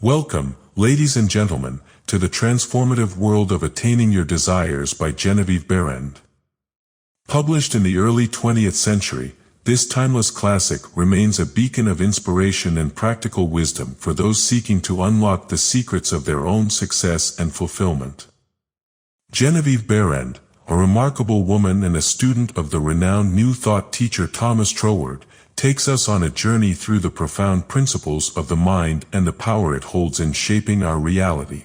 Welcome, ladies and gentlemen, to the transformative world of Attaining Your Desires by Genevieve Behrend. Published in the early 20th century, this timeless classic remains a beacon of inspiration and practical wisdom for those seeking to unlock the secrets of their own success and fulfillment. Genevieve Behrend, a remarkable woman and a student of the renowned New Thought teacher Thomas Troward, takes us on a journey through the profound principles of the mind and the power it holds in shaping our reality.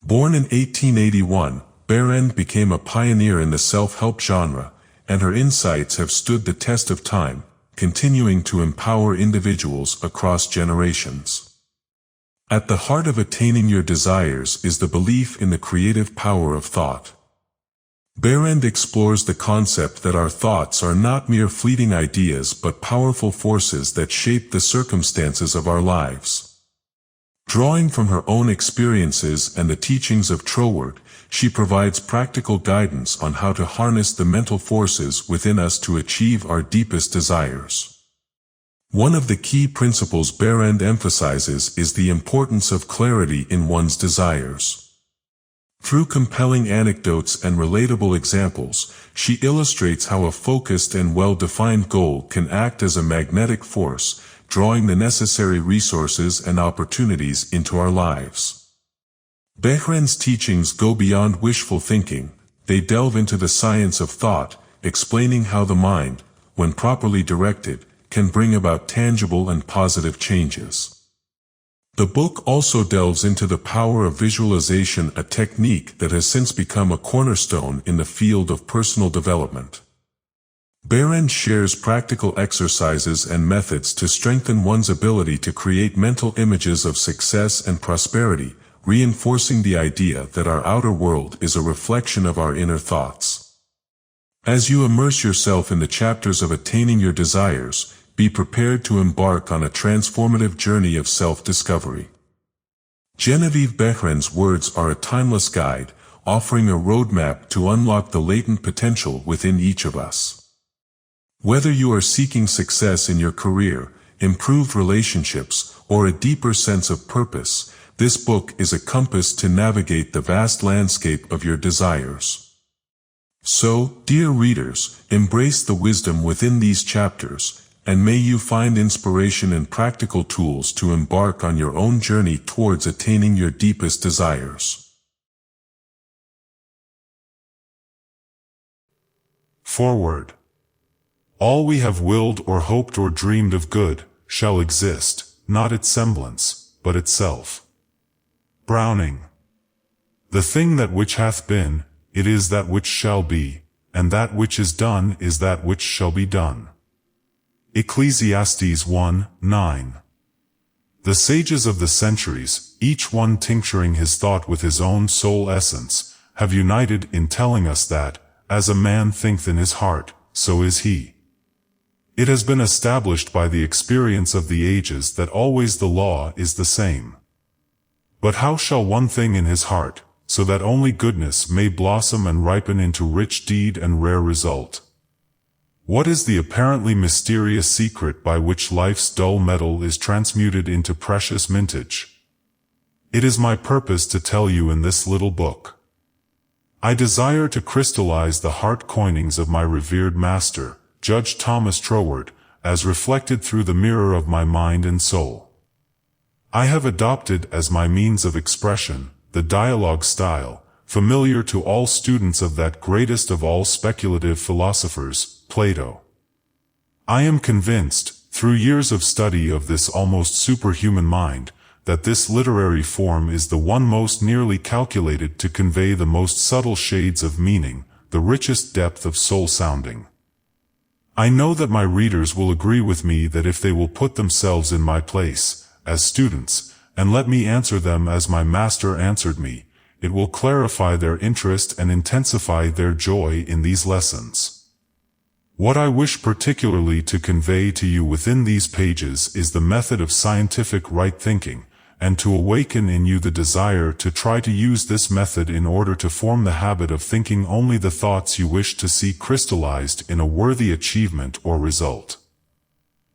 Born in 1881, Behrend became a pioneer in the self-help genre, and her insights have stood the test of time, continuing to empower individuals across generations. At the heart of Attaining Your Desires is the belief in the creative power of thought. Behrend explores the concept that our thoughts are not mere fleeting ideas but powerful forces that shape the circumstances of our lives. Drawing from her own experiences and the teachings of Troward, she provides practical guidance on how to harness the mental forces within us to achieve our deepest desires. One of the key principles Behrend emphasizes is the importance of clarity in one's desires. Through compelling anecdotes and relatable examples, she illustrates how a focused and well-defined goal can act as a magnetic force, drawing the necessary resources and opportunities into our lives. Behrend's teachings go beyond wishful thinking. They delve into the science of thought, explaining how the mind, when properly directed, can bring about tangible and positive changes. The book also delves into the power of visualization, a technique that has since become a cornerstone in the field of personal development. Behrend shares practical exercises and methods to strengthen one's ability to create mental images of success and prosperity, reinforcing the idea that our outer world is a reflection of our inner thoughts. As you immerse yourself in the chapters of Attaining Your Desires, be prepared to embark on a transformative journey of self-discovery. Genevieve Behrend's words are a timeless guide, offering a roadmap to unlock the latent potential within each of us. Whether you are seeking success in your career, improved relationships, or a deeper sense of purpose, this book is a compass to navigate the vast landscape of your desires. So, dear readers, embrace the wisdom within these chapters, and may you find inspiration and practical tools to embark on your own journey towards attaining your deepest desires. Forward. All we have willed or hoped or dreamed of good, shall exist, not its semblance, but itself. Browning. The thing that which hath been, it is that which shall be, and that which is done is that which shall be done. Ecclesiastes 1:9. The sages of the centuries, each one tincturing his thought with his own soul essence, have united in telling us that, as a man thinketh in his heart, so is he. It has been established by the experience of the ages that always the law is the same. But how shall one think in his heart, so that only goodness may blossom and ripen into rich deed and rare result? What is the apparently mysterious secret by which life's dull metal is transmuted into precious mintage? It is my purpose to tell you in this little book. I desire to crystallize the heart coinings of my revered master, Judge Thomas Troward, as reflected through the mirror of my mind and soul. I have adopted as my means of expression, the dialogue style, familiar to all students of that greatest of all speculative philosophers, Plato. I am convinced, through years of study of this almost superhuman mind, that this literary form is the one most nearly calculated to convey the most subtle shades of meaning, the richest depth of soul sounding. I know that my readers will agree with me that if they will put themselves in my place, as students, and let me answer them as my master answered me, it will clarify their interest and intensify their joy in these lessons. What I wish particularly to convey to you within these pages is the method of scientific right thinking, and to awaken in you the desire to try to use this method in order to form the habit of thinking only the thoughts you wish to see crystallized in a worthy achievement or result.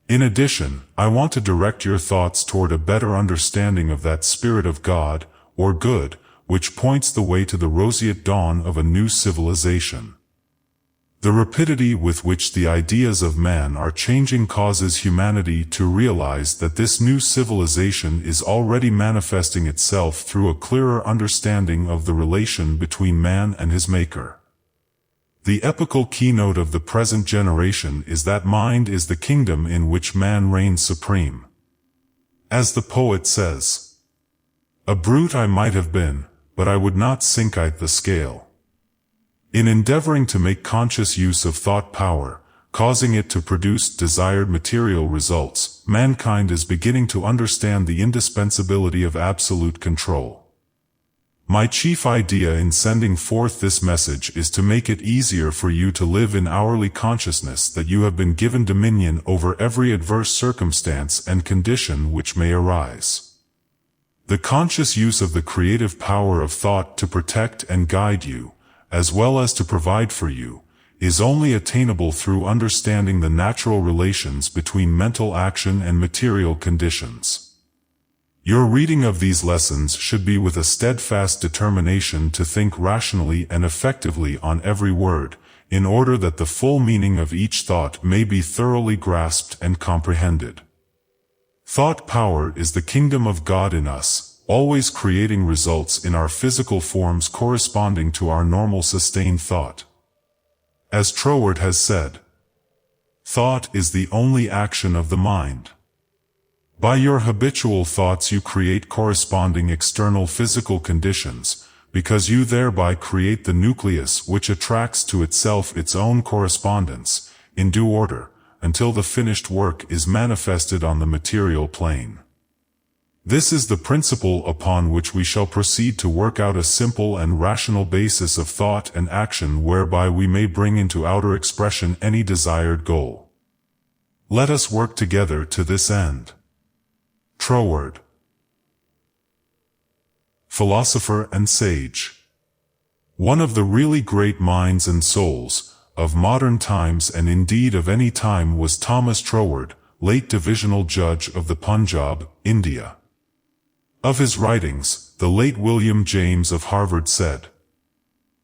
In addition, I want to direct your thoughts toward a better understanding of that Spirit of God, or good, which points the way to the roseate dawn of a new civilization. The rapidity with which the ideas of man are changing causes humanity to realize that this new civilization is already manifesting itself through a clearer understanding of the relation between man and his Maker. The epical keynote of the present generation is that mind is the kingdom in which man reigns supreme. As the poet says, "A brute I might have been, but I would not sink I the scale." In endeavoring to make conscious use of thought power, causing it to produce desired material results, mankind is beginning to understand the indispensability of absolute control. My chief idea in sending forth this message is to make it easier for you to live in hourly consciousness that you have been given dominion over every adverse circumstance and condition which may arise. The conscious use of the creative power of thought to protect and guide you, as well as to provide for you, is only attainable through understanding the natural relations between mental action and material conditions. Your reading of these lessons should be with a steadfast determination to think rationally and effectively on every word, in order that the full meaning of each thought may be thoroughly grasped and comprehended. Thought power is the kingdom of God in us, always creating results in our physical forms corresponding to our normal sustained thought. As Troward has said, "Thought is the only action of the mind." By your habitual thoughts you create corresponding external physical conditions, because you thereby create the nucleus which attracts to itself its own correspondence, in due order, until the finished work is manifested on the material plane. This is the principle upon which we shall proceed to work out a simple and rational basis of thought and action whereby we may bring into outer expression any desired goal. Let us work together to this end. Troward. Philosopher and sage. One of the really great minds and souls of modern times and indeed of any time was Thomas Troward, late divisional judge of the Punjab, India. Of his writings, the late William James of Harvard said,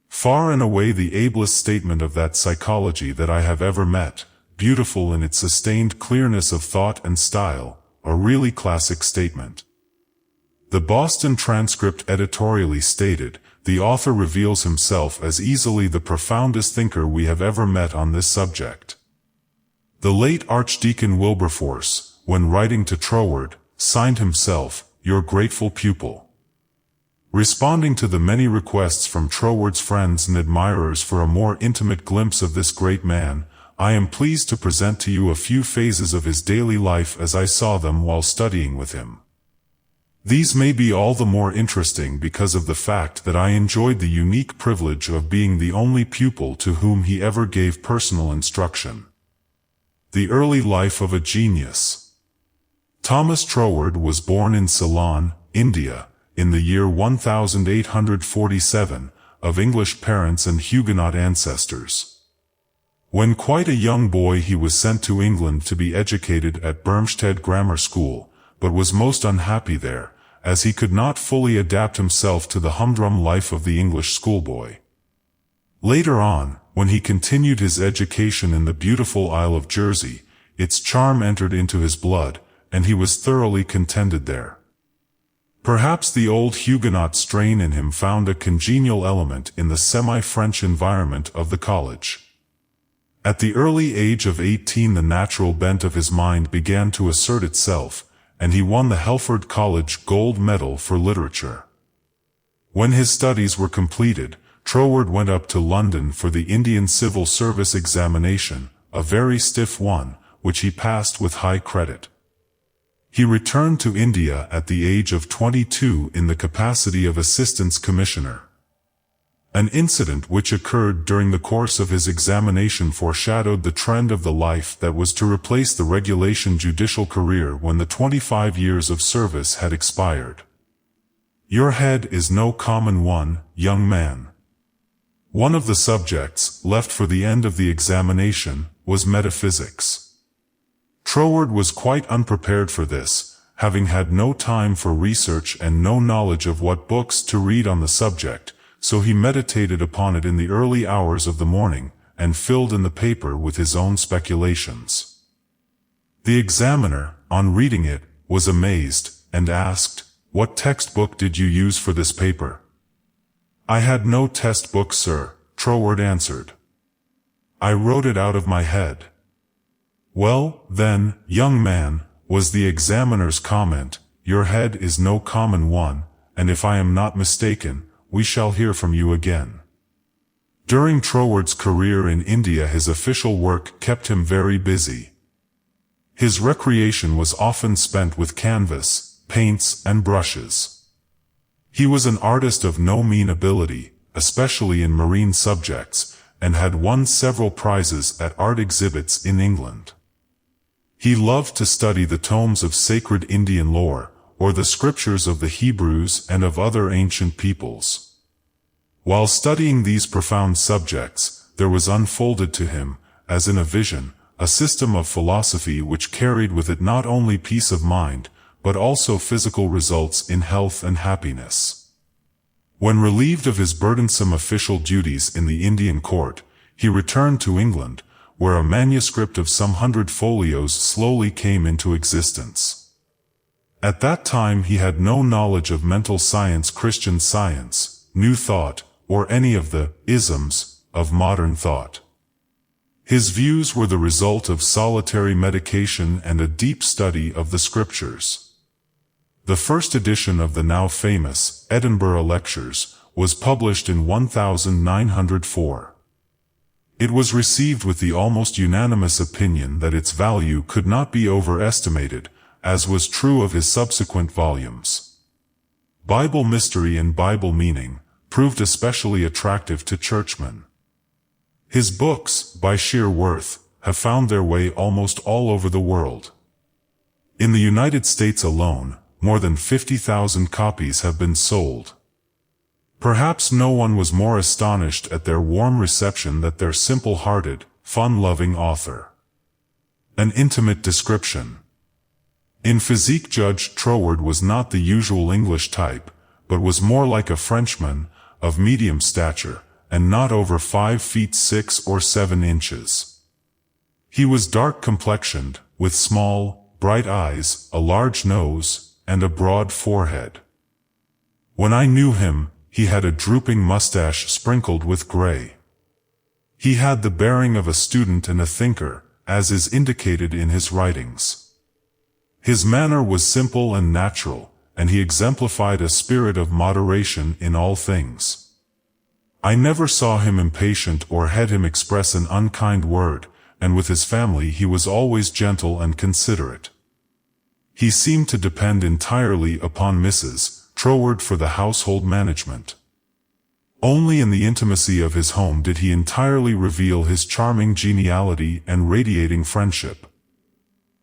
"Far and away the ablest statement of that psychology that I have ever met, beautiful in its sustained clearness of thought and style, a really classic statement." The Boston Transcript editorially stated, "The author reveals himself as easily the profoundest thinker we have ever met on this subject." The late Archdeacon Wilberforce, when writing to Troward, signed himself, "Your grateful pupil." Responding to the many requests from Troward's friends and admirers for a more intimate glimpse of this great man, I am pleased to present to you a few phases of his daily life as I saw them while studying with him. These may be all the more interesting because of the fact that I enjoyed the unique privilege of being the only pupil to whom he ever gave personal instruction. The early life of a genius. Thomas Troward was born in Ceylon, India, in the year 1847, of English parents and Huguenot ancestors. When quite a young boy he was sent to England to be educated at Bermsted Grammar School, but was most unhappy there, as he could not fully adapt himself to the humdrum life of the English schoolboy. Later on, when he continued his education in the beautiful Isle of Jersey, its charm entered into his blood, and he was thoroughly contented there. Perhaps the old Huguenot strain in him found a congenial element in the semi-French environment of the college. At the early age of 18 the natural bent of his mind began to assert itself, and he won the Helford College Gold Medal for Literature. When his studies were completed, Troward went up to London for the Indian Civil Service examination, a very stiff one, which he passed with high credit. He returned to India at the age of 22 in the capacity of Assistant Commissioner. An incident which occurred during the course of his examination foreshadowed the trend of the life that was to replace the regulation judicial career when the 25 years of service had expired. Your head is no common one, young man. One of the subjects, left for the end of the examination, was metaphysics. Troward was quite unprepared for this, having had no time for research and no knowledge of what books to read on the subject, so he meditated upon it in the early hours of the morning, and filled in the paper with his own speculations. The examiner, on reading it, was amazed, and asked, "What textbook did you use for this paper?" "I had no textbook, sir," Troward answered. "I wrote it out of my head." "Well, then, young man," was the examiner's comment, "your head is no common one, and if I am not mistaken, we shall hear from you again." During Troward's career in India, his official work kept him very busy. His recreation was often spent with canvas, paints, and brushes. He was an artist of no mean ability, especially in marine subjects, and had won several prizes at art exhibits in England. He loved to study the tomes of sacred Indian lore, or the scriptures of the Hebrews and of other ancient peoples. While studying these profound subjects, there was unfolded to him, as in a vision, a system of philosophy which carried with it not only peace of mind, but also physical results in health and happiness. When relieved of his burdensome official duties in the Indian court, he returned to England, where a manuscript of some 100 folios slowly came into existence. At that time he had no knowledge of mental science, Christian Science, New Thought, or any of the isms of modern thought. His views were the result of solitary meditation and a deep study of the scriptures. The first edition of the now famous Edinburgh Lectures was published in 1904. It was received with the almost unanimous opinion that its value could not be overestimated, as was true of his subsequent volumes. Bible Mystery and Bible Meaning proved especially attractive to churchmen. His books, by sheer worth, have found their way almost all over the world. In the United States alone, more than 50,000 copies have been sold. Perhaps no one was more astonished at their warm reception than their simple-hearted, fun-loving author. An intimate description. In physique, Judge Troward was not the usual English type, but was more like a Frenchman, of medium stature, and not over 5 feet 6 or 7 inches. He was dark-complexioned, with small, bright eyes, a large nose, and a broad forehead. When I knew him, he had a drooping mustache sprinkled with gray. He had the bearing of a student and a thinker, as is indicated in his writings. His manner was simple and natural, and he exemplified a spirit of moderation in all things. I never saw him impatient or had him express an unkind word, and with his family he was always gentle and considerate. He seemed to depend entirely upon Mrs. Troward for the household management. Only in the intimacy of his home did he entirely reveal his charming geniality and radiating friendship.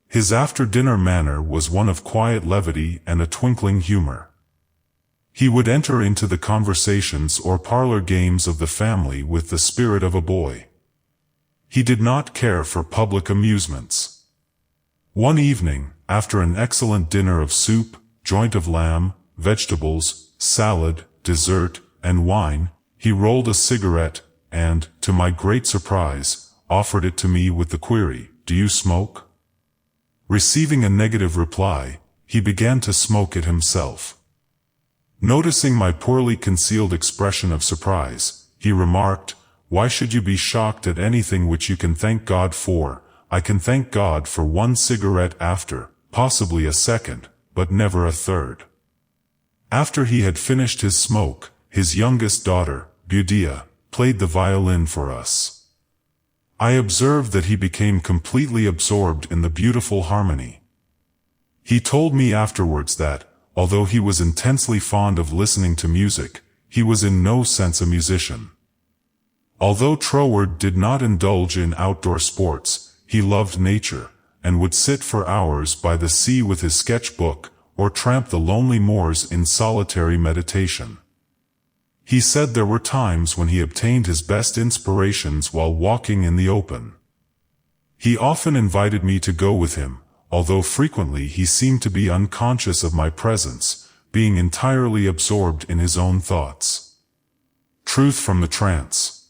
His after-dinner manner was one of quiet levity and a twinkling humor. He would enter into the conversations or parlor games of the family with the spirit of a boy. He did not care for public amusements. One evening, after an excellent dinner of soup, joint of lamb, vegetables, salad, dessert, and wine, he rolled a cigarette, and, to my great surprise, offered it to me with the query, "Do you smoke?" Receiving a negative reply, he began to smoke it himself. Noticing my poorly concealed expression of surprise, he remarked, "Why should you be shocked at anything which you can thank God for? I can thank God for one cigarette after, possibly a second, but never a third." After he had finished his smoke, his youngest daughter, Budia, played the violin for us. I observed that he became completely absorbed in the beautiful harmony. He told me afterwards that, although he was intensely fond of listening to music, he was in no sense a musician. Although Troward did not indulge in outdoor sports, he loved nature, and would sit for hours by the sea with his sketchbook, or tramp the lonely moors in solitary meditation. He said there were times when he obtained his best inspirations while walking in the open. He often invited me to go with him, although frequently he seemed to be unconscious of my presence, being entirely absorbed in his own thoughts. Truth from the trance.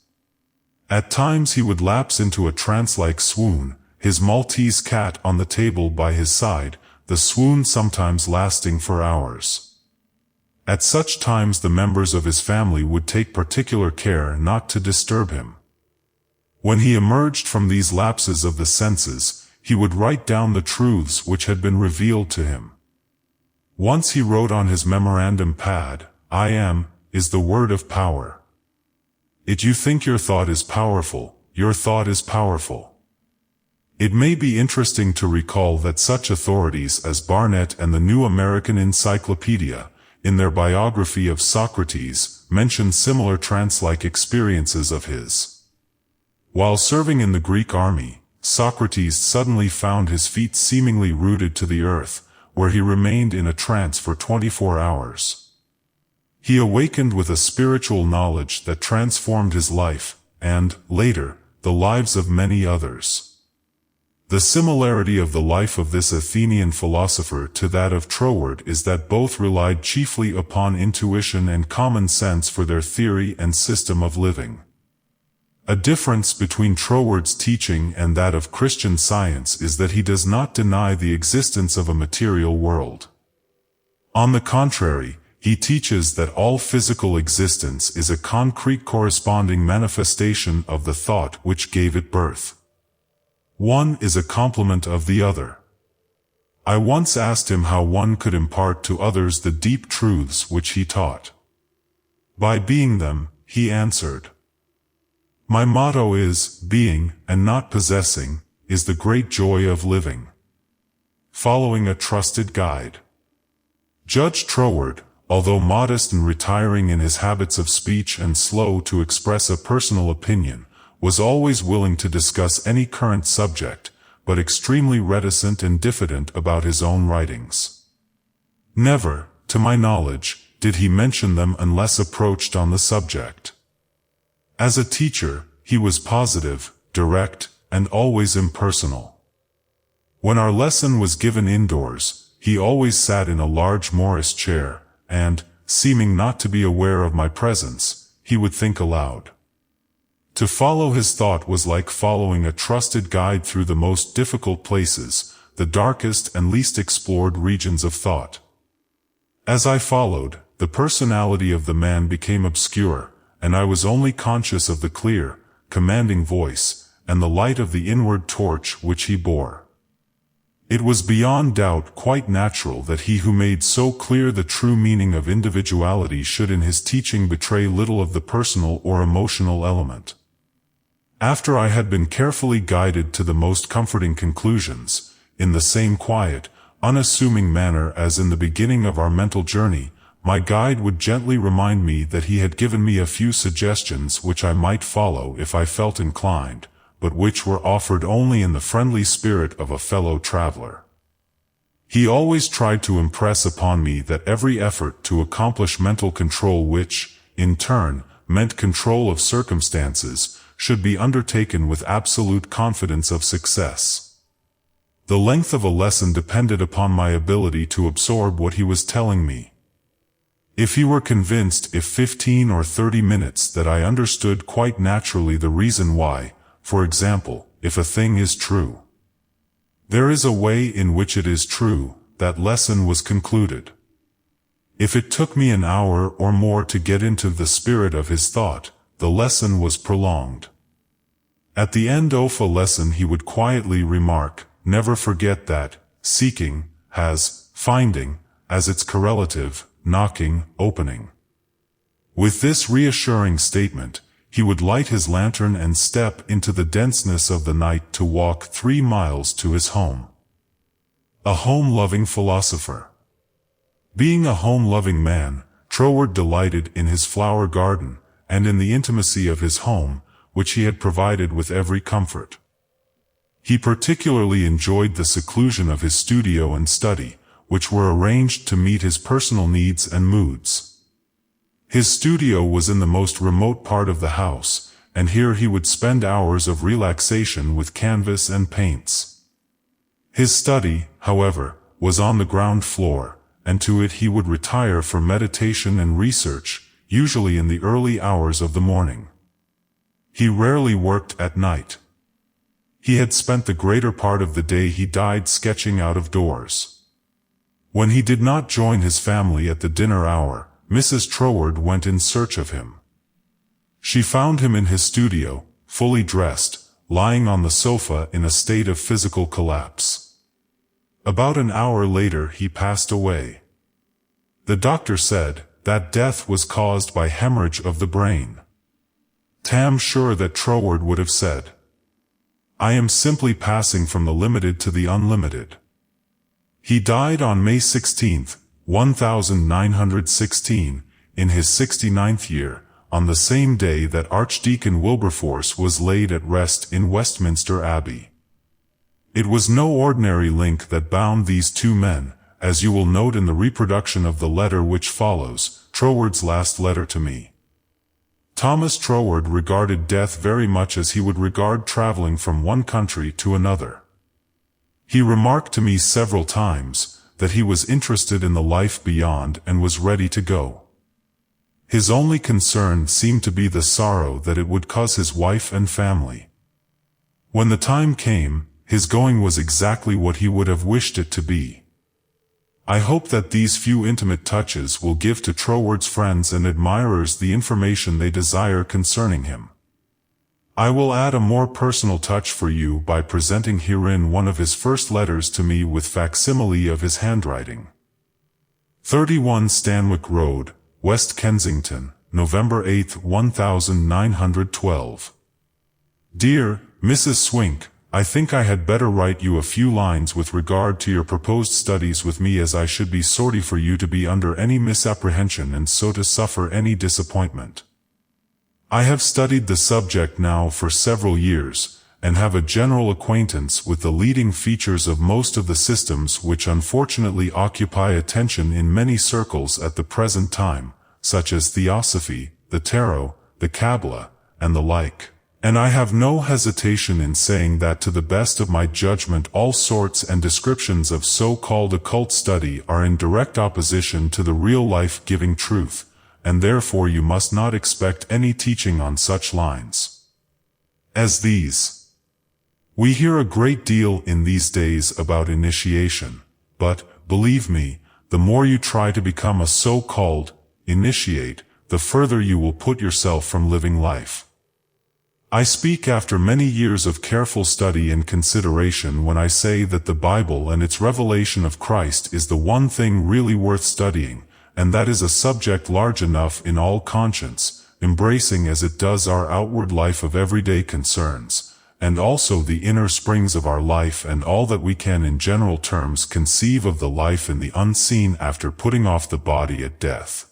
At times he would lapse into a trance-like swoon, his Maltese cat on the table by his side, the swoon sometimes lasting for hours. At such times the members of his family would take particular care not to disturb him. When he emerged from these lapses of the senses, he would write down the truths which had been revealed to him. Once he wrote on his memorandum pad, "I am, is the word of power. If you think your thought is powerful, your thought is powerful." It may be interesting to recall that such authorities as Barnett and the New American Encyclopedia, in their biography of Socrates, mention similar trance-like experiences of his. While serving in the Greek army, Socrates suddenly found his feet seemingly rooted to the earth, where he remained in a trance for 24 hours. He awakened with a spiritual knowledge that transformed his life, and, later, the lives of many others. The similarity of the life of this Athenian philosopher to that of Troward is that both relied chiefly upon intuition and common sense for their theory and system of living. A difference between Troward's teaching and that of Christian Science is that he does not deny the existence of a material world. On the contrary, he teaches that all physical existence is a concrete corresponding manifestation of the thought which gave it birth. One is a complement of the other. I once asked him how one could impart to others the deep truths which he taught. By being them, he answered. My motto is, being, and not possessing, is the great joy of living. Following a trusted guide. Judge Troward, although modest and retiring in his habits of speech and slow to express a personal opinion, was always willing to discuss any current subject, but extremely reticent and diffident about his own writings. Never, to my knowledge, did he mention them unless approached on the subject. As a teacher, he was positive, direct, and always impersonal. When our lesson was given indoors, he always sat in a large Morris chair, and, seeming not to be aware of my presence, he would think aloud. To follow his thought was like following a trusted guide through the most difficult places, the darkest and least explored regions of thought. As I followed, the personality of the man became obscure, and I was only conscious of the clear, commanding voice, and the light of the inward torch which he bore. It was beyond doubt quite natural that he who made so clear the true meaning of individuality should in his teaching betray little of the personal or emotional element. After I had been carefully guided to the most comforting conclusions, in the same quiet, unassuming manner as in the beginning of our mental journey, my guide would gently remind me that he had given me a few suggestions which I might follow if I felt inclined, but which were offered only in the friendly spirit of a fellow traveler. He always tried to impress upon me that every effort to accomplish mental control which, in turn, meant control of circumstances, should be undertaken with absolute confidence of success. The length of a lesson depended upon my ability to absorb what he was telling me. If he were convinced if 15 or 30 minutes that I understood quite naturally the reason why, for example, if a thing is true. There is a way in which it is true, that lesson was concluded. If it took me an hour or more to get into the spirit of his thought, the lesson was prolonged. At the end of a lesson he would quietly remark, "Never forget that, seeking, has, finding, as its correlative, knocking, opening." With this reassuring statement, he would light his lantern and step into the denseness of the night to walk 3 miles to his home. A home-loving philosopher. Being a home-loving man, Troward delighted in his flower garden, and in the intimacy of his home, which he had provided with every comfort. He particularly enjoyed the seclusion of his studio and study, which were arranged to meet his personal needs and moods. His studio was in the most remote part of the house, and here he would spend hours of relaxation with canvas and paints. His study, however, was on the ground floor, and to it he would retire for meditation and research, usually in the early hours of the morning. He rarely worked at night. He had spent the greater part of the day he died sketching out of doors. When he did not join his family at the dinner hour, Mrs. Troward went in search of him. She found him in his studio, fully dressed, lying on the sofa in a state of physical collapse. About an hour later he passed away. The doctor said that death was caused by hemorrhage of the brain. Tam sure that Troward would have said, "I am simply passing from the limited to the unlimited." He died on May 16, 1916, in his 69th year, on the same day that Archdeacon Wilberforce was laid at rest in Westminster Abbey. It was no ordinary link that bound these two men, as you will note in the reproduction of the letter which follows, Troward's last letter to me. Thomas Troward regarded death very much as he would regard traveling from one country to another. He remarked to me several times that he was interested in the life beyond and was ready to go. His only concern seemed to be the sorrow that it would cause his wife and family. When the time came, his going was exactly what he would have wished it to be. I hope that these few intimate touches will give to Troward's friends and admirers the information they desire concerning him. I will add a more personal touch for you by presenting herein one of his first letters to me with facsimile of his handwriting. 31 Stanwick Road, West Kensington, November 8, 1912. Dear Mrs. Swink, I think I had better write you a few lines with regard to your proposed studies with me, as I should be sorry for you to be under any misapprehension and so to suffer any disappointment. I have studied the subject now for several years, and have a general acquaintance with the leading features of most of the systems which unfortunately occupy attention in many circles at the present time, such as Theosophy, the Tarot, the Kabbalah, and the like. And I have no hesitation in saying that to the best of my judgment all sorts and descriptions of so-called occult study are in direct opposition to the real life-giving truth, and therefore you must not expect any teaching on such lines as these. We hear a great deal in these days about initiation, but, believe me, the more you try to become a so-called initiate, the further you will put yourself from living life. I speak after many years of careful study and consideration when I say that the Bible and its revelation of Christ is the one thing really worth studying, and that is a subject large enough in all conscience, embracing as it does our outward life of everyday concerns, and also the inner springs of our life and all that we can in general terms conceive of the life in the unseen after putting off the body at death.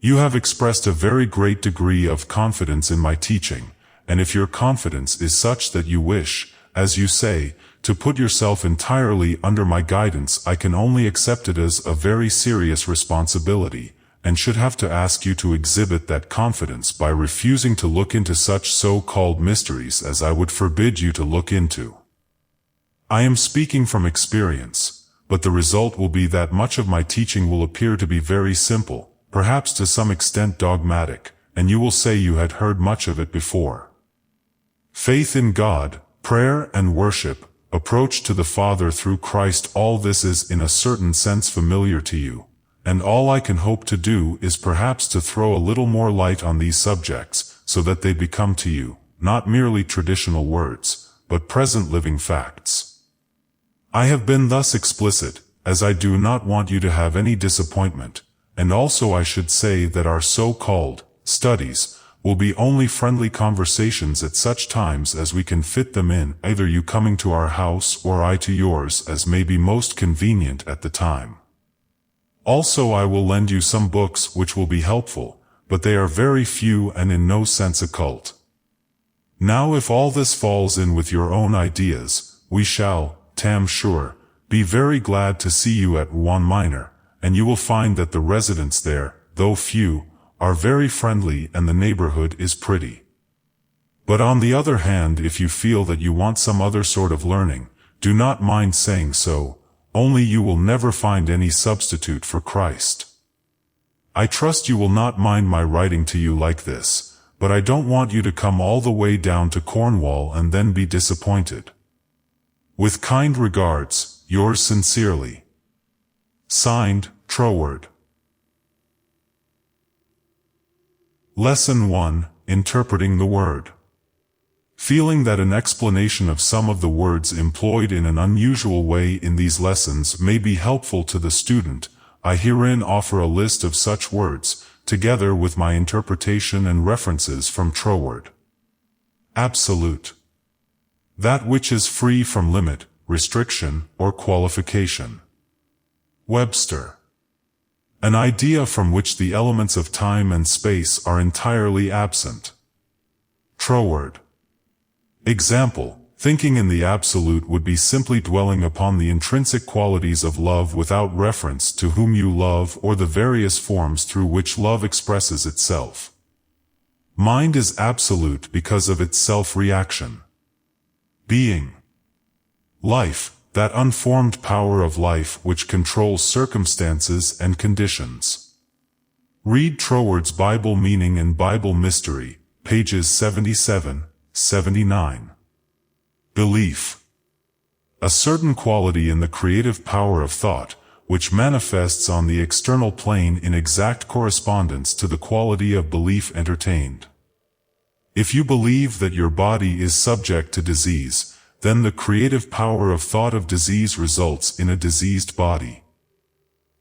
You have expressed a very great degree of confidence in my teaching, and if your confidence is such that you wish, as you say, to put yourself entirely under my guidance, I can only accept it as a very serious responsibility, and should have to ask you to exhibit that confidence by refusing to look into such so-called mysteries as I would forbid you to look into. I am speaking from experience, but the result will be that much of my teaching will appear to be very simple, perhaps to some extent dogmatic, and you will say you had heard much of it before. Faith in God, prayer and worship, approach to the Father through Christ, all this is in a certain sense familiar to you, and all I can hope to do is perhaps to throw a little more light on these subjects, so that they become to you, not merely traditional words, but present living facts. I have been thus explicit, as I do not want you to have any disappointment, and also I should say that our so-called studies will be only friendly conversations at such times as we can fit them in, either you coming to our house or I to yours, as may be most convenient at the time. Also I will lend you some books which will be helpful, but they are very few and in no sense occult. Now if all this falls in with your own ideas, we shall, Tam sure, be very glad to see you at Rouen Minor, and you will find that the residents there, though few, are very friendly and the neighborhood is pretty. But on the other hand, if you feel that you want some other sort of learning, do not mind saying so, only you will never find any substitute for Christ. I trust you will not mind my writing to you like this, but I don't want you to come all the way down to Cornwall and then be disappointed. With kind regards, yours sincerely. Signed, Troward. Lesson 1, Interpreting the Word. Feeling that an explanation of some of the words employed in an unusual way in these lessons may be helpful to the student, I herein offer a list of such words, together with my interpretation and references from Troward. Absolute. That which is free from limit, restriction, or qualification. Webster. An idea from which the elements of time and space are entirely absent. Troward. Example, thinking in the absolute would be simply dwelling upon the intrinsic qualities of love without reference to whom you love or the various forms through which love expresses itself. Mind is absolute because of its self-reaction. Being. Life, that unformed power of life which controls circumstances and conditions. Read Troward's Bible Meaning and Bible Mystery, pages 77, 79. Belief. A certain quality in the creative power of thought, which manifests on the external plane in exact correspondence to the quality of belief entertained. If you believe that your body is subject to disease, then the creative power of thought of disease results in a diseased body.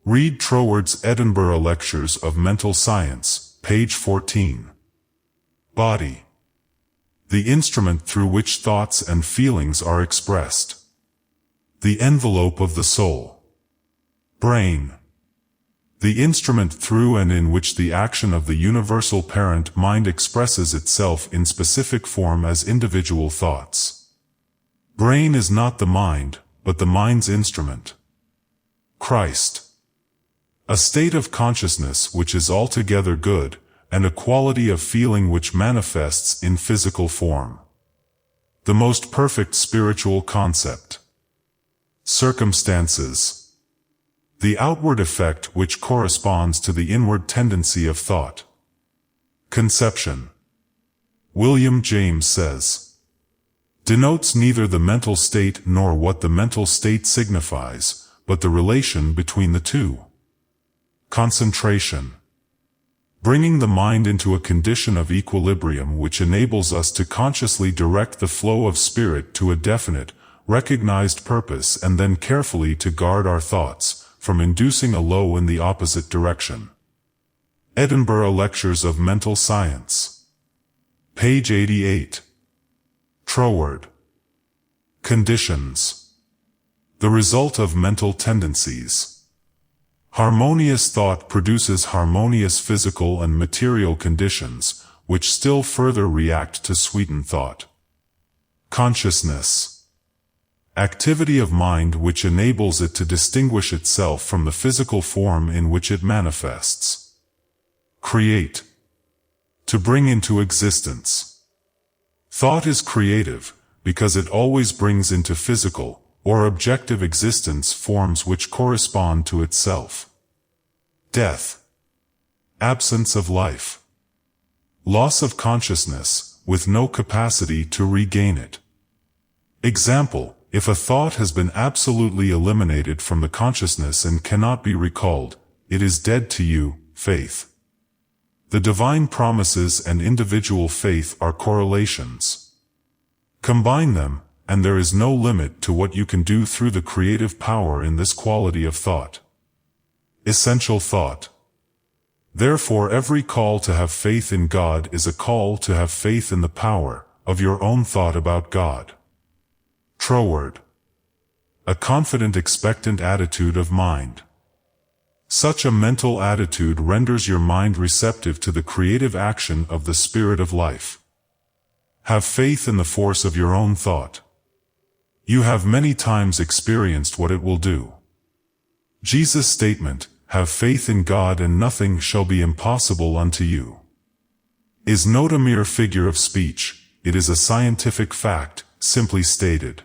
Read Troward's Edinburgh Lectures of Mental Science, page 14. Body. The instrument through which thoughts and feelings are expressed. The envelope of the soul. Brain. The instrument through and in which the action of the universal parent mind expresses itself in specific form as individual thoughts. Brain is not the mind, but the mind's instrument. Christ. A state of consciousness which is altogether good, and a quality of feeling which manifests in physical form. The most perfect spiritual concept. Circumstances. The outward effect which corresponds to the inward tendency of thought. Conception. William James says, denotes neither the mental state nor what the mental state signifies, but the relation between the two. Concentration. Bringing the mind into a condition of equilibrium which enables us to consciously direct the flow of spirit to a definite, recognized purpose and then carefully to guard our thoughts from inducing a low in the opposite direction. Edinburgh Lectures of Mental Science. Page 88. Troward. Conditions. The result of mental tendencies. Harmonious thought produces harmonious physical and material conditions, which still further react to sweeten thought. Consciousness. Activity of mind which enables it to distinguish itself from the physical form in which it manifests. Create. To bring into existence. Thought is creative, because it always brings into physical, or objective existence forms which correspond to itself. Death. Absence of life. Loss of consciousness, with no capacity to regain it. Example, if a thought has been absolutely eliminated from the consciousness and cannot be recalled, it is dead to you, faith. The divine promises and individual faith are correlations. Combine them, and there is no limit to what you can do through the creative power in this quality of thought. Essential thought. Therefore every call to have faith in God is a call to have faith in the power of your own thought about God. Troward. A confident expectant attitude of mind. Such a mental attitude renders your mind receptive to the creative action of the Spirit of life. Have faith in the force of your own thought. You have many times experienced what it will do. Jesus' statement, "Have faith in God and nothing shall be impossible unto you," is not a mere figure of speech, it is a scientific fact, simply stated.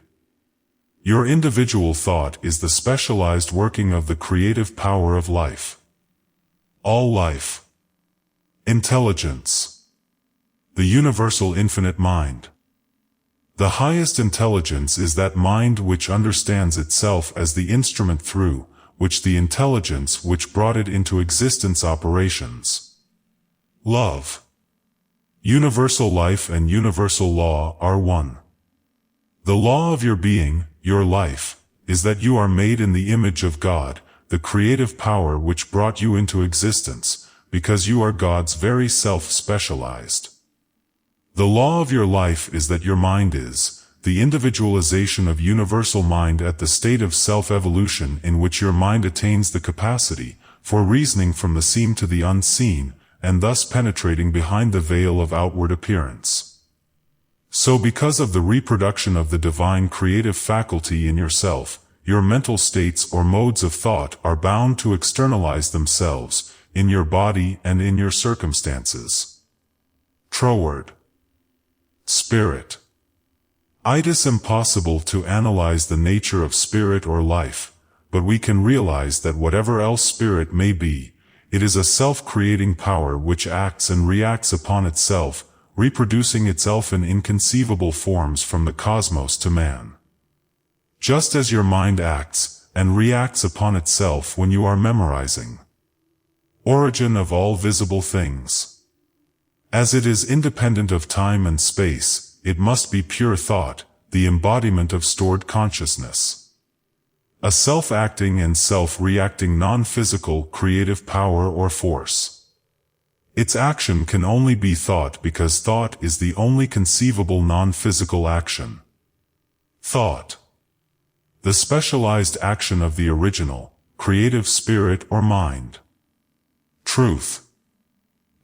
Your individual thought is the specialized working of the creative power of life. All life. Intelligence. The universal infinite mind. The highest intelligence is that mind which understands itself as the instrument through which the intelligence which brought it into existence operations. Love. Universal life and universal law are one. The law of your being, your life, is that you are made in the image of God, the creative power which brought you into existence, because you are God's very self-specialized. The law of your life is that your mind is the individualization of universal mind at the state of self-evolution in which your mind attains the capacity for reasoning from the seen to the unseen, and thus penetrating behind the veil of outward appearance. So because of the reproduction of the divine creative faculty in yourself, your mental states or modes of thought are bound to externalize themselves in your body and in your circumstances. Troward. Spirit. It is impossible to analyze the nature of spirit or life, but we can realize that whatever else spirit may be, it is a self-creating power which acts and reacts upon itself, reproducing itself in inconceivable forms from the cosmos to man. Just as your mind acts and reacts upon itself when you are memorizing. Origin of all visible things. As it is independent of time and space, it must be pure thought, the embodiment of stored consciousness. A self-acting and self-reacting non-physical creative power or force. Its action can only be thought because thought is the only conceivable non-physical action. Thought. The specialized action of the original, creative spirit or mind. Truth.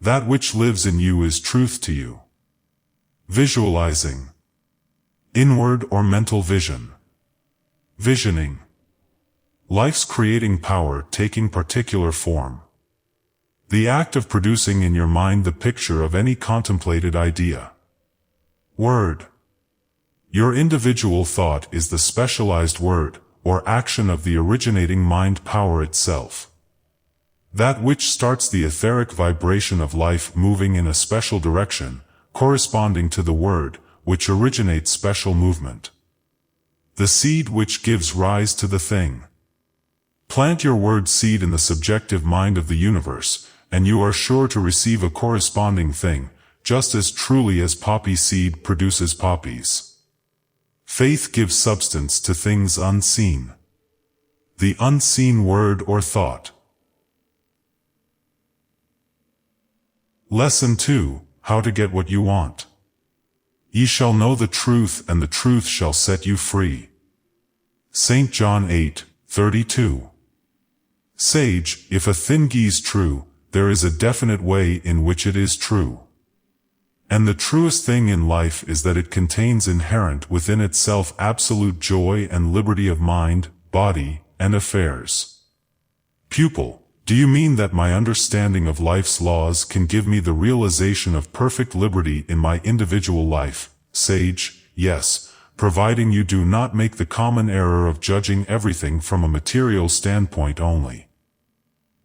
That which lives in you is truth to you. Visualizing. Inward or mental vision. Visioning. Life's creating power taking particular form. The act of producing in your mind the picture of any contemplated idea. Word. Your individual thought is the specialized word, or action of the originating mind power itself. That which starts the etheric vibration of life moving in a special direction, corresponding to the word, which originates special movement. The seed which gives rise to the thing. Plant your word seed in the subjective mind of the universe, and you are sure to receive a corresponding thing, just as truly as poppy seed produces poppies. Faith gives substance to things unseen. The unseen word or thought. Lesson 2. How to get what you want. Ye shall know the truth, and the truth shall set you free. St. John 8:32. Sage, if a thing is true, there is a definite way in which it is true. And the truest thing in life is that it contains inherent within itself absolute joy and liberty of mind, body, and affairs. Pupil. Do you mean that my understanding of life's laws can give me the realization of perfect liberty in my individual life? Sage, yes, providing you do not make the common error of judging everything from a material standpoint only.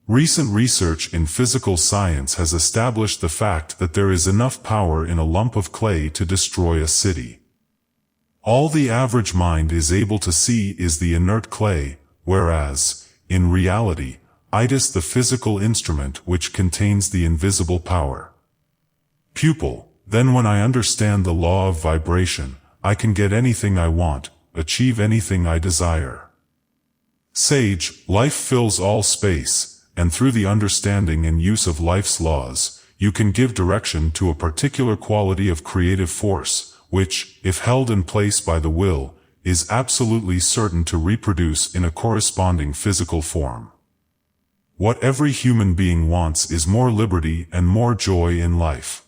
Recent research in physical science has established the fact that there is enough power in a lump of clay to destroy a city. All the average mind is able to see is the inert clay, whereas, in reality, it is the physical instrument which contains the invisible power. Pupil, then when I understand the law of vibration, I can get anything I want, achieve anything I desire. Sage, life fills all space, and through the understanding and use of life's laws, you can give direction to a particular quality of creative force, which, if held in place by the will, is absolutely certain to reproduce in a corresponding physical form. What every human being wants is more liberty and more joy in life.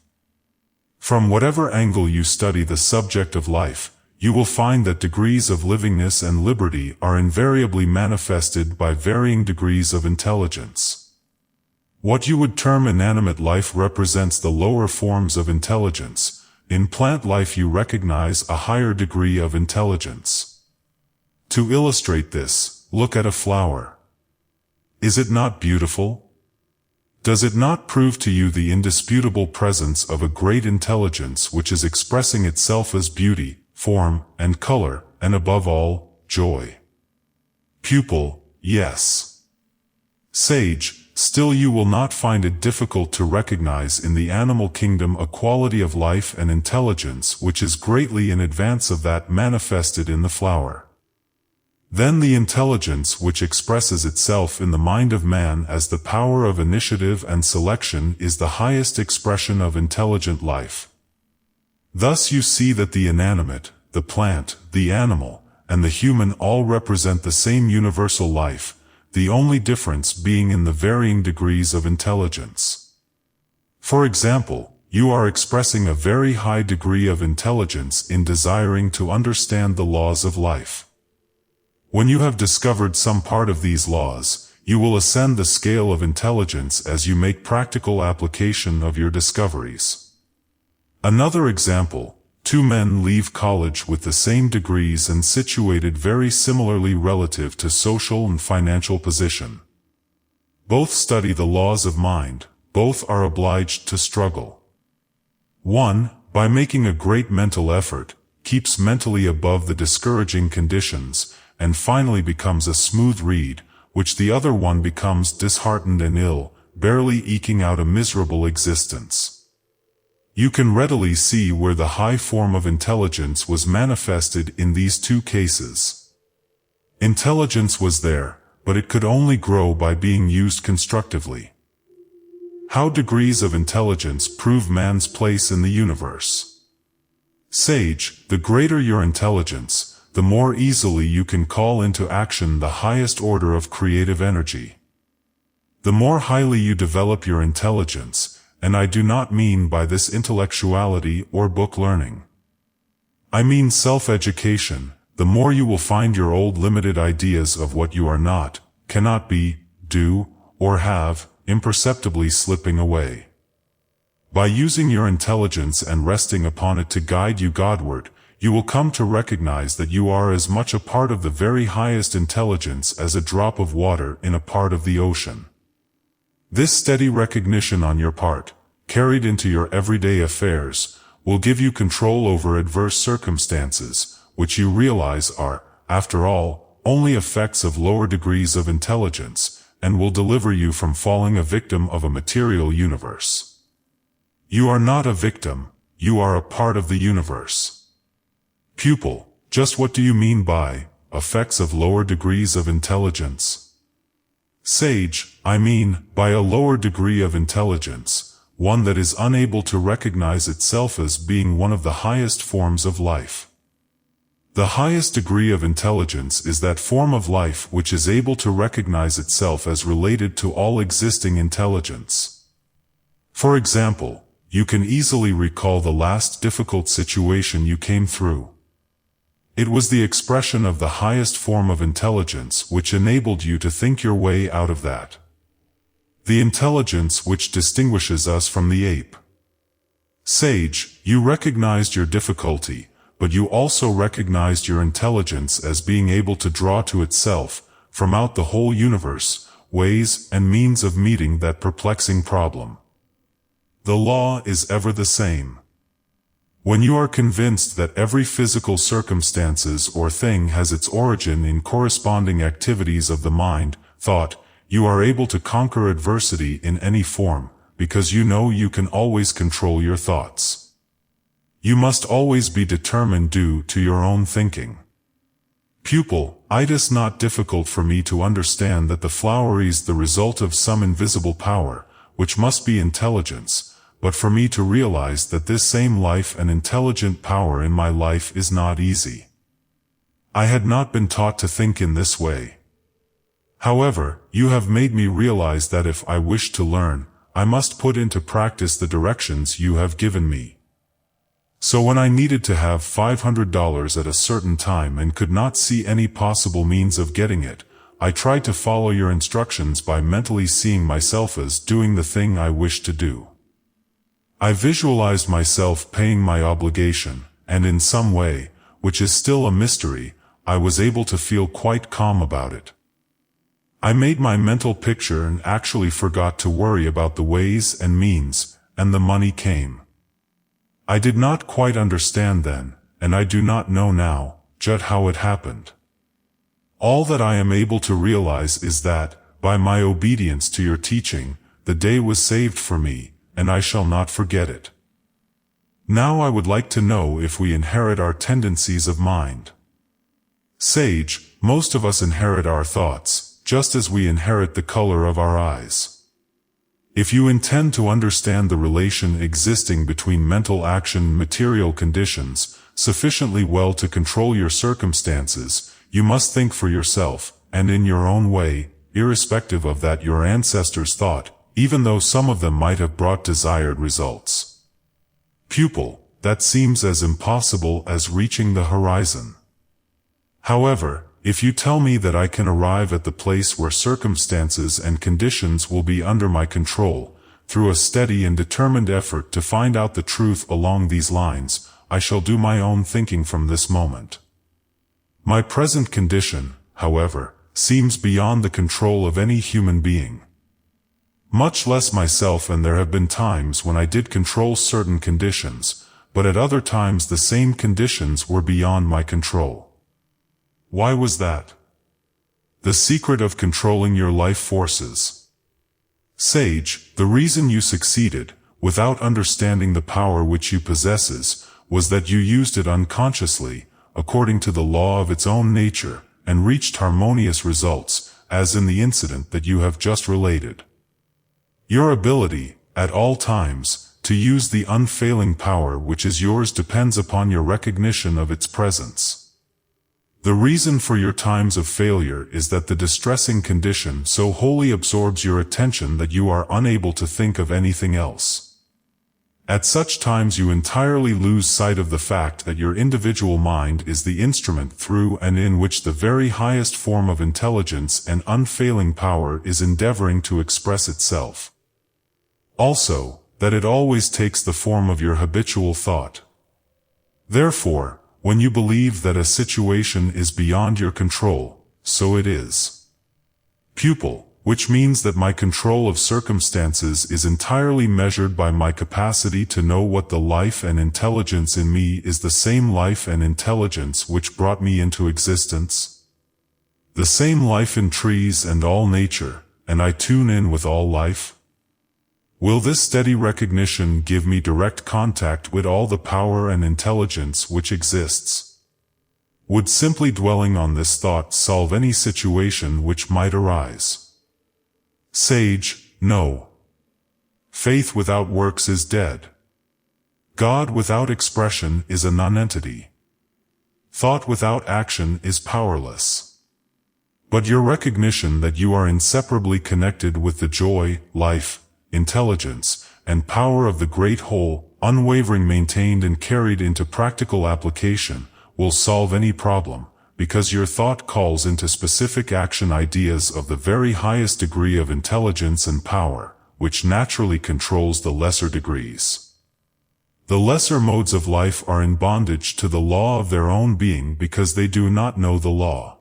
From whatever angle you study the subject of life, you will find that degrees of livingness and liberty are invariably manifested by varying degrees of intelligence. What you would term inanimate life represents the lower forms of intelligence, in plant life you recognize a higher degree of intelligence. To illustrate this, look at a flower. Is it not beautiful? Does it not prove to you the indisputable presence of a great intelligence which is expressing itself as beauty, form, and color, and above all, joy? Pupil: yes. Sage: still you will not find it difficult to recognize in the animal kingdom a quality of life and intelligence which is greatly in advance of that manifested in the flower. Then the intelligence which expresses itself in the mind of man as the power of initiative and selection is the highest expression of intelligent life. Thus you see that the inanimate, the plant, the animal, and the human all represent the same universal life, the only difference being in the varying degrees of intelligence. For example, you are expressing a very high degree of intelligence in desiring to understand the laws of life. When you have discovered some part of these laws, you will ascend the scale of intelligence as you make practical application of your discoveries. Another example: two men leave college with the same degrees and situated very similarly relative to social and financial position. Both study the laws of mind, both are obliged to struggle. One, by making a great mental effort, keeps mentally above the discouraging conditions, and finally becomes a smooth reed, which the other one becomes disheartened and ill, barely eking out a miserable existence. You can readily see where the high form of intelligence was manifested in these two cases. Intelligence was there, but it could only grow by being used constructively. How degrees of intelligence prove man's place in the universe? Sage: the greater your intelligence, the more easily you can call into action the highest order of creative energy. The more highly you develop your intelligence, and I do not mean by this intellectuality or book learning. I mean self-education, the more you will find your old limited ideas of what you are not, cannot be, do, or have, imperceptibly slipping away. By using your intelligence and resting upon it to guide you Godward, you will come to recognize that you are as much a part of the very highest intelligence as a drop of water in a part of the ocean. This steady recognition on your part, carried into your everyday affairs, will give you control over adverse circumstances, which you realize are, after all, only effects of lower degrees of intelligence, and will deliver you from falling a victim of a material universe. You are not a victim, you are a part of the universe. Pupil: just what do you mean by effects of lower degrees of intelligence? Sage: I mean, by a lower degree of intelligence, one that is unable to recognize itself as being one of the highest forms of life. The highest degree of intelligence is that form of life which is able to recognize itself as related to all existing intelligence. For example, you can easily recall the last difficult situation you came through. It was the expression of the highest form of intelligence which enabled you to think your way out of that. The intelligence which distinguishes us from the ape. Sage: you recognized your difficulty, but you also recognized your intelligence as being able to draw to itself, from out the whole universe, ways and means of meeting that perplexing problem. The law is ever the same. When you are convinced that every physical circumstances or thing has its origin in corresponding activities of the mind, thought, you are able to conquer adversity in any form, because you know you can always control your thoughts. You must always be determined due to your own thinking. Pupil: it is not difficult for me to understand that the flower is the result of some invisible power, which must be intelligence, but for me to realize that this same life and intelligent power in my life is not easy. I had not been taught to think in this way. However, you have made me realize that if I wish to learn, I must put into practice the directions you have given me. So when I needed to have $500 at a certain time and could not see any possible means of getting it, I tried to follow your instructions by mentally seeing myself as doing the thing I wished to do. I visualized myself paying my obligation, and in some way, which is still a mystery, I was able to feel quite calm about it. I made my mental picture and actually forgot to worry about the ways and means, and the money came. I did not quite understand then, and I do not know now, just how it happened. All that I am able to realize is that, by my obedience to your teaching, the day was saved for me, and I shall not forget it. Now I would like to know if we inherit our tendencies of mind. Sage, most of us inherit our thoughts, just as we inherit the color of our eyes. If you intend to understand the relation existing between mental action and material conditions sufficiently well to control your circumstances, you must think for yourself, and in your own way, irrespective of that your ancestors thought, even though some of them might have brought desired results. Pupil, that seems as impossible as reaching the horizon. However, if you tell me that I can arrive at the place where circumstances and conditions will be under my control, through a steady and determined effort to find out the truth along these lines, I shall do my own thinking from this moment. My present condition, however, seems beyond the control of any human being. Much less myself, and there have been times when I did control certain conditions, but at other times the same conditions were beyond my control. Why was that? The secret of controlling your life forces. Sage, the reason you succeeded, without understanding the power which you possesses, was that you used it unconsciously, according to the law of its own nature, and reached harmonious results, as in the incident that you have just related. Your ability, at all times, to use the unfailing power which is yours depends upon your recognition of its presence. The reason for your times of failure is that the distressing condition so wholly absorbs your attention that you are unable to think of anything else. At such times you entirely lose sight of the fact that your individual mind is the instrument through and in which the very highest form of intelligence and unfailing power is endeavoring to express itself. Also, that it always takes the form of your habitual thought. Therefore, when you believe that a situation is beyond your control, so it is. Pupil, which means that my control of circumstances is entirely measured by my capacity to know what the life and intelligence in me is the same life and intelligence which brought me into existence. The same life in trees and all nature, and I tune in with all life. Will this steady recognition give me direct contact with all the power and intelligence which exists? Would simply dwelling on this thought solve any situation which might arise? Sage, no. Faith without works is dead. God without expression is a nonentity. Thought without action is powerless. But your recognition that you are inseparably connected with the joy, life, intelligence, and power of the great whole, unwavering maintained and carried into practical application, will solve any problem, because your thought calls into specific action ideas of the very highest degree of intelligence and power, which naturally controls the lesser degrees. The lesser modes of life are in bondage to the law of their own being because they do not know the law.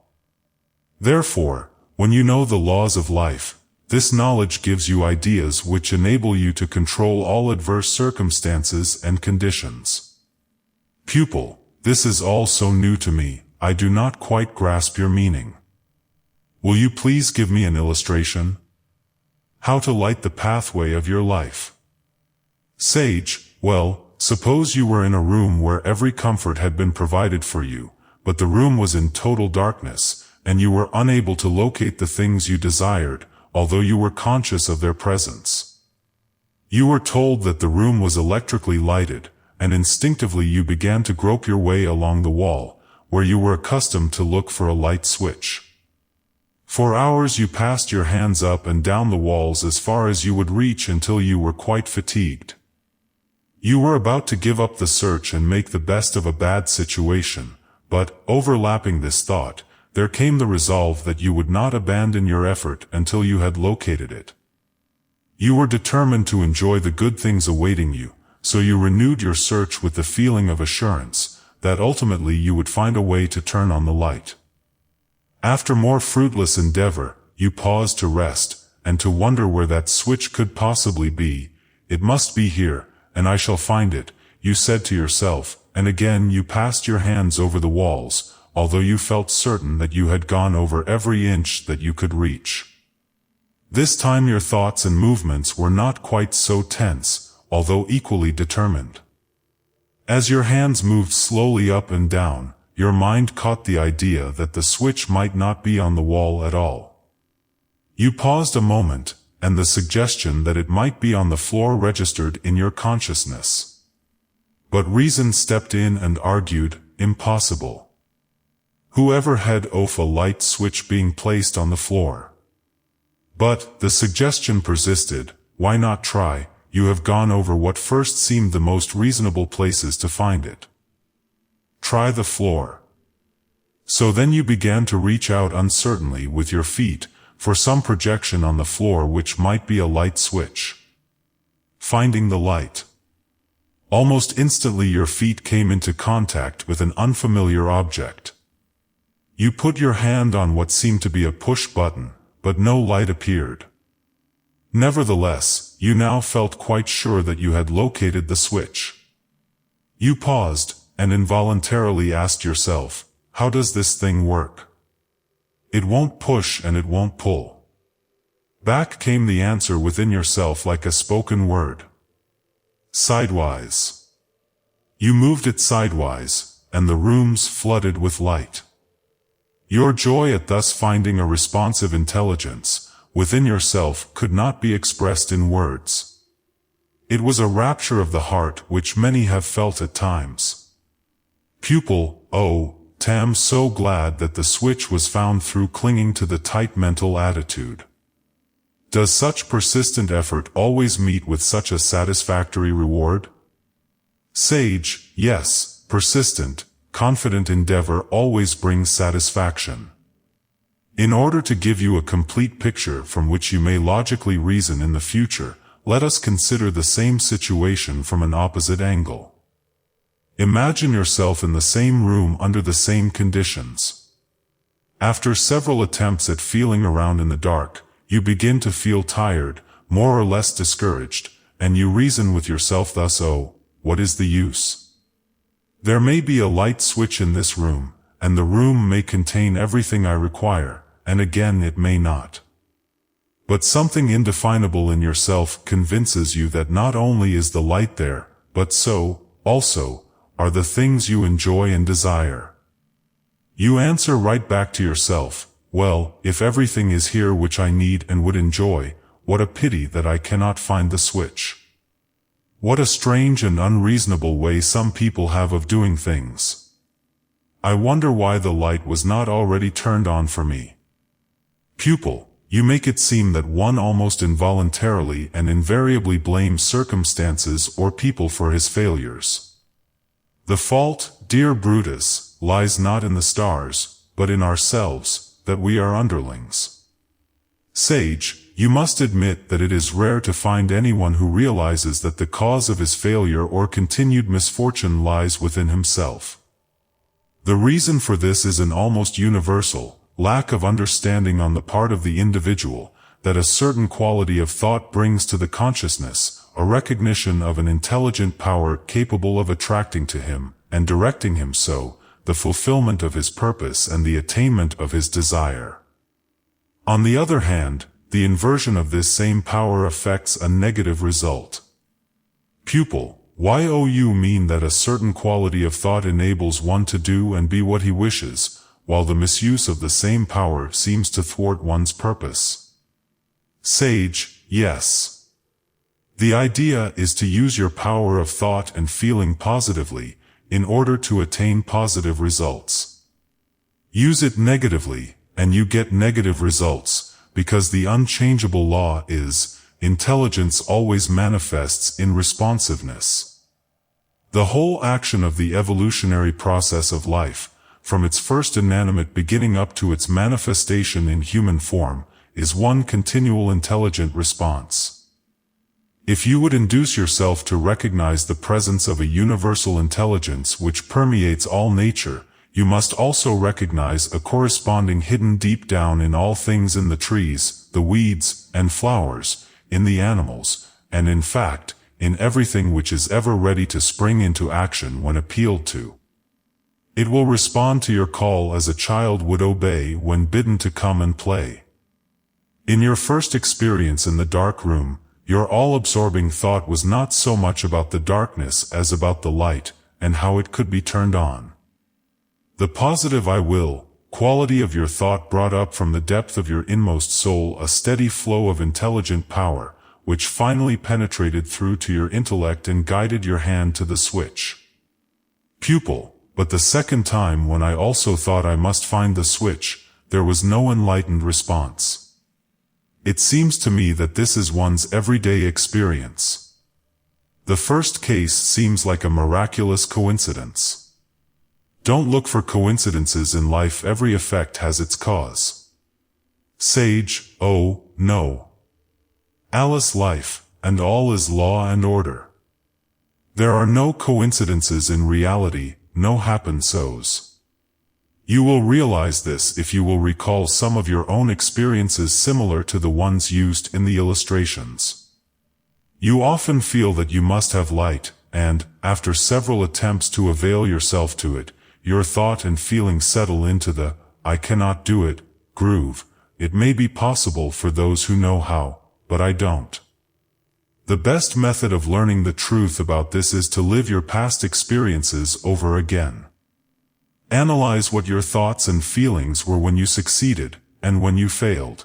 Therefore, when you know the laws of life, this knowledge gives you ideas which enable you to control all adverse circumstances and conditions. Pupil, this is all so new to me, I do not quite grasp your meaning. Will you please give me an illustration? How to light the pathway of your life. Sage, well, suppose you were in a room where every comfort had been provided for you, but the room was in total darkness, and you were unable to locate the things you desired, although you were conscious of their presence. You were told that the room was electrically lighted, and instinctively you began to grope your way along the wall, where you were accustomed to look for a light switch. For hours you passed your hands up and down the walls as far as you would reach until you were quite fatigued. You were about to give up the search and make the best of a bad situation, but, overlapping this thought, there came the resolve that you would not abandon your effort until you had located it. You were determined to enjoy the good things awaiting you, so you renewed your search with the feeling of assurance that ultimately you would find a way to turn on the light. After more fruitless endeavor, you paused to rest, and to wonder where that switch could possibly be. It must be here, and I shall find it, you said to yourself, and again you passed your hands over the walls, although you felt certain that you had gone over every inch that you could reach. This time your thoughts and movements were not quite so tense, although equally determined. As your hands moved slowly up and down, your mind caught the idea that the switch might not be on the wall at all. You paused a moment, and the suggestion that it might be on the floor registered in your consciousness. But reason stepped in and argued, impossible. Whoever had a light switch being placed on the floor? But, the suggestion persisted, why not try? You have gone over what first seemed the most reasonable places to find it. Try the floor. So then you began to reach out uncertainly with your feet, for some projection on the floor which might be a light switch. Finding the light. Almost instantly your feet came into contact with an unfamiliar object. You put your hand on what seemed to be a push button, but no light appeared. Nevertheless, you now felt quite sure that you had located the switch. You paused, and involuntarily asked yourself, how does this thing work? It won't push and it won't pull. Back came the answer within yourself like a spoken word. Sidewise. You moved it sidewise, and the rooms flooded with light. Your joy at thus finding a responsive intelligence within yourself could not be expressed in words. It was a rapture of the heart which many have felt at times. Pupil, oh, Tam, so glad that the switch was found through clinging to the tight mental attitude. Does such persistent effort always meet with such a satisfactory reward? Sage, yes, persistent, confident endeavor always brings satisfaction. In order to give you a complete picture from which you may logically reason in the future, let us consider the same situation from an opposite angle. Imagine yourself in the same room under the same conditions. After several attempts at feeling around in the dark, you begin to feel tired, more or less discouraged, and you reason with yourself thus, oh, what is the use? There may be a light switch in this room, and the room may contain everything I require, and again it may not. But something indefinable in yourself convinces you that not only is the light there, but so, also, are the things you enjoy and desire. You answer right back to yourself, well, if everything is here which I need and would enjoy, what a pity that I cannot find the switch. What a strange and unreasonable way some people have of doing things. I wonder why the light was not already turned on for me. Pupil, you make it seem that one almost involuntarily and invariably blames circumstances or people for his failures. The fault, dear Brutus, lies not in the stars, but in ourselves, that we are underlings. Sage, you must admit that it is rare to find anyone who realizes that the cause of his failure or continued misfortune lies within himself. The reason for this is an almost universal lack of understanding on the part of the individual, that a certain quality of thought brings to the consciousness, a recognition of an intelligent power capable of attracting to him, and directing him so, the fulfillment of his purpose and the attainment of his desire. On the other hand, the inversion of this same power affects a negative result. Pupil, why you mean that a certain quality of thought enables one to do and be what he wishes, while the misuse of the same power seems to thwart one's purpose? Sage, yes. The idea is to use your power of thought and feeling positively, in order to attain positive results. Use it negatively, and you get negative results, because the unchangeable law is, intelligence always manifests in responsiveness. The whole action of the evolutionary process of life, from its first inanimate beginning up to its manifestation in human form, is one continual intelligent response. If you would induce yourself to recognize the presence of a universal intelligence which permeates all nature, you must also recognize a corresponding hidden deep down in all things, in the trees, the weeds, and flowers, in the animals, and in fact, in everything which is ever ready to spring into action when appealed to. It will respond to your call as a child would obey when bidden to come and play. In your first experience in the dark room, your all-absorbing thought was not so much about the darkness as about the light, and how it could be turned on. The positive I will quality of your thought brought up from the depth of your inmost soul a steady flow of intelligent power, which finally penetrated through to your intellect and guided your hand to the switch. Pupil, but the second time when I also thought I must find the switch, there was no enlightened response. It seems to me that this is one's everyday experience. The first case seems like a miraculous coincidence. Don't look for coincidences in life. Every effect has its cause. Sage, oh, no. Alice life, and all is law and order. There are no coincidences in reality, no happen-sos. You will realize this if you will recall some of your own experiences similar to the ones used in the illustrations. You often feel that you must have light, and, after several attempts to avail yourself to it, your thought and feeling settle into the, I cannot do it, groove. It may be possible for those who know how, but I don't. The best method of learning the truth about this is to live your past experiences over again. Analyze what your thoughts and feelings were when you succeeded, and when you failed.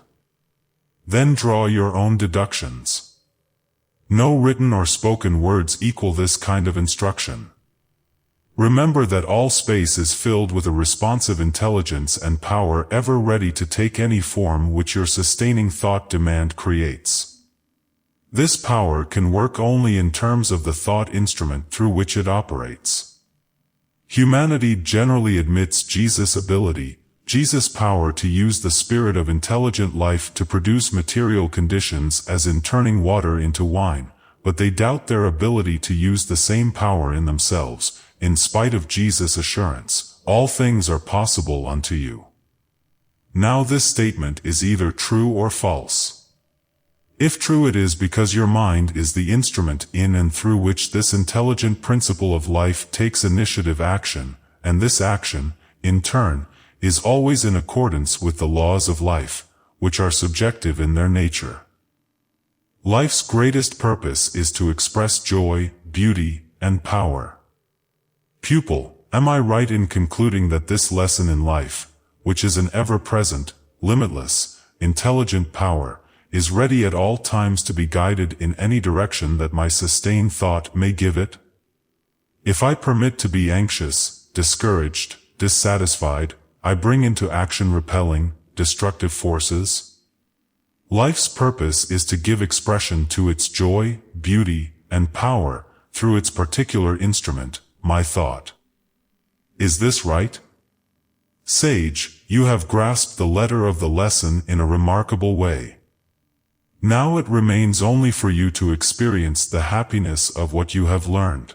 Then draw your own deductions. No written or spoken words equal this kind of instruction. Remember that all space is filled with a responsive intelligence and power ever ready to take any form which your sustaining thought demand creates. This power can work only in terms of the thought instrument through which it operates. Humanity generally admits Jesus' ability, Jesus' power to use the spirit of intelligent life to produce material conditions, as in turning water into wine, but they doubt their ability to use the same power in themselves, in spite of Jesus' assurance, all things are possible unto you. Now this statement is either true or false. If true, it is because your mind is the instrument in and through which this intelligent principle of life takes initiative action, and this action, in turn, is always in accordance with the laws of life, which are subjective in their nature. Life's greatest purpose is to express joy, beauty, and power. Pupil, am I right in concluding that this lesson in life, which is an ever-present, limitless, intelligent power, is ready at all times to be guided in any direction that my sustained thought may give it? If I permit to be anxious, discouraged, dissatisfied, I bring into action repelling, destructive forces. Life's purpose is to give expression to its joy, beauty, and power through its particular instrument, my thought. Is this right? Sage, you have grasped the letter of the lesson in a remarkable way. Now it remains only for you to experience the happiness of what you have learned.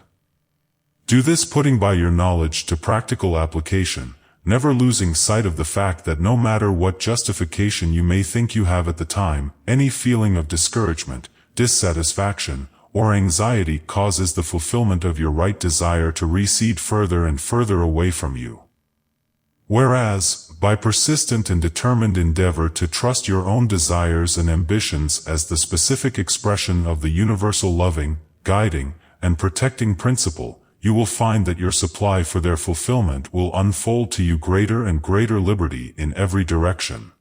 Do this putting by your knowledge to practical application, never losing sight of the fact that no matter what justification you may think you have at the time, any feeling of discouragement, dissatisfaction, or anxiety causes the fulfillment of your right desire to recede further and further away from you. Whereas, by persistent and determined endeavor to trust your own desires and ambitions as the specific expression of the universal loving, guiding, and protecting principle, you will find that your supply for their fulfillment will unfold to you greater and greater liberty in every direction.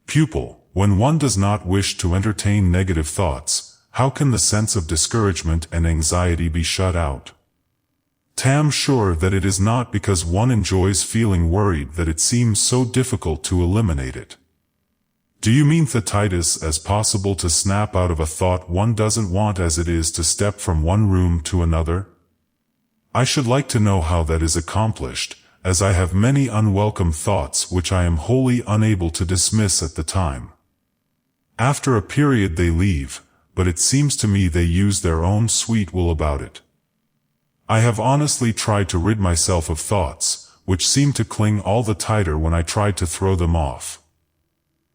Pupil, when one does not wish to entertain negative thoughts, how can the sense of discouragement and anxiety be shut out? Tam sure that it is not because one enjoys feeling worried that it seems so difficult to eliminate it. Do you mean thetitis as possible to snap out of a thought one doesn't want as it is to step from one room to another? I should like to know how that is accomplished, as I have many unwelcome thoughts which I am wholly unable to dismiss at the time. After a period they leave, but it seems to me they use their own sweet will about it. I have honestly tried to rid myself of thoughts, which seem to cling all the tighter when I tried to throw them off.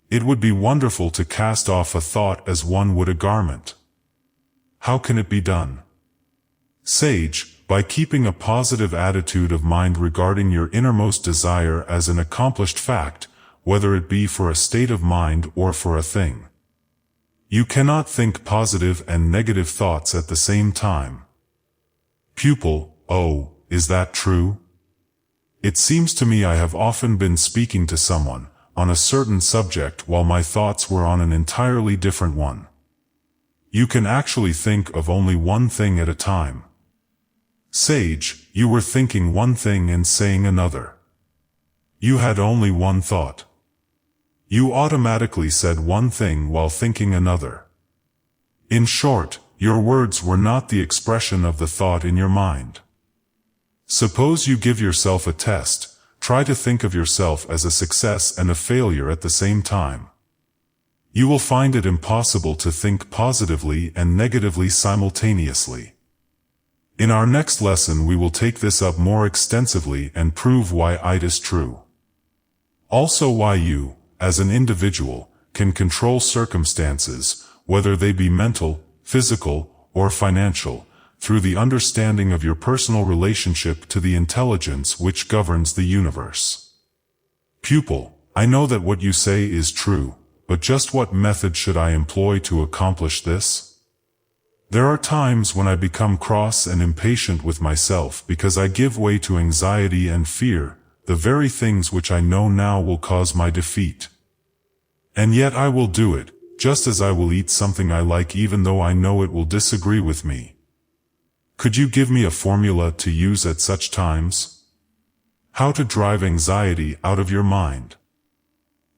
It would be wonderful to cast off a thought as one would a garment. How can it be done? Sage, by keeping a positive attitude of mind regarding your innermost desire as an accomplished fact, whether it be for a state of mind or for a thing. You cannot think positive and negative thoughts at the same time. Pupil, oh, is that true? It seems to me I have often been speaking to someone on a certain subject while my thoughts were on an entirely different one. You can actually think of only one thing at a time. Sage, you were thinking one thing and saying another. You had only one thought. You automatically said one thing while thinking another. In short, your words were not the expression of the thought in your mind. Suppose you give yourself a test, try to think of yourself as a success and a failure at the same time. You will find it impossible to think positively and negatively simultaneously. In our next lesson we will take this up more extensively and prove why it is true. Also why you, as an individual, can control circumstances, whether they be mental, physical, or financial, through the understanding of your personal relationship to the intelligence which governs the universe. Pupil, I know that what you say is true, but just what method should I employ to accomplish this? There are times when I become cross and impatient with myself because I give way to anxiety and fear, the very things which I know now will cause my defeat. And yet I will do it, just as I will eat something I like even though I know it will disagree with me. Could you give me a formula to use at such times? How to drive anxiety out of your mind.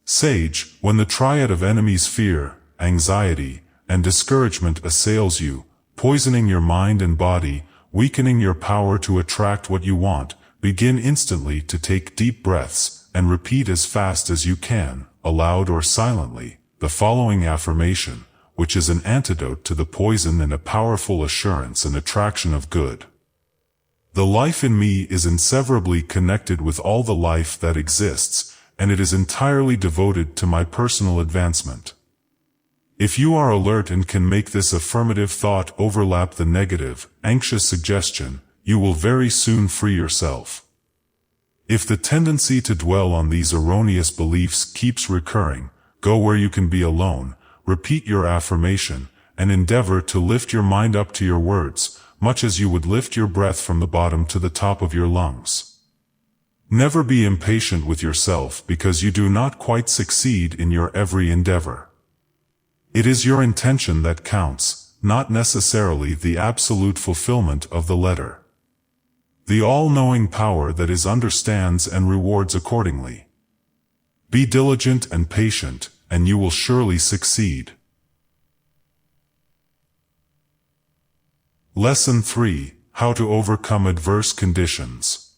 Sage, when the triad of enemies fear, anxiety, and discouragement assails you, poisoning your mind and body, weakening your power to attract what you want, begin instantly to take deep breaths, and repeat as fast as you can, aloud or silently, the following affirmation, which is an antidote to the poison and a powerful assurance and attraction of good. The life in me is inseverably connected with all the life that exists, and it is entirely devoted to my personal advancement. If you are alert and can make this affirmative thought overlap the negative, anxious suggestion, you will very soon free yourself. If the tendency to dwell on these erroneous beliefs keeps recurring, go where you can be alone, repeat your affirmation, and endeavor to lift your mind up to your words, much as you would lift your breath from the bottom to the top of your lungs. Never be impatient with yourself because you do not quite succeed in your every endeavor. It is your intention that counts, not necessarily the absolute fulfillment of the letter. The all-knowing power that is understands and rewards accordingly. Be diligent and patient, and you will surely succeed. Lesson 3: How to overcome adverse conditions.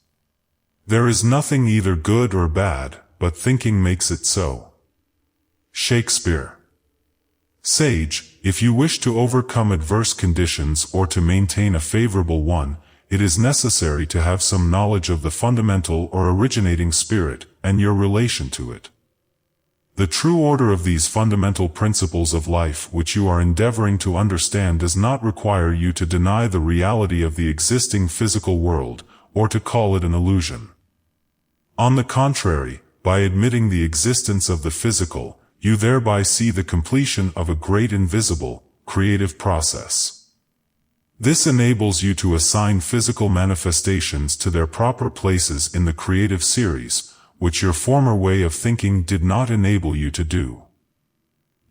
There is nothing either good or bad, but thinking makes it so. Shakespeare. Sage, if you wish to overcome adverse conditions or to maintain a favorable one, it is necessary to have some knowledge of the fundamental or originating spirit, and your relation to it. The true order of these fundamental principles of life which you are endeavoring to understand does not require you to deny the reality of the existing physical world, or to call it an illusion. On the contrary, by admitting the existence of the physical, you thereby see the completion of a great invisible, creative process. This enables you to assign physical manifestations to their proper places in the creative series, which your former way of thinking did not enable you to do.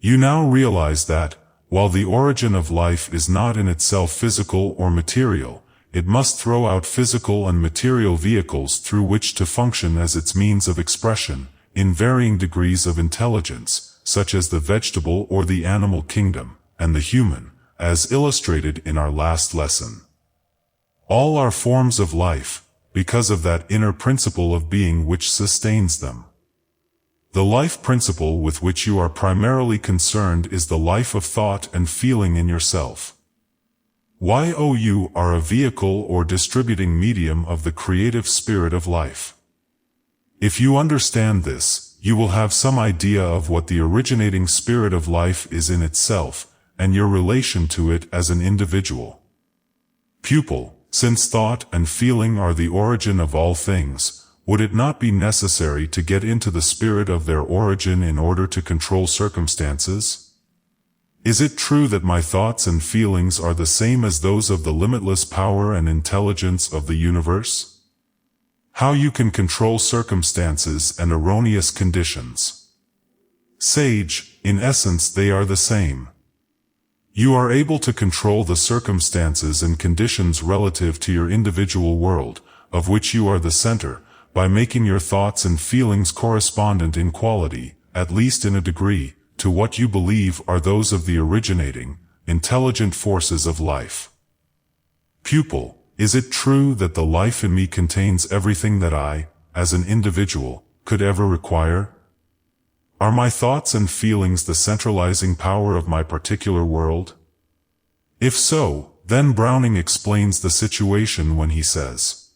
You now realize that, while the origin of life is not in itself physical or material, it must throw out physical and material vehicles through which to function as its means of expression, in varying degrees of intelligence, such as the vegetable or the animal kingdom, and the human, as illustrated in our last lesson. All are forms of life, because of that inner principle of being which sustains them. The life principle with which you are primarily concerned is the life of thought and feeling in yourself. You are a vehicle or distributing medium of the creative spirit of life. If you understand this, you will have some idea of what the originating spirit of life is in itself, and your relation to it as an individual. Pupil, since thought and feeling are the origin of all things, would it not be necessary to get into the spirit of their origin in order to control circumstances? Is it true that my thoughts and feelings are the same as those of the limitless power and intelligence of the universe? How you can control circumstances and erroneous conditions. Sage, in essence they are the same. You are able to control the circumstances and conditions relative to your individual world, of which you are the center, by making your thoughts and feelings correspondent in quality, at least in a degree, to what you believe are those of the originating, intelligent forces of life. Pupil, is it true that the life in me contains everything that I, as an individual, could ever require? Are my thoughts and feelings the centralizing power of my particular world? If so, then Browning explains the situation when he says,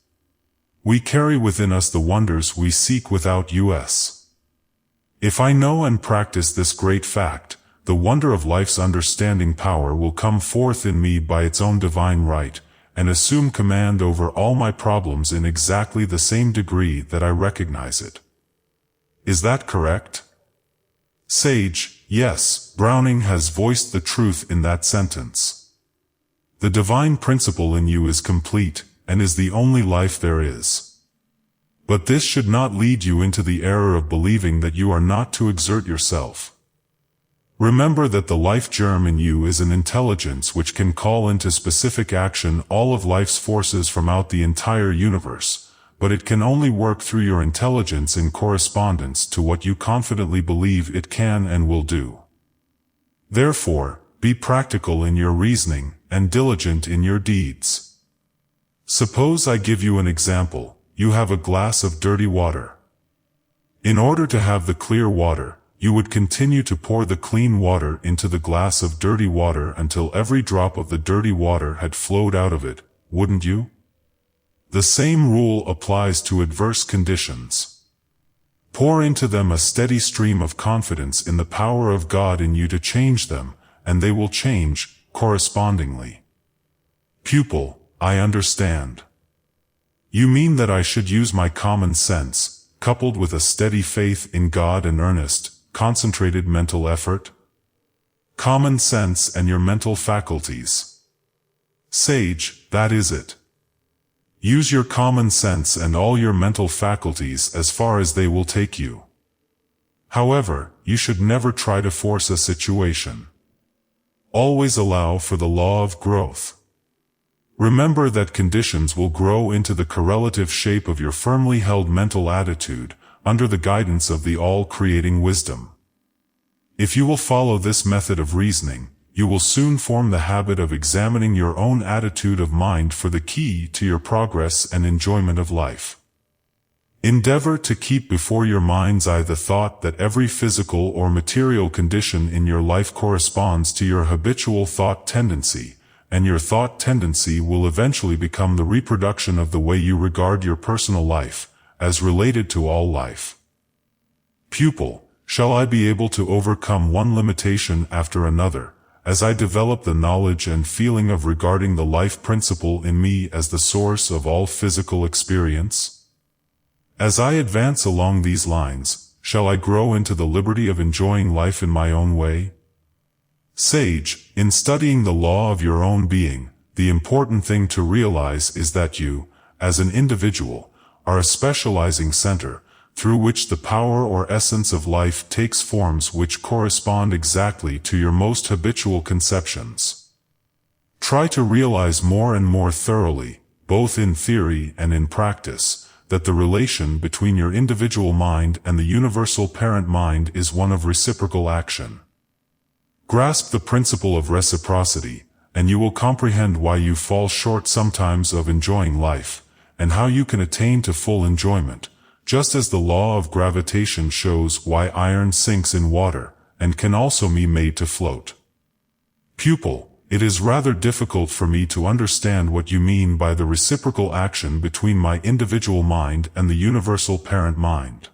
"We carry within us the wonders we seek without us." If I know and practice this great fact, the wonder of life's understanding power will come forth in me by its own divine right, and assume command over all my problems in exactly the same degree that I recognize it. Is that correct? Sage, yes, Browning has voiced the truth in that sentence. The divine principle in you is complete, and is the only life there is. But this should not lead you into the error of believing that you are not to exert yourself. Remember that the life germ in you is an intelligence which can call into specific action all of life's forces from out the entire universe, but it can only work through your intelligence in correspondence to what you confidently believe it can and will do. Therefore, be practical in your reasoning, and diligent in your deeds. Suppose I give you an example. You have a glass of dirty water. In order to have the clear water, you would continue to pour the clean water into the glass of dirty water until every drop of the dirty water had flowed out of it, wouldn't you? The same rule applies to adverse conditions. Pour into them a steady stream of confidence in the power of God in you to change them, and they will change, correspondingly. Pupil, I understand. You mean that I should use my common sense, coupled with a steady faith in God and earnest, concentrated mental effort? Common sense and your mental faculties. Sage, that is it. Use your common sense and all your mental faculties as far as they will take you. However, you should never try to force a situation. Always allow for the law of growth. Remember that conditions will grow into the correlative shape of your firmly held mental attitude, under the guidance of the all-creating wisdom. If you will follow this method of reasoning, you will soon form the habit of examining your own attitude of mind for the key to your progress and enjoyment of life. Endeavor to keep before your mind's eye the thought that every physical or material condition in your life corresponds to your habitual thought tendency, and your thought tendency will eventually become the reproduction of the way you regard your personal life, as related to all life. Pupil, shall I be able to overcome one limitation after another, as I develop the knowledge and feeling of regarding the life principle in me as the source of all physical experience? As I advance along these lines, shall I grow into the liberty of enjoying life in my own way? Sage, in studying the law of your own being, the important thing to realize is that you, as an individual, are a specializing center, through which the power or essence of life takes forms which correspond exactly to your most habitual conceptions. Try to realize more and more thoroughly, both in theory and in practice, that the relation between your individual mind and the universal parent mind is one of reciprocal action. Grasp the principle of reciprocity, and you will comprehend why you fall short sometimes of enjoying life, and how you can attain to full enjoyment, just as the law of gravitation shows why iron sinks in water, and can also be made to float. Pupil, it is rather difficult for me to understand what you mean by the reciprocal action between my individual mind and the universal parent mind.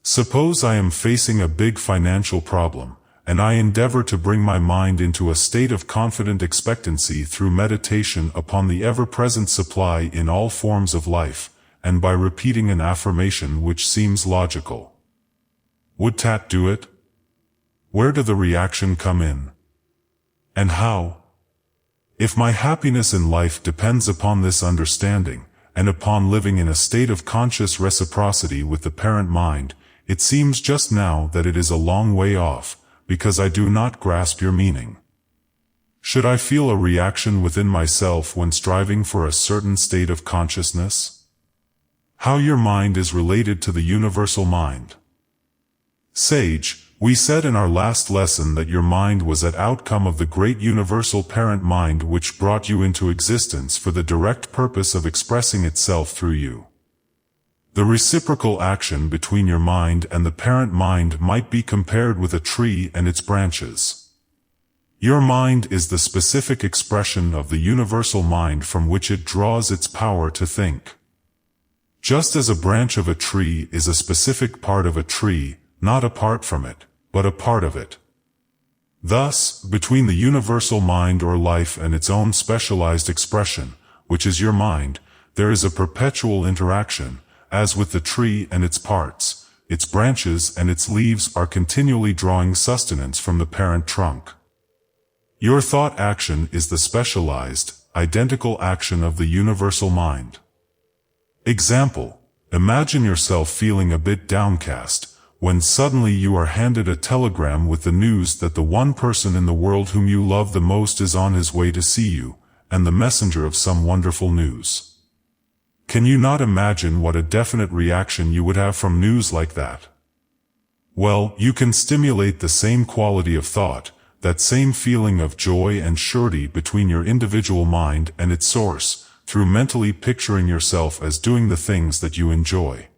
Suppose I am facing a big financial problem, and I endeavor to bring my mind into a state of confident expectancy through meditation upon the ever-present supply in all forms of life, and by repeating an affirmation which seems logical. Would that do it? Where do the reaction come in? And how? If my happiness in life depends upon this understanding, and upon living in a state of conscious reciprocity with the parent mind, it seems just now that it is a long way off, because I do not grasp your meaning. Should I feel a reaction within myself when striving for a certain state of consciousness? How your mind is related to the universal mind. Sage, we said in our last lesson that your mind was an outcome of the great universal parent mind which brought you into existence for the direct purpose of expressing itself through you. The reciprocal action between your mind and the parent mind might be compared with a tree and its branches. Your mind is the specific expression of the universal mind from which it draws its power to think. Just as a branch of a tree is a specific part of a tree, not apart from it, but a part of it. Thus, between the universal mind or life and its own specialized expression, which is your mind, there is a perpetual interaction, as with the tree and its parts, its branches and its leaves are continually drawing sustenance from the parent trunk. Your thought action is the specialized, identical action of the universal mind. Example: imagine yourself feeling a bit downcast, when suddenly you are handed a telegram with the news that the one person in the world whom you love the most is on his way to see you, and the messenger of some wonderful news. Can you not imagine what a definite reaction you would have from news like that? Well, you can stimulate the same quality of thought, that same feeling of joy and surety between your individual mind and its source, through mentally picturing yourself as doing the things that you enjoy.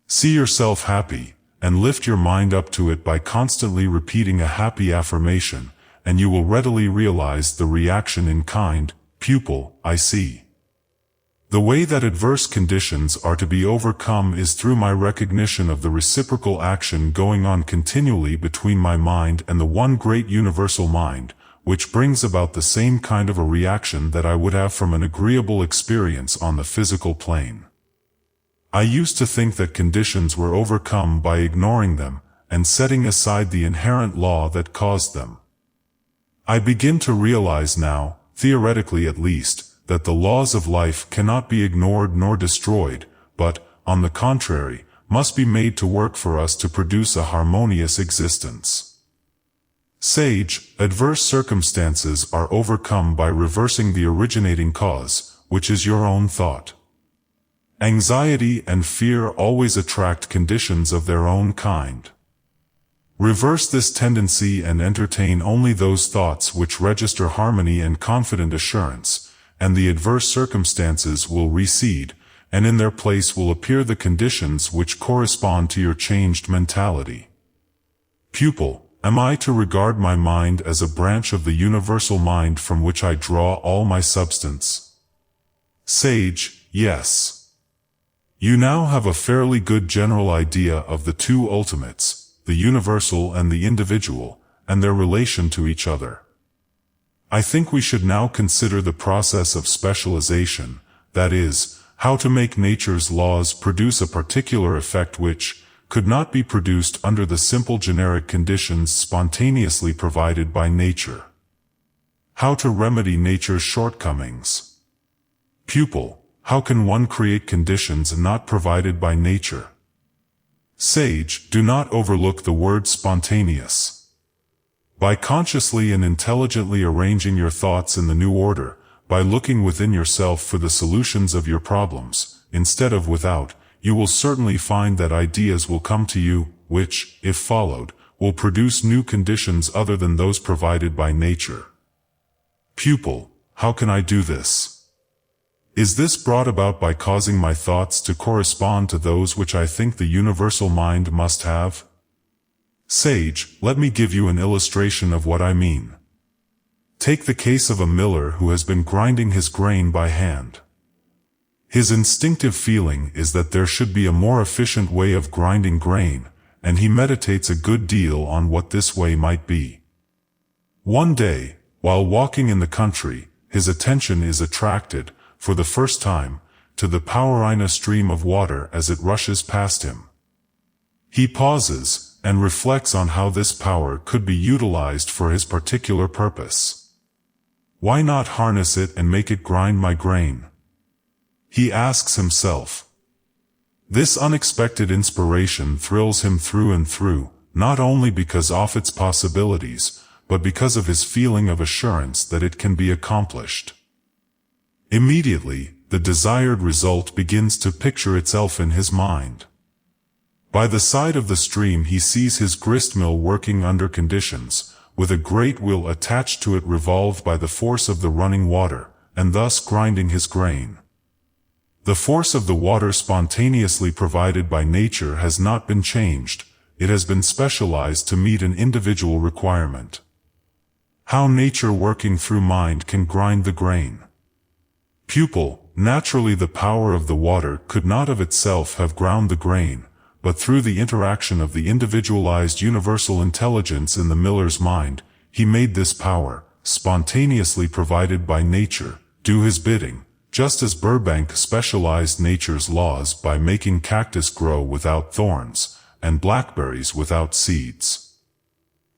See yourself happy, and lift your mind up to it by constantly repeating a happy affirmation, and you will readily realize the reaction in kind. Pupil, I see. The way that adverse conditions are to be overcome is through my recognition of the reciprocal action going on continually between my mind and the one great universal mind, which brings about the same kind of a reaction that I would have from an agreeable experience on the physical plane. I used to think that conditions were overcome by ignoring them, and setting aside the inherent law that caused them. I begin to realize now, theoretically at least, that the laws of life cannot be ignored nor destroyed, but, on the contrary, must be made to work for us to produce a harmonious existence. Sage, adverse circumstances are overcome by reversing the originating cause, which is your own thought. Anxiety and fear always attract conditions of their own kind. Reverse this tendency and entertain only those thoughts which register harmony and confident assurance, and the adverse circumstances will recede, and in their place will appear the conditions which correspond to your changed mentality. Pupil, am I to regard my mind as a branch of the universal mind from which I draw all my substance? Sage, yes. You now have a fairly good general idea of the two ultimates, the universal and the individual, and their relation to each other. I think we should now consider the process of specialization, that is, how to make nature's laws produce a particular effect which could not be produced under the simple generic conditions spontaneously provided by nature. How to remedy nature's shortcomings. Pupil, how can one create conditions not provided by nature? Sage, do not overlook the word spontaneous. By consciously and intelligently arranging your thoughts in the new order, by looking within yourself for the solutions of your problems, instead of without, you will certainly find that ideas will come to you, which, if followed, will produce new conditions other than those provided by nature. Pupil, how can I do this? Is this brought about by causing my thoughts to correspond to those which I think the universal mind must have? Sage, let me give you an illustration of what I mean. Take the case of a miller who has been grinding his grain by hand. His instinctive feeling is that there should be a more efficient way of grinding grain, and he meditates a good deal on what this way might be. One day, while walking in the country, his attention is attracted, for the first time, to the Powerina stream of water as it rushes past him. He pauses, and reflects on how this power could be utilized for his particular purpose. Why not harness it and make it grind my grain? He asks himself. This unexpected inspiration thrills him through and through, not only because of its possibilities, but because of his feeling of assurance that it can be accomplished. Immediately, the desired result begins to picture itself in his mind. By the side of the stream he sees his gristmill working under conditions, with a great wheel attached to it revolved by the force of the running water, and thus grinding his grain. The force of the water spontaneously provided by nature has not been changed, it has been specialized to meet an individual requirement. How nature working through mind can grind the grain. Pupil, naturally the power of the water could not of itself have ground the grain, but through the interaction of the individualized universal intelligence in the miller's mind, he made this power, spontaneously provided by nature, do his bidding, just as Burbank specialized nature's laws by making cactus grow without thorns, and blackberries without seeds.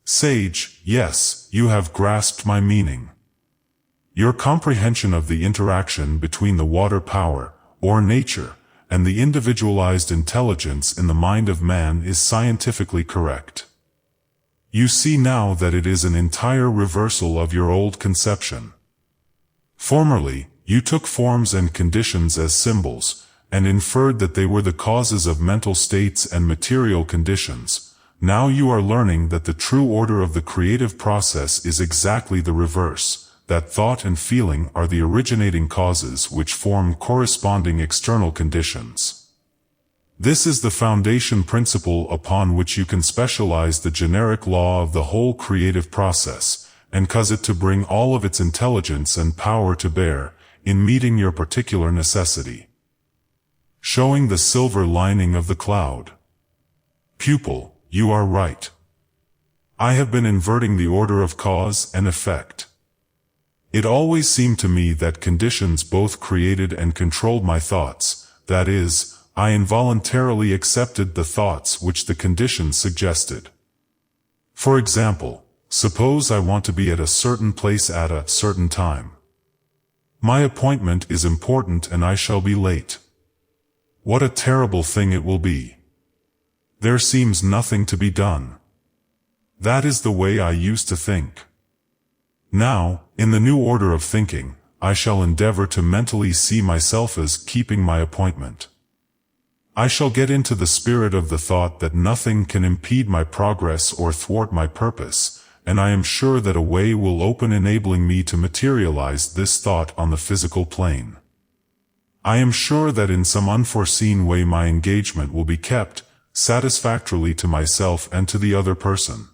Sage, yes, you have grasped my meaning. Your comprehension of the interaction between the water power, or nature, and the individualized intelligence in the mind of man is scientifically correct. You see now that it is an entire reversal of your old conception. Formerly, you took forms and conditions as symbols, and inferred that they were the causes of mental states and material conditions. Now you are learning that the true order of the creative process is exactly the reverse, that thought and feeling are the originating causes which form corresponding external conditions. This is the foundation principle upon which you can specialize the generic law of the whole creative process, and cause it to bring all of its intelligence and power to bear, in meeting your particular necessity. Showing the silver lining of the cloud. Pupil, you are right. I have been inverting the order of cause and effect. It always seemed to me that conditions both created and controlled my thoughts, that is, I involuntarily accepted the thoughts which the conditions suggested. For example, suppose I want to be at a certain place at a certain time. My appointment is important and I shall be late. What a terrible thing it will be. There seems nothing to be done. That is the way I used to think. Now, in the new order of thinking, I shall endeavor to mentally see myself as keeping my appointment. I shall get into the spirit of the thought that nothing can impede my progress or thwart my purpose, and I am sure that a way will open enabling me to materialize this thought on the physical plane. I am sure that in some unforeseen way my engagement will be kept, satisfactorily to myself and to the other person.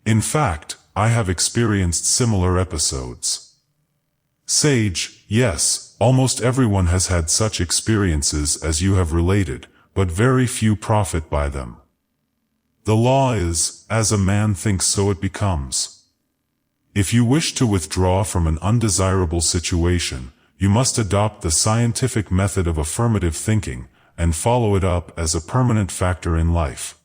In fact, I have experienced similar episodes. Sage, yes, almost everyone has had such experiences as you have related, but very few profit by them. The law is, as a man thinks so it becomes. If you wish to withdraw from an undesirable situation, you must adopt the scientific method of affirmative thinking, and follow it up as a permanent factor in life.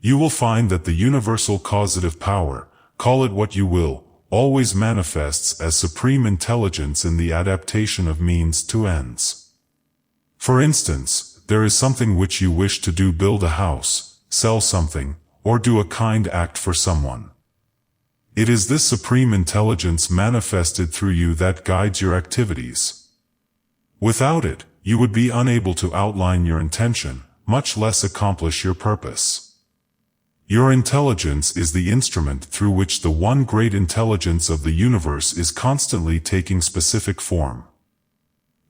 You will find that the universal causative power, call it what you will, always manifests as supreme intelligence in the adaptation of means to ends. For instance, there is something which you wish to do: build a house, sell something, or do a kind act for someone. It is this supreme intelligence manifested through you that guides your activities. Without it, you would be unable to outline your intention, much less accomplish your purpose. Your intelligence is the instrument through which the one great intelligence of the universe is constantly taking specific form.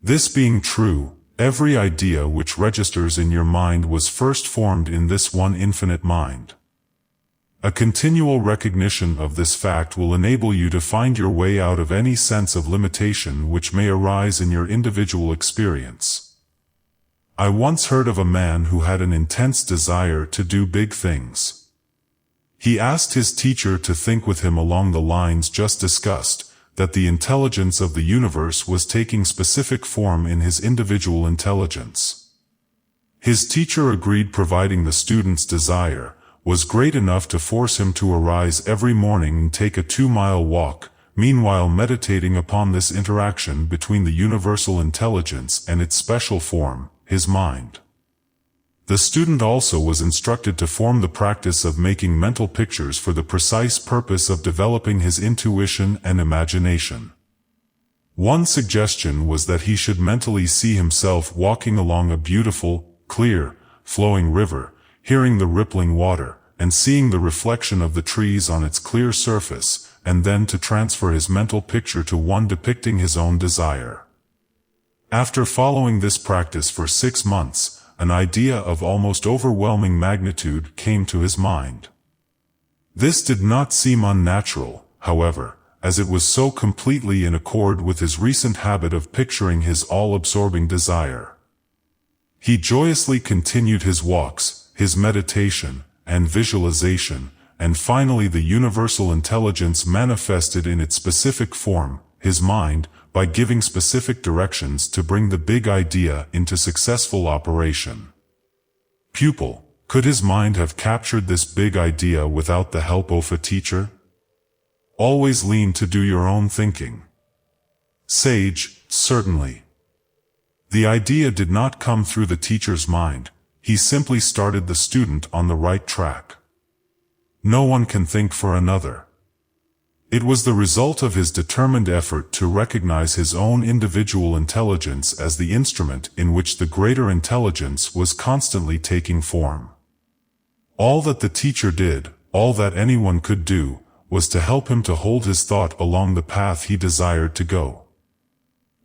This being true, every idea which registers in your mind was first formed in this one infinite mind. A continual recognition of this fact will enable you to find your way out of any sense of limitation which may arise in your individual experience. I once heard of a man who had an intense desire to do big things. He asked his teacher to think with him along the lines just discussed, that the intelligence of the universe was taking specific form in his individual intelligence. His teacher agreed, providing the student's desire was great enough to force him to arise every morning and take a 2-mile walk, meanwhile meditating upon this interaction between the universal intelligence and its special form, his mind. The student also was instructed to form the practice of making mental pictures for the precise purpose of developing his intuition and imagination. One suggestion was that he should mentally see himself walking along a beautiful, clear, flowing river, hearing the rippling water, and seeing the reflection of the trees on its clear surface, and then to transfer his mental picture to one depicting his own desire. After following this practice for 6 months, an idea of almost overwhelming magnitude came to his mind. This did not seem unnatural, however, as it was so completely in accord with his recent habit of picturing his all-absorbing desire. He joyously continued his walks, his meditation, and visualization, and finally the universal intelligence manifested in its specific form, his mind, by giving specific directions to bring the big idea into successful operation. Pupil, could his mind have captured this big idea without the help of a teacher? Always lean to do your own thinking. Sage, certainly. The idea did not come through the teacher's mind. He simply started the student on the right track. No one can think for another. It was the result of his determined effort to recognize his own individual intelligence as the instrument in which the greater intelligence was constantly taking form. All that the teacher did, all that anyone could do, was to help him to hold his thought along the path he desired to go.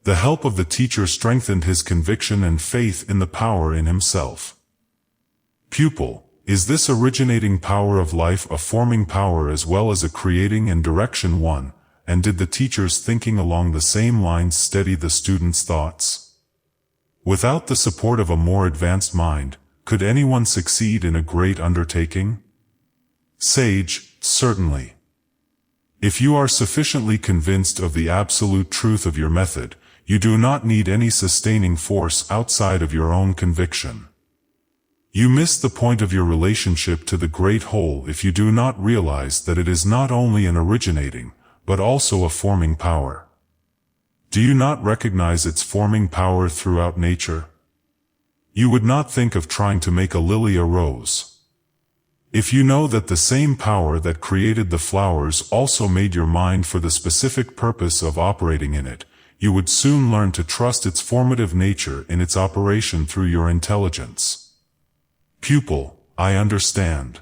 The help of the teacher strengthened his conviction and faith in the power in himself. Pupil, is this originating power of life a forming power as well as a creating and direction one, and did the teacher's thinking along the same lines steady the student's thoughts? Without the support of a more advanced mind, could anyone succeed in a great undertaking? Sage, certainly. If you are sufficiently convinced of the absolute truth of your method, you do not need any sustaining force outside of your own conviction. You miss the point of your relationship to the great whole if you do not realize that it is not only an originating, but also a forming power. Do you not recognize its forming power throughout nature? You would not think of trying to make a lily a rose. If you know that the same power that created the flowers also made your mind for the specific purpose of operating in it, you would soon learn to trust its formative nature in its operation through your intelligence. Pupil, I understand.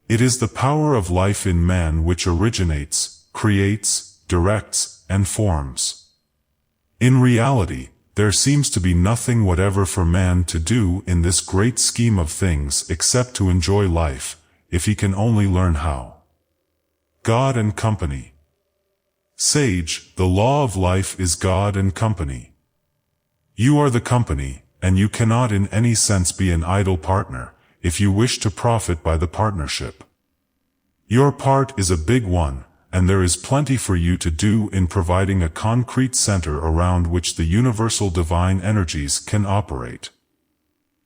It is the power of life in man which originates, creates, directs, and forms. In reality, there seems to be nothing whatever for man to do in this great scheme of things except to enjoy life, if he can only learn how. God and company. Sage, the law of life is God and company. You are the company, and you cannot in any sense be an idle partner, if you wish to profit by the partnership. Your part is a big one, and there is plenty for you to do in providing a concrete center around which the universal divine energies can operate.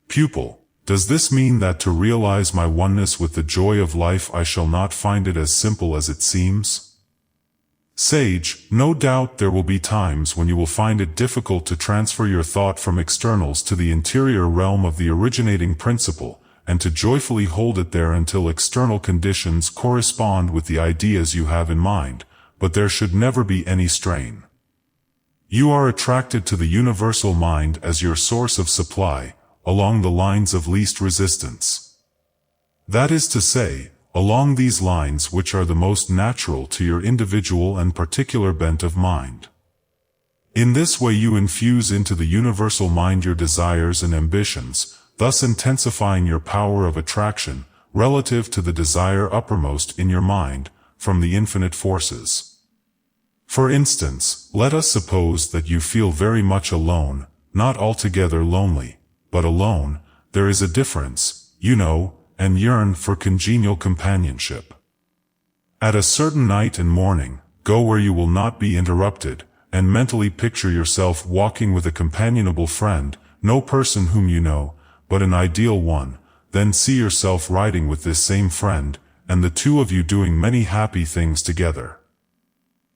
Pupil, does this mean that to realize my oneness with the joy of life I shall not find it as simple as it seems? Sage, no doubt there will be times when you will find it difficult to transfer your thought from externals to the interior realm of the originating principle, and to joyfully hold it there until external conditions correspond with the ideas you have in mind, but there should never be any strain. You are attracted to the universal mind as your source of supply, along the lines of least resistance. That is to say, along these lines which are the most natural to your individual and particular bent of mind. In this way you infuse into the universal mind your desires and ambitions, thus intensifying your power of attraction, relative to the desire uppermost in your mind, from the infinite forces. For instance, let us suppose that you feel very much alone, not altogether lonely, but alone. There is a difference, you know, and yearn for congenial companionship. At a certain night and morning, go where you will not be interrupted, and mentally picture yourself walking with a companionable friend, no person whom you know, but an ideal one. Then see yourself riding with this same friend, and the two of you doing many happy things together.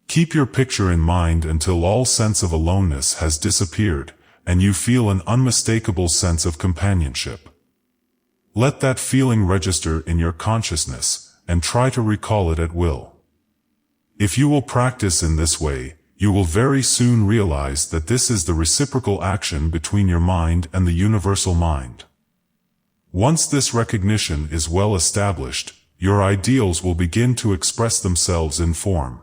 Keep your picture in mind until all sense of aloneness has disappeared, and you feel an unmistakable sense of companionship. Let that feeling register in your consciousness, and try to recall it at will. If you will practice in this way, you will very soon realize that this is the reciprocal action between your mind and the universal mind. Once this recognition is well established, your ideals will begin to express themselves in form.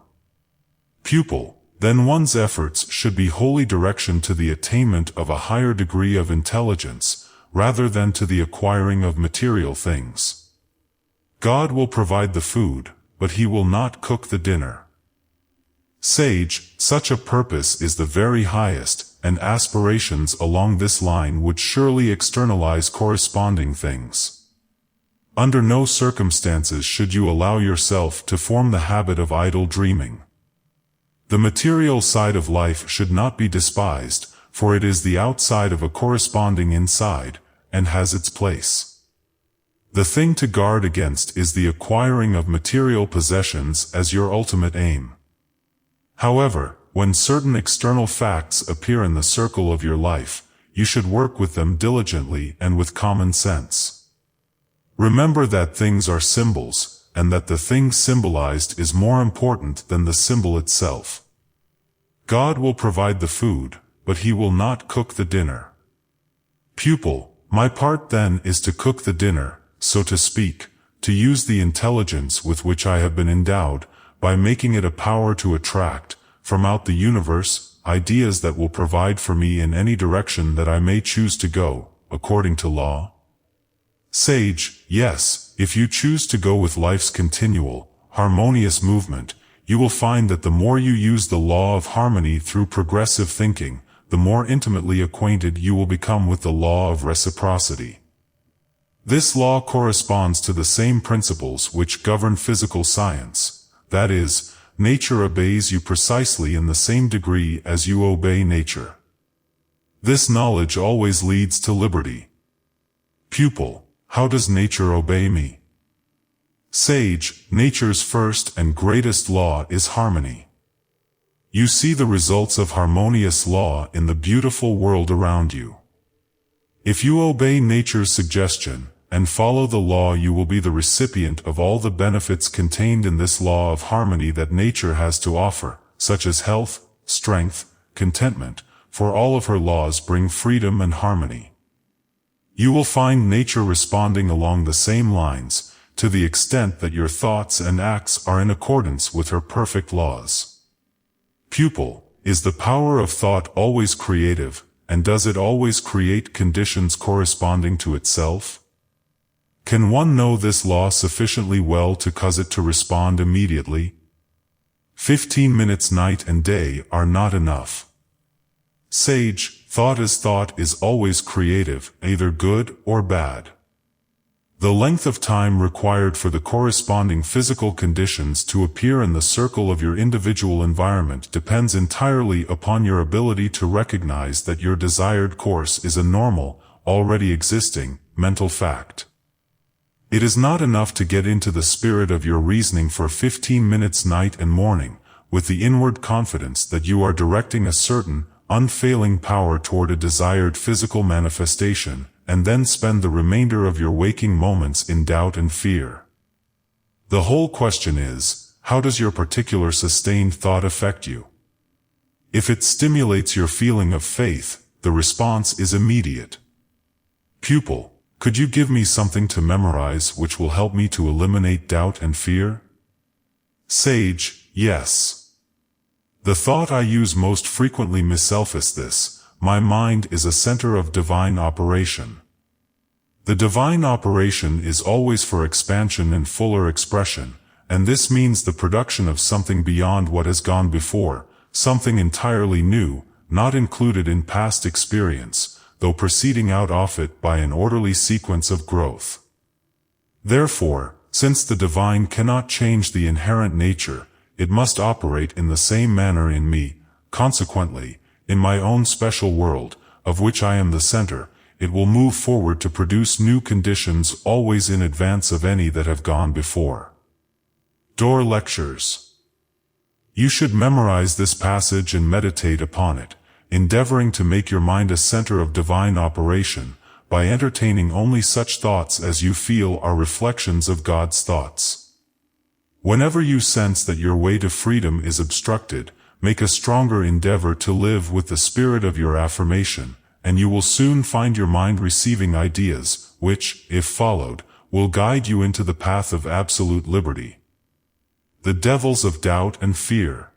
Pupil, then one's efforts should be wholly directed to the attainment of a higher degree of intelligence, rather than to the acquiring of material things. God will provide the food, but He will not cook the dinner. Sage, such a purpose is the very highest, and aspirations along this line would surely externalize corresponding things. Under no circumstances should you allow yourself to form the habit of idle dreaming. The material side of life should not be despised, for it is the outside of a corresponding inside, and has its place. The thing to guard against is the acquiring of material possessions as your ultimate aim. However, when certain external facts appear in the circle of your life, you should work with them diligently and with common sense. Remember that things are symbols, and that the thing symbolized is more important than the symbol itself. God will provide the food, but He will not cook the dinner. Pupil, my part then is to cook the dinner, so to speak, to use the intelligence with which I have been endowed, by making it a power to attract, from out the universe, ideas that will provide for me in any direction that I may choose to go, according to law. Sage, yes, if you choose to go with life's continual, harmonious movement, you will find that the more you use the law of harmony through progressive thinking, the more intimately acquainted you will become with the law of reciprocity. This law corresponds to the same principles which govern physical science. That is, nature obeys you precisely in the same degree as you obey nature. This knowledge always leads to liberty. Pupil, how does nature obey me? Sage, nature's first and greatest law is harmony. You see the results of harmonious law in the beautiful world around you. If you obey nature's suggestion, and follow the law, you will be the recipient of all the benefits contained in this law of harmony that nature has to offer, such as health, strength, contentment, for all of her laws bring freedom and harmony. You will find nature responding along the same lines, to the extent that your thoughts and acts are in accordance with her perfect laws. Pupil, is the power of thought always creative, and does it always create conditions corresponding to itself? Can one know this law sufficiently well to cause it to respond immediately? 15 minutes night and day are not enough. Sage, thought is always creative, either good or bad. The length of time required for the corresponding physical conditions to appear in the circle of your individual environment depends entirely upon your ability to recognize that your desired course is a normal, already existing, mental fact. It is not enough to get into the spirit of your reasoning for 15 minutes night and morning, with the inward confidence that you are directing a certain, unfailing power toward a desired physical manifestation, and then spend the remainder of your waking moments in doubt and fear. The whole question is, how does your particular sustained thought affect you? If it stimulates your feeling of faith, the response is immediate. Pupil, could you give me something to memorize which will help me to eliminate doubt and fear? Sage, yes. The thought I use most frequently myself is this: my mind is a center of divine operation. The divine operation is always for expansion and fuller expression, and this means the production of something beyond what has gone before, something entirely new, not included in past experience, though proceeding out of it by an orderly sequence of growth. Therefore, since the divine cannot change the inherent nature, it must operate in the same manner in me. Consequently, in my own special world, of which I am the center, it will move forward to produce new conditions always in advance of any that have gone before. Door Lectures. You should memorize this passage and meditate upon it, endeavoring to make your mind a center of divine operation, by entertaining only such thoughts as you feel are reflections of God's thoughts. Whenever you sense that your way to freedom is obstructed, make a stronger endeavor to live with the spirit of your affirmation, and you will soon find your mind receiving ideas, which, if followed, will guide you into the path of absolute liberty. The devils of doubt and fear.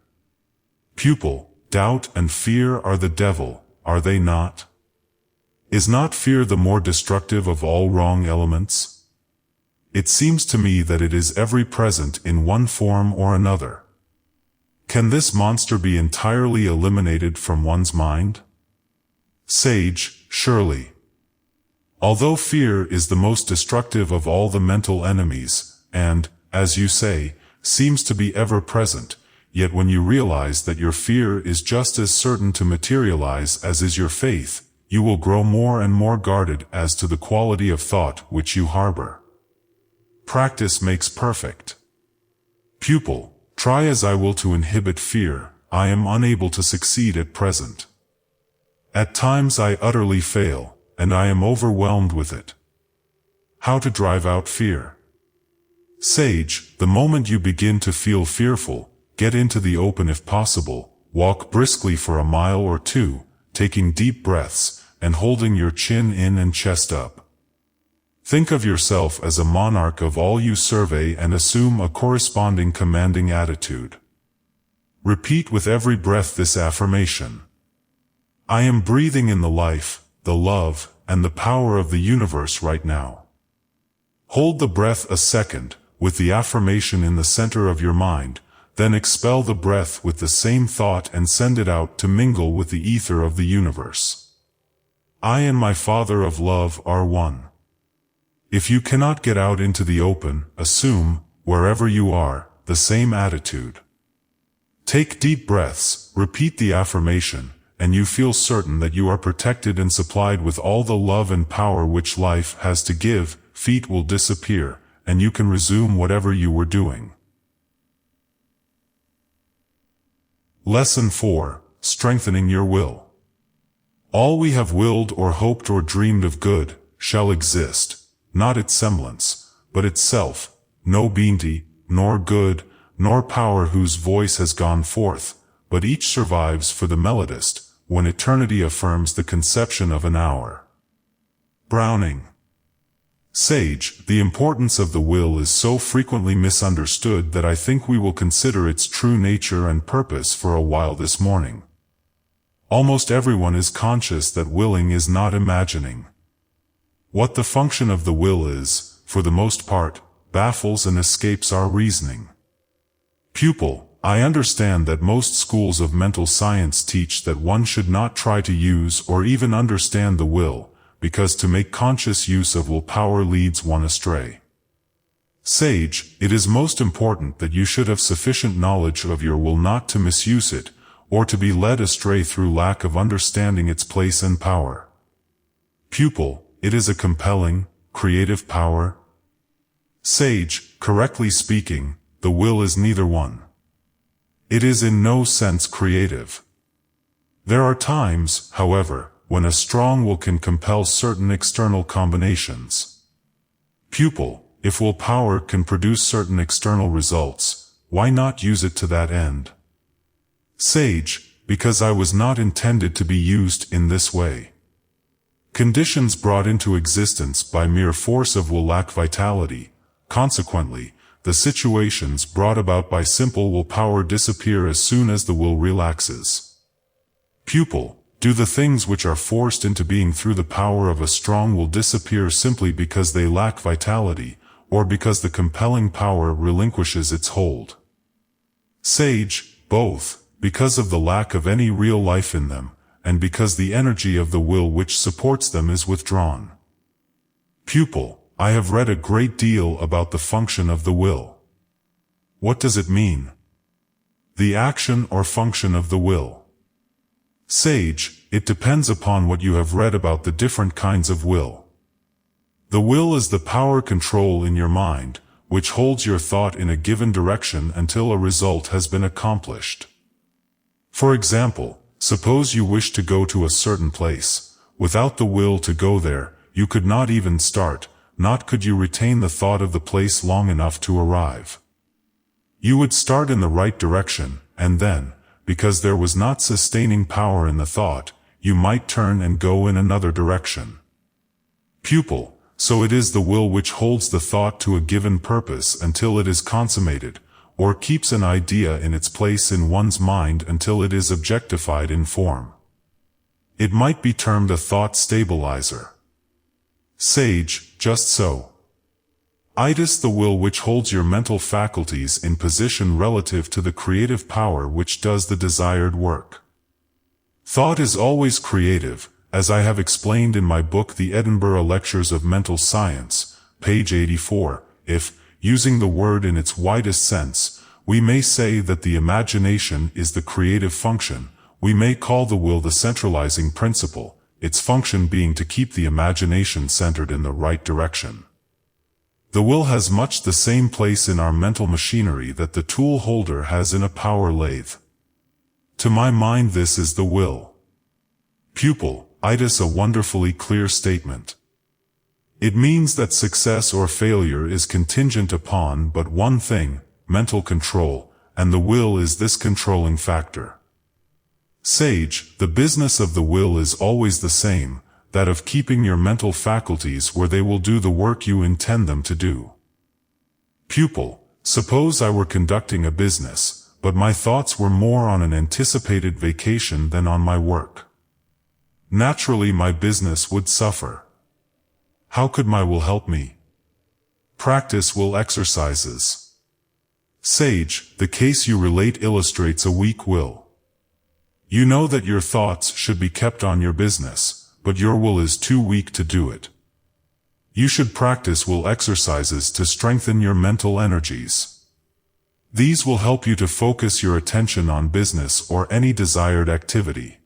Pupil, doubt and fear are the devil, are they not? Is not fear the more destructive of all wrong elements? It seems to me that it is ever present in one form or another. Can this monster be entirely eliminated from one's mind? Sage, surely. Although fear is the most destructive of all the mental enemies, and, as you say, seems to be ever present, yet when you realize that your fear is just as certain to materialize as is your faith, you will grow more and more guarded as to the quality of thought which you harbor. Practice makes perfect. Pupil, try as I will to inhibit fear, I am unable to succeed at present. At times I utterly fail, and I am overwhelmed with it. How to drive out fear? Sage, the moment you begin to feel fearful, get into the open if possible, walk briskly for a mile or two, taking deep breaths, and holding your chin in and chest up. Think of yourself as a monarch of all you survey and assume a corresponding commanding attitude. Repeat with every breath this affirmation: I am breathing in the life, the love, and the power of the universe right now. Hold the breath a second, with the affirmation in the center of your mind, then expel the breath with the same thought and send it out to mingle with the ether of the universe. I and my Father of love are one. If you cannot get out into the open, assume, wherever you are, the same attitude. Take deep breaths, repeat the affirmation, and you feel certain that you are protected and supplied with all the love and power which life has to give. Feet will disappear, and you can resume whatever you were doing. Lesson 4. Strengthening your will. All we have willed or hoped or dreamed of good, shall exist, not its semblance, but itself, no being, nor good, nor power whose voice has gone forth, but each survives for the melodist, when eternity affirms the conception of an hour. Browning. Sage, the importance of the will is so frequently misunderstood that I think we will consider its true nature and purpose for a while this morning. Almost everyone is conscious that willing is not imagining. What the function of the will is, for the most part, baffles and escapes our reasoning. Pupil, I understand that most schools of mental science teach that one should not try to use or even understand the will, because to make conscious use of willpower leads one astray. Sage, it is most important that you should have sufficient knowledge of your will not to misuse it, or to be led astray through lack of understanding its place and power. Pupil, it is a compelling, creative power. Sage, correctly speaking, the will is neither one. It is in no sense creative. There are times, however, when a strong will can compel certain external combinations. Pupil, if willpower can produce certain external results, why not use it to that end? Sage, because I was not intended to be used in this way. Conditions brought into existence by mere force of will lack vitality. Consequently, the situations brought about by simple willpower disappear as soon as the will relaxes. Pupil, do the things which are forced into being through the power of a strong will disappear simply because they lack vitality, or because the compelling power relinquishes its hold? Sage, both, because of the lack of any real life in them, and because the energy of the will which supports them is withdrawn. Pupil, I have read a great deal about the function of the will. What does it mean? The action or function of the will. Sage, it depends upon what you have read about the different kinds of will. The will is the power control in your mind, which holds your thought in a given direction until a result has been accomplished. For example, suppose you wish to go to a certain place. Without the will to go there, you could not even start, nor could you retain the thought of the place long enough to arrive. You would start in the right direction, and then, because there was not sustaining power in the thought, you might turn and go in another direction. Pupil, so it is the will which holds the thought to a given purpose until it is consummated, or keeps an idea in its place in one's mind until it is objectified in form. It might be termed a thought stabilizer. Sage, just so. It is the will which holds your mental faculties in position relative to the creative power which does the desired work. Thought is always creative, as I have explained in my book The Edinburgh Lectures of Mental Science, page 84, if, using the word in its widest sense, we may say that the imagination is the creative function, we may call the will the centralizing principle, its function being to keep the imagination centered in the right direction. The will has much the same place in our mental machinery that the tool holder has in a power lathe. To my mind this is the will. Pupil, it is a wonderfully clear statement. It means that success or failure is contingent upon but one thing, mental control, and the will is this controlling factor. Sage, the business of the will is always the same, that of keeping your mental faculties where they will do the work you intend them to do. Pupil, suppose I were conducting a business, but my thoughts were more on an anticipated vacation than on my work. Naturally my business would suffer. How could my will help me? Practice will exercises. Sage, the case you relate illustrates a weak will. You know that your thoughts should be kept on your business, but your will is too weak to do it. You should practice will exercises to strengthen your mental energies. These will help you to focus your attention on business or any desired activity.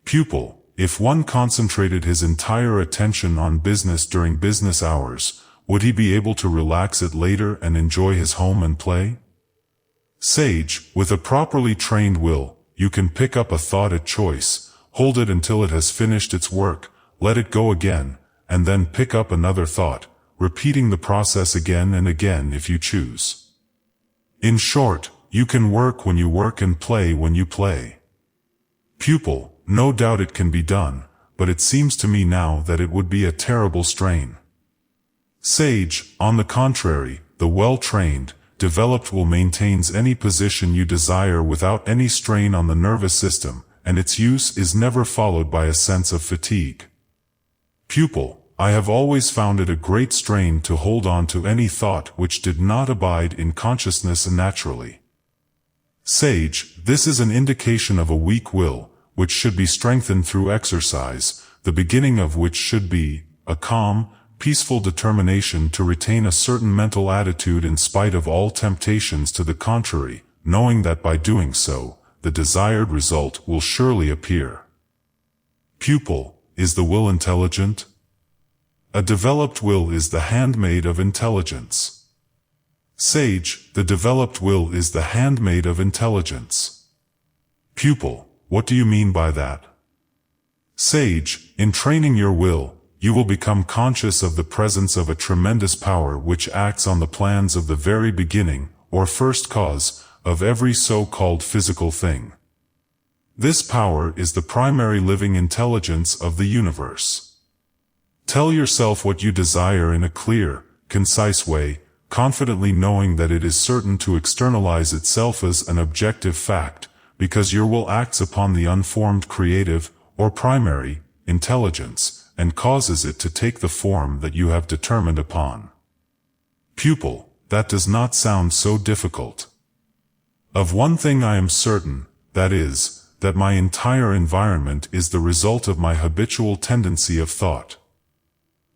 Pupil, if one concentrated his entire attention on business during business hours, would he be able to relax it later and enjoy his home and play? Sage, with a properly trained will, you can pick up a thought at choice, hold it until it has finished its work, let it go again, and then pick up another thought, repeating the process again and again if you choose. In short, you can work when you work and play when you play. Pupil, no doubt it can be done, but it seems to me now that it would be a terrible strain. Sage, on the contrary, the well-trained, developed will maintains any position you desire without any strain on the nervous system, and its use is never followed by a sense of fatigue. Pupil, I have always found it a great strain to hold on to any thought which did not abide in consciousness naturally. Sage, this is an indication of a weak will, which should be strengthened through exercise, the beginning of which should be a calm, peaceful determination to retain a certain mental attitude in spite of all temptations to the contrary, knowing that by doing so, the desired result will surely appear. Pupil, is the will intelligent? A developed will is the handmaid of intelligence. Sage, the developed will is the handmaid of intelligence. Pupil, what do you mean by that? Sage, in training your will, you will become conscious of the presence of a tremendous power which acts on the plans of the very beginning, or first cause, of every so-called physical thing. This power is the primary living intelligence of the universe. Tell yourself what you desire in a clear, concise way, confidently knowing that it is certain to externalize itself as an objective fact, because your will acts upon the unformed creative, or primary, intelligence, and causes it to take the form that you have determined upon. Pupil, that does not sound so difficult. Of one thing I am certain, that is, that my entire environment is the result of my habitual tendency of thought.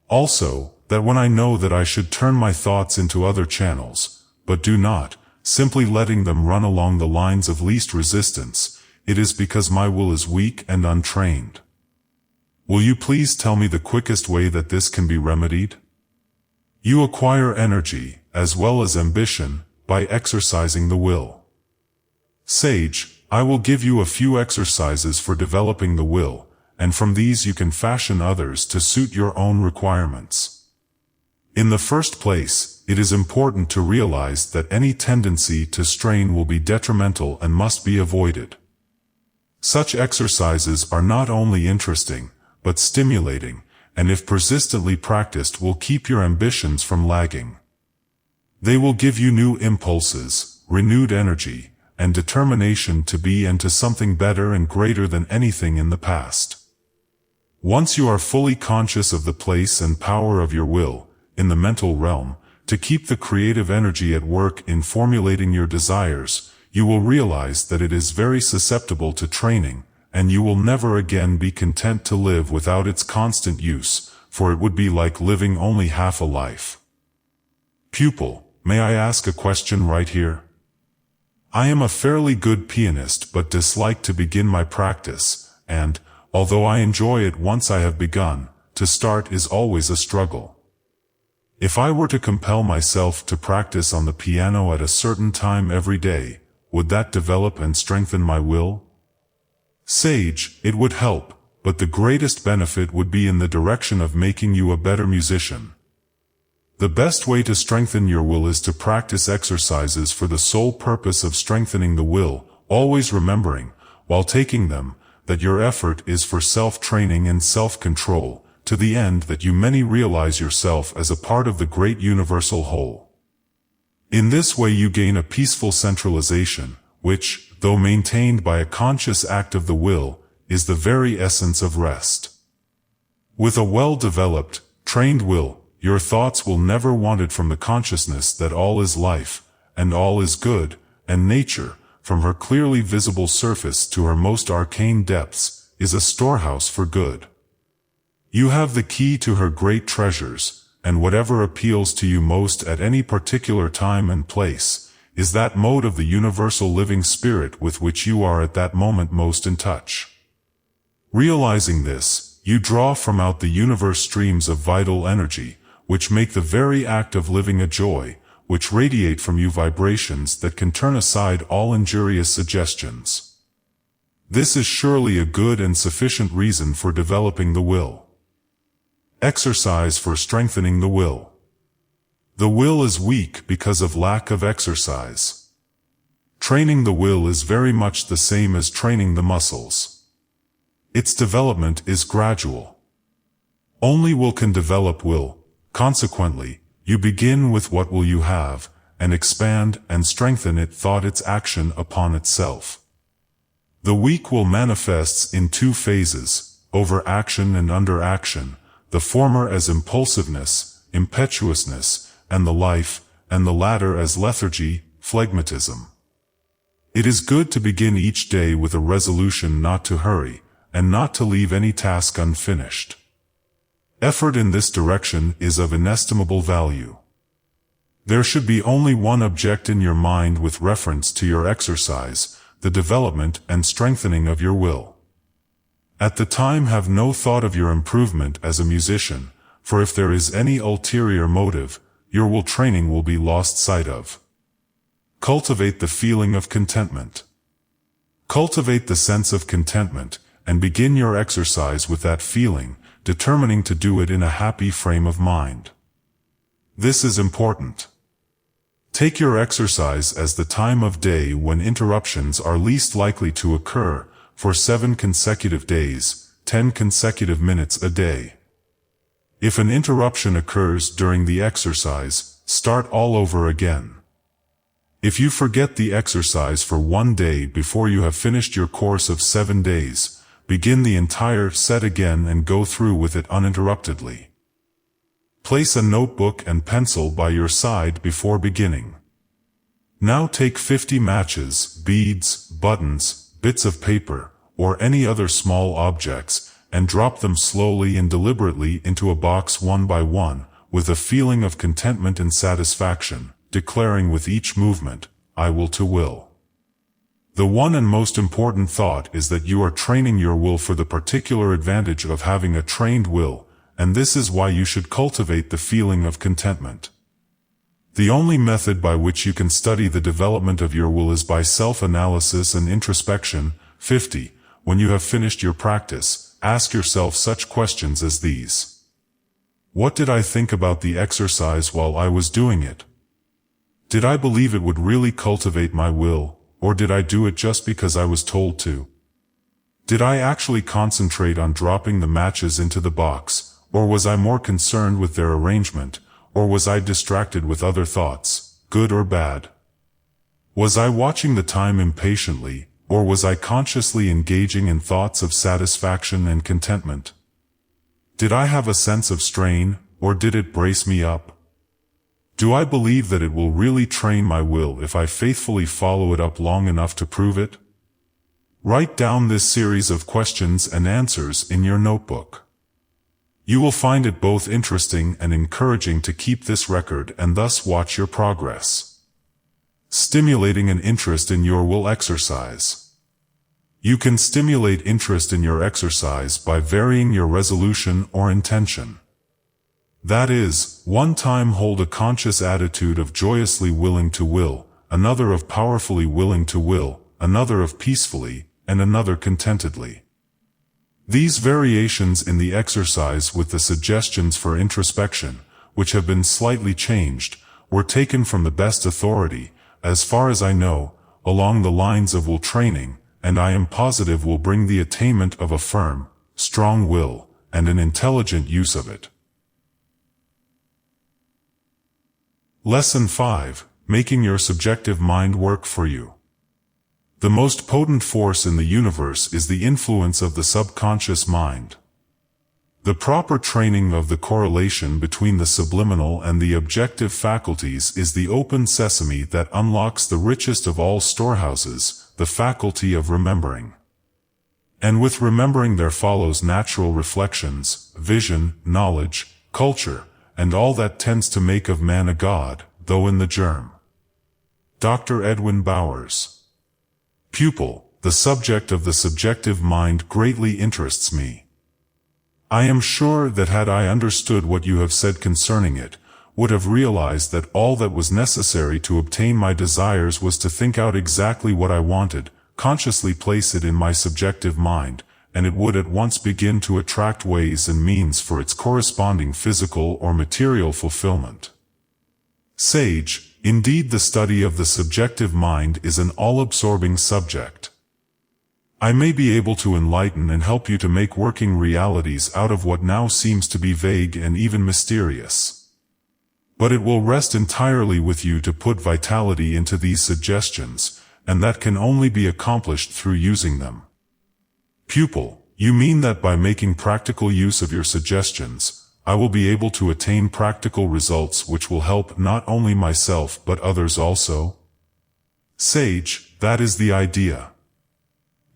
Also, that when I know that I should turn my thoughts into other channels, but do not, simply letting them run along the lines of least resistance, it is because my will is weak and untrained. Will you please tell me the quickest way that this can be remedied? You acquire energy, as well as ambition, by exercising the will. Sage, I will give you a few exercises for developing the will, and from these you can fashion others to suit your own requirements. In the first place, it is important to realize that any tendency to strain will be detrimental and must be avoided. Such exercises are not only interesting, but stimulating, and if persistently practiced will keep your ambitions from lagging. They will give you new impulses, renewed energy, and determination to be and to something better and greater than anything in the past. Once you are fully conscious of the place and power of your will, in the mental realm, to keep the creative energy at work in formulating your desires, you will realize that it is very susceptible to training, and you will never again be content to live without its constant use, for it would be like living only half a life. Pupil, may I ask a question right here? I am a fairly good pianist but dislike to begin my practice, and, although I enjoy it once I have begun, to start is always a struggle. If I were to compel myself to practice on the piano at a certain time every day, would that develop and strengthen my will? Sage, it would help, but the greatest benefit would be in the direction of making you a better musician. The best way to strengthen your will is to practice exercises for the sole purpose of strengthening the will, always remembering, while taking them, that your effort is for self-training and self-control, to the end that you may realize yourself as a part of the great universal whole. In this way you gain a peaceful centralization, which, though maintained by a conscious act of the will, is the very essence of rest. With a well-developed, trained will, your thoughts will never wander from the consciousness that all is life, and all is good, and nature, from her clearly visible surface to her most arcane depths, is a storehouse for good. You have the key to her great treasures, and whatever appeals to you most at any particular time and place, is that mode of the universal living spirit with which you are at that moment most in touch. Realizing this, you draw from out the universe streams of vital energy, which make the very act of living a joy, which radiate from you vibrations that can turn aside all injurious suggestions. This is surely a good and sufficient reason for developing the will. Exercise for strengthening the will. The will is weak because of lack of exercise. Training the will is very much the same as training the muscles. Its development is gradual. Only will can develop will. Consequently, you begin with what will you have, and expand and strengthen it thought its action upon itself. The weak will manifests in two phases, over-action and under-action, the former as impulsiveness, impetuousness, and the life, and the latter as lethargy, phlegmatism. It is good to begin each day with a resolution not to hurry, and not to leave any task unfinished. Effort in this direction is of inestimable value. There should be only one object in your mind with reference to your exercise, the development and strengthening of your will. At the time have no thought of your improvement as a musician, for if there is any ulterior motive, your will training will be lost sight of. Cultivate the feeling of contentment. Cultivate the sense of contentment, and begin your exercise with that feeling, determining to do it in a happy frame of mind. This is important. Take your exercise as the time of day when interruptions are least likely to occur, for 7 consecutive days, 10 consecutive minutes a day. If an interruption occurs during the exercise, Start all over again. If you forget the exercise for 1 day before you have finished your course of 7 days, begin the entire set again and go through with it uninterruptedly. Place a notebook and pencil by your side before beginning. Now take 50 matches, beads, buttons, bits of paper, or any other small objects, and drop them slowly and deliberately into a box one by one, with a feeling of contentment and satisfaction, declaring with each movement, "I will to will." The one and most important thought is that you are training your will for the particular advantage of having a trained will, and this is why you should cultivate the feeling of contentment. The only method by which you can study the development of your will is by self-analysis and introspection. 50. When you have finished your practice, ask yourself such questions as these. What did I think about the exercise while I was doing it? Did I believe it would really cultivate my will, or did I do it just because I was told to? Did I actually concentrate on dropping the matches into the box, or was I more concerned with their arrangement, or was I distracted with other thoughts, good or bad? Was I watching the time impatiently, or was I consciously engaging in thoughts of satisfaction and contentment? Did I have a sense of strain, or did it brace me up? Do I believe that it will really train my will if I faithfully follow it up long enough to prove it? Write down this series of questions and answers in your notebook. You will find it both interesting and encouraging to keep this record and thus watch your progress. Stimulating an interest in your will exercise. You can stimulate interest in your exercise by varying your resolution or intention. That is, one time hold a conscious attitude of joyously willing to will, another of powerfully willing to will, another of peacefully, and another contentedly. These variations in the exercise with the suggestions for introspection, which have been slightly changed, were taken from the best authority, as far as I know, along the lines of will training, and I am positive will bring the attainment of a firm, strong will, and an intelligent use of it. Lesson 5. Making your subjective mind work for you. The most potent force in the universe is the influence of the subconscious mind. The proper training of the correlation between the subliminal and the objective faculties is the open sesame that unlocks the richest of all storehouses, the faculty of remembering. And with remembering there follows natural reflections, vision, knowledge, culture, and all that tends to make of man a god, though in the germ. Dr. Edwin Bowers. Pupil, the subject of the subjective mind greatly interests me. I am sure that had I understood what you have said concerning it, would have realized that all that was necessary to obtain my desires was to think out exactly what I wanted, consciously place it in my subjective mind, and it would at once begin to attract ways and means for its corresponding physical or material fulfillment. Sage, indeed the study of the subjective mind is an all-absorbing subject. I may be able to enlighten and help you to make working realities out of what now seems to be vague and even mysterious. But it will rest entirely with you to put vitality into these suggestions, and that can only be accomplished through using them. Pupil, you mean that by making practical use of your suggestions, I will be able to attain practical results which will help not only myself but others also? Sage, that is the idea.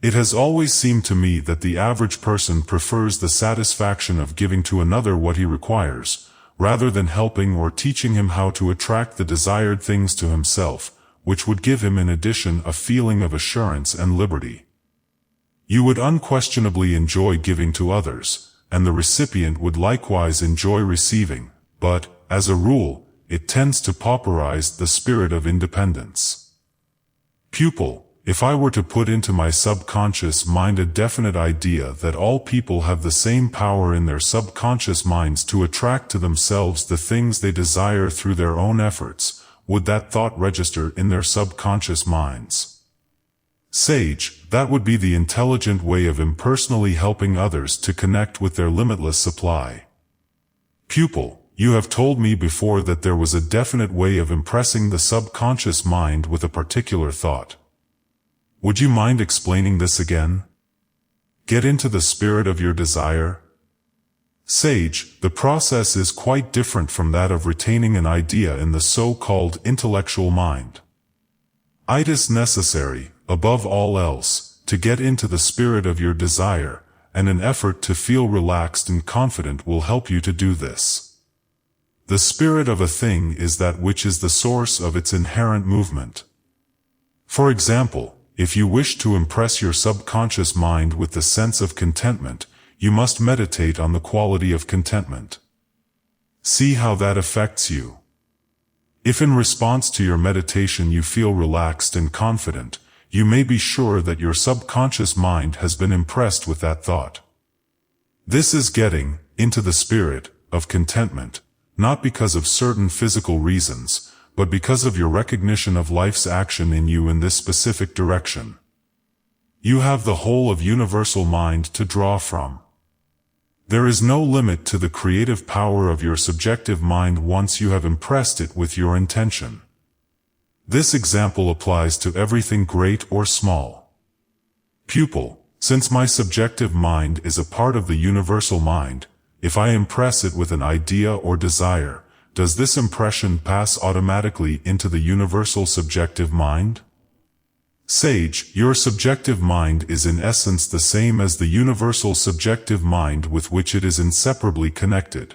It has always seemed to me that the average person prefers the satisfaction of giving to another what he requires, rather than helping or teaching him how to attract the desired things to himself, which would give him in addition a feeling of assurance and liberty. You would unquestionably enjoy giving to others, and the recipient would likewise enjoy receiving, but, as a rule, it tends to pauperize the spirit of independence. Pupil, if I were to put into my subconscious mind a definite idea that all people have the same power in their subconscious minds to attract to themselves the things they desire through their own efforts, would that thought register in their subconscious minds? Sage, that would be the intelligent way of impersonally helping others to connect with their limitless supply. Pupil, you have told me before that there was a definite way of impressing the subconscious mind with a particular thought. Would you mind explaining this again? Get into the spirit of your desire. Sage, the process is quite different from that of retaining an idea in the so-called intellectual mind. It is necessary, above all else, to get into the spirit of your desire, and an effort to feel relaxed and confident will help you to do this. The spirit of a thing is that which is the source of its inherent movement. For example, if you wish to impress your subconscious mind with the sense of contentment, you must meditate on the quality of contentment. See how that affects you. If in response to your meditation you feel relaxed and confident, you may be sure that your subconscious mind has been impressed with that thought. This is getting into the spirit of contentment, not because of certain physical reasons, but because of your recognition of life's action in you in this specific direction. You have the whole of universal mind to draw from. There is no limit to the creative power of your subjective mind once you have impressed it with your intention. This example applies to everything great or small. Pupil, since my subjective mind is a part of the universal mind, if I impress it with an idea or desire, does this impression pass automatically into the universal subjective mind? Sage, your subjective mind is in essence the same as the universal subjective mind with which it is inseparably connected.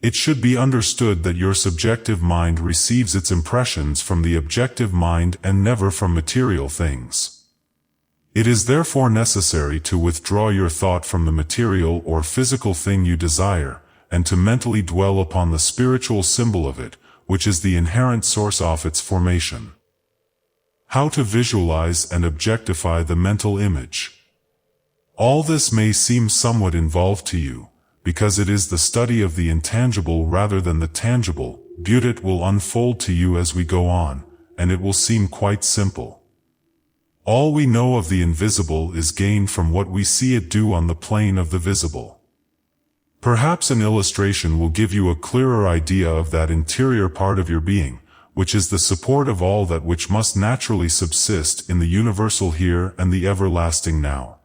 It should be understood that your subjective mind receives its impressions from the objective mind and never from material things. It is therefore necessary to withdraw your thought from the material or physical thing you desire, and to mentally dwell upon the spiritual symbol of it, which is the inherent source of its formation. How to visualize and objectify the mental image. All this may seem somewhat involved to you, because it is the study of the intangible rather than the tangible. It will unfold to you as we go on, and it will seem quite simple. All we know of the invisible is gained from what we see it do on the plane of the visible. Perhaps an illustration will give you a clearer idea of that interior part of your being, which is the support of all that which must naturally subsist in the universal here and the everlasting now.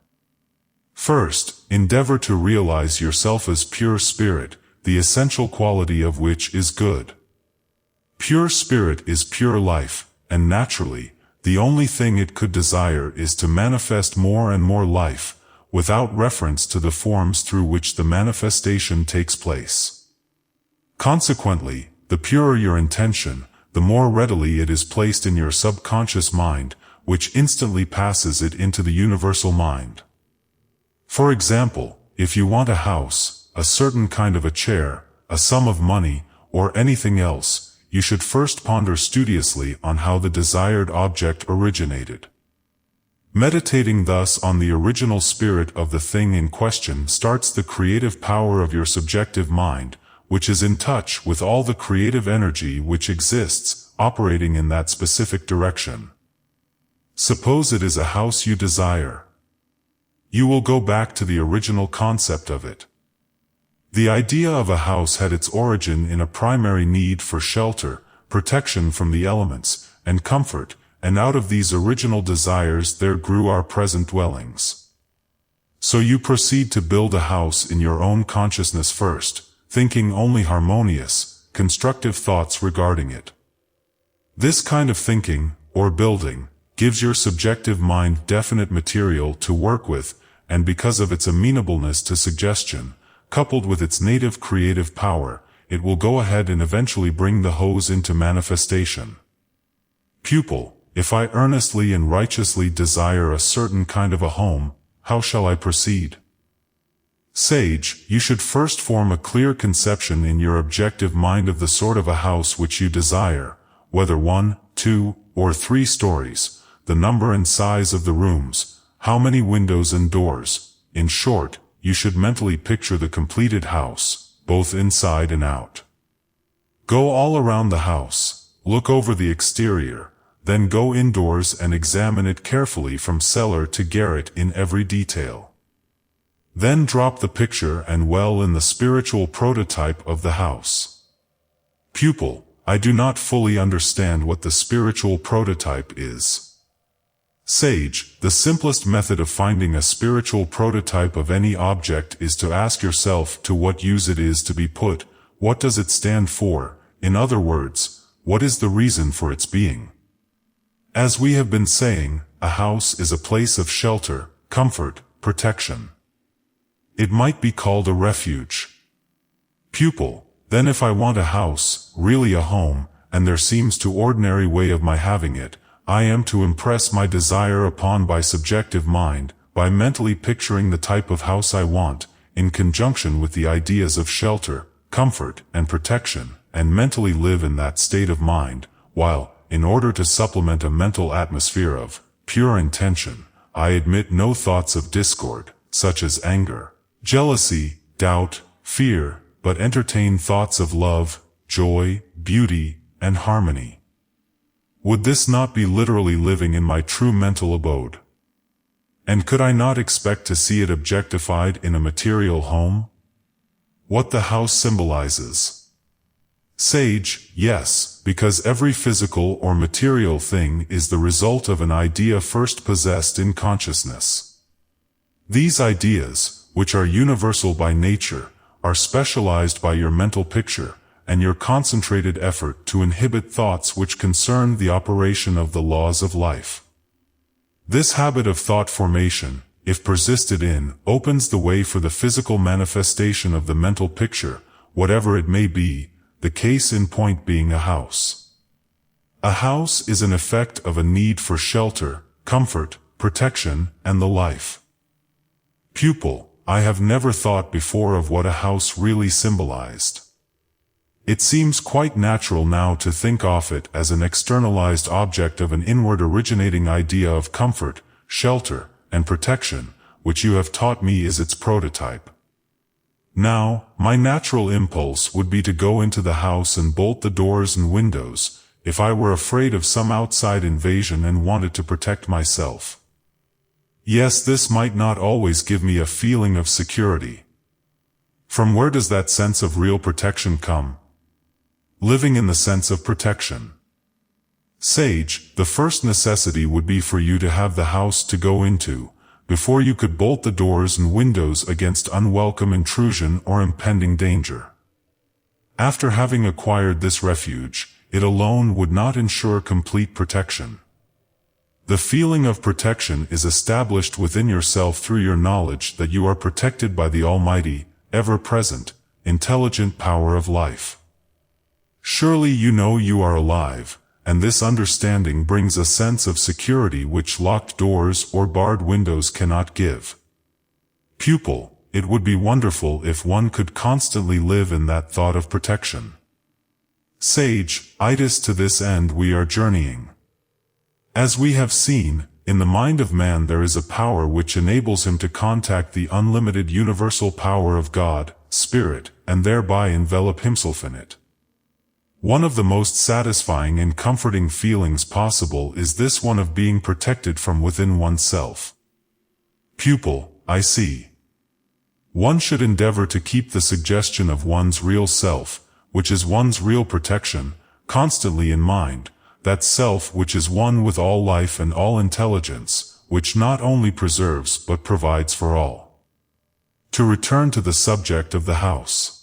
First, endeavor to realize yourself as pure spirit, the essential quality of which is good. Pure spirit is pure life, and naturally, the only thing it could desire is to manifest more and more life, without reference to the forms through which the manifestation takes place. Consequently, the purer your intention, the more readily it is placed in your subconscious mind, which instantly passes it into the universal mind. For example, if you want a house, a certain kind of a chair, a sum of money, or anything else, you should first ponder studiously on how the desired object originated. Meditating thus on the original spirit of the thing in question starts the creative power of your subjective mind, which is in touch with all the creative energy which exists, operating in that specific direction. Suppose it is a house you desire. You will go back to the original concept of it. The idea of a house had its origin in a primary need for shelter, protection from the elements, and comfort, and out of these original desires there grew our present dwellings. So you proceed to build a house in your own consciousness first, thinking only harmonious, constructive thoughts regarding it. This kind of thinking, or building, gives your subjective mind definite material to work with, and because of its amenableness to suggestion, coupled with its native creative power, it will go ahead and eventually bring the hose into manifestation. Pupil, if I earnestly and righteously desire a certain kind of a home, how shall I proceed? Sage, you should first form a clear conception in your objective mind of the sort of a house which you desire, whether 1, 2, or 3 stories, the number and size of the rooms, how many windows and doors. In short, you should mentally picture the completed house, both inside and out. Go all around the house, look over the exterior, then go indoors and examine it carefully from cellar to garret in every detail. Then drop the picture and dwell in the spiritual prototype of the house. Pupil, I do not fully understand what the spiritual prototype is. Sage, the simplest method of finding a spiritual prototype of any object is to ask yourself to what use it is to be put, what does it stand for, in other words, what is the reason for its being. As we have been saying, a house is a place of shelter, comfort, protection. It might be called a refuge. Pupil, then if I want a house, really a home, and there seems to ordinary way of my having it, I am to impress my desire upon by subjective mind, by mentally picturing the type of house I want, in conjunction with the ideas of shelter, comfort, and protection, and mentally live in that state of mind, while, in order to supplement a mental atmosphere of pure intention, I admit no thoughts of discord, such as anger, jealousy, doubt, fear, but entertain thoughts of love, joy, beauty, and harmony. Would this not be literally living in my true mental abode? And could I not expect to see it objectified in a material home? What the house symbolizes? Sage, yes, because every physical or material thing is the result of an idea first possessed in consciousness. These ideas, which are universal by nature, are specialized by your mental picture, and your concentrated effort to inhibit thoughts which concern the operation of the laws of life. This habit of thought formation, if persisted in, opens the way for the physical manifestation of the mental picture, whatever it may be, the case in point being a house. A house is an effect of a need for shelter, comfort, protection, and the life. Pupil, I have never thought before of what a house really symbolized. It seems quite natural now to think of it as an externalized object of an inward originating idea of comfort, shelter, and protection, which you have taught me is its prototype. Now, my natural impulse would be to go into the house and bolt the doors and windows, if I were afraid of some outside invasion and wanted to protect myself. Yes, this might not always give me a feeling of security. From where does that sense of real protection come? Living in the sense of protection. Sage, the first necessity would be for you to have the house to go into, before you could bolt the doors and windows against unwelcome intrusion or impending danger. After having acquired this refuge, it alone would not ensure complete protection. The feeling of protection is established within yourself through your knowledge that you are protected by the almighty, ever-present, intelligent power of life. Surely you know you are alive, and this understanding brings a sense of security which locked doors or barred windows cannot give. Pupil, it would be wonderful if one could constantly live in that thought of protection. Sage, itis to this end we are journeying. As we have seen, in the mind of man there is a power which enables him to contact the unlimited universal power of God, Spirit, and thereby envelop himself in it. One of the most satisfying and comforting feelings possible is this one of being protected from within oneself. Pupil, I see. One should endeavor to keep the suggestion of one's real self, which is one's real protection, constantly in mind, that self which is one with all life and all intelligence, which not only preserves but provides for all. To return to the subject of the house.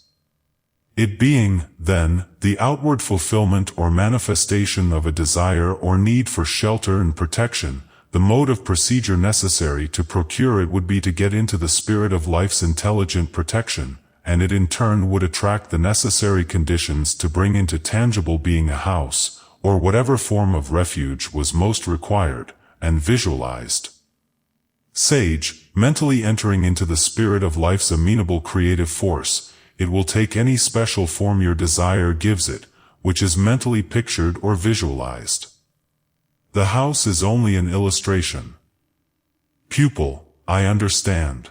It being, then, the outward fulfillment or manifestation of a desire or need for shelter and protection, the mode of procedure necessary to procure it would be to get into the spirit of life's intelligent protection, and it in turn would attract the necessary conditions to bring into tangible being a house, or whatever form of refuge was most required, and visualized. Sage, mentally entering into the spirit of life's amenable creative force, it will take any special form your desire gives it, which is mentally pictured or visualized. The house is only an illustration. Pupil, I understand.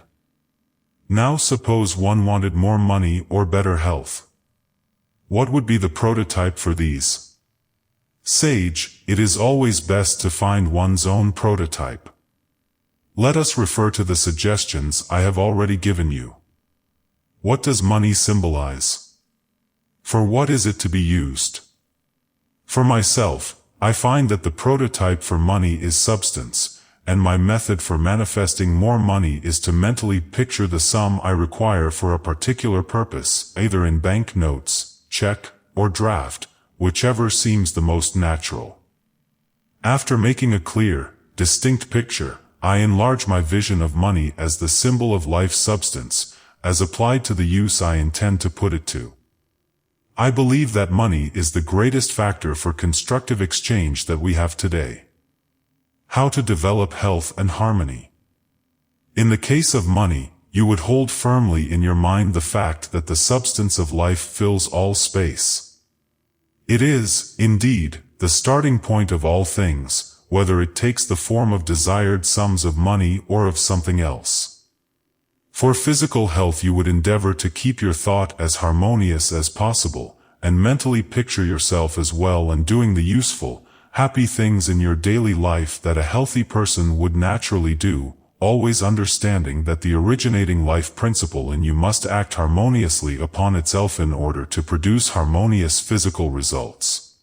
Now suppose one wanted more money or better health. What would be the prototype for these? Sage, it is always best to find one's own prototype. Let us refer to the suggestions I have already given you. What does money symbolize? For what is it to be used? For myself, I find that the prototype for money is substance, and my method for manifesting more money is to mentally picture the sum I require for a particular purpose, either in bank notes, check, or draft, whichever seems the most natural. After making a clear, distinct picture, I enlarge my vision of money as the symbol of life substance, as applied to the use I intend to put it to. I believe that money is the greatest factor for constructive exchange that we have today. How to develop health and harmony. In the case of money, you would hold firmly in your mind the fact that the substance of life fills all space. It is, indeed, the starting point of all things, whether it takes the form of desired sums of money or of something else. For physical health you would endeavor to keep your thought as harmonious as possible, and mentally picture yourself as well and doing the useful, happy things in your daily life that a healthy person would naturally do, always understanding that the originating life principle in you must act harmoniously upon itself in order to produce harmonious physical results.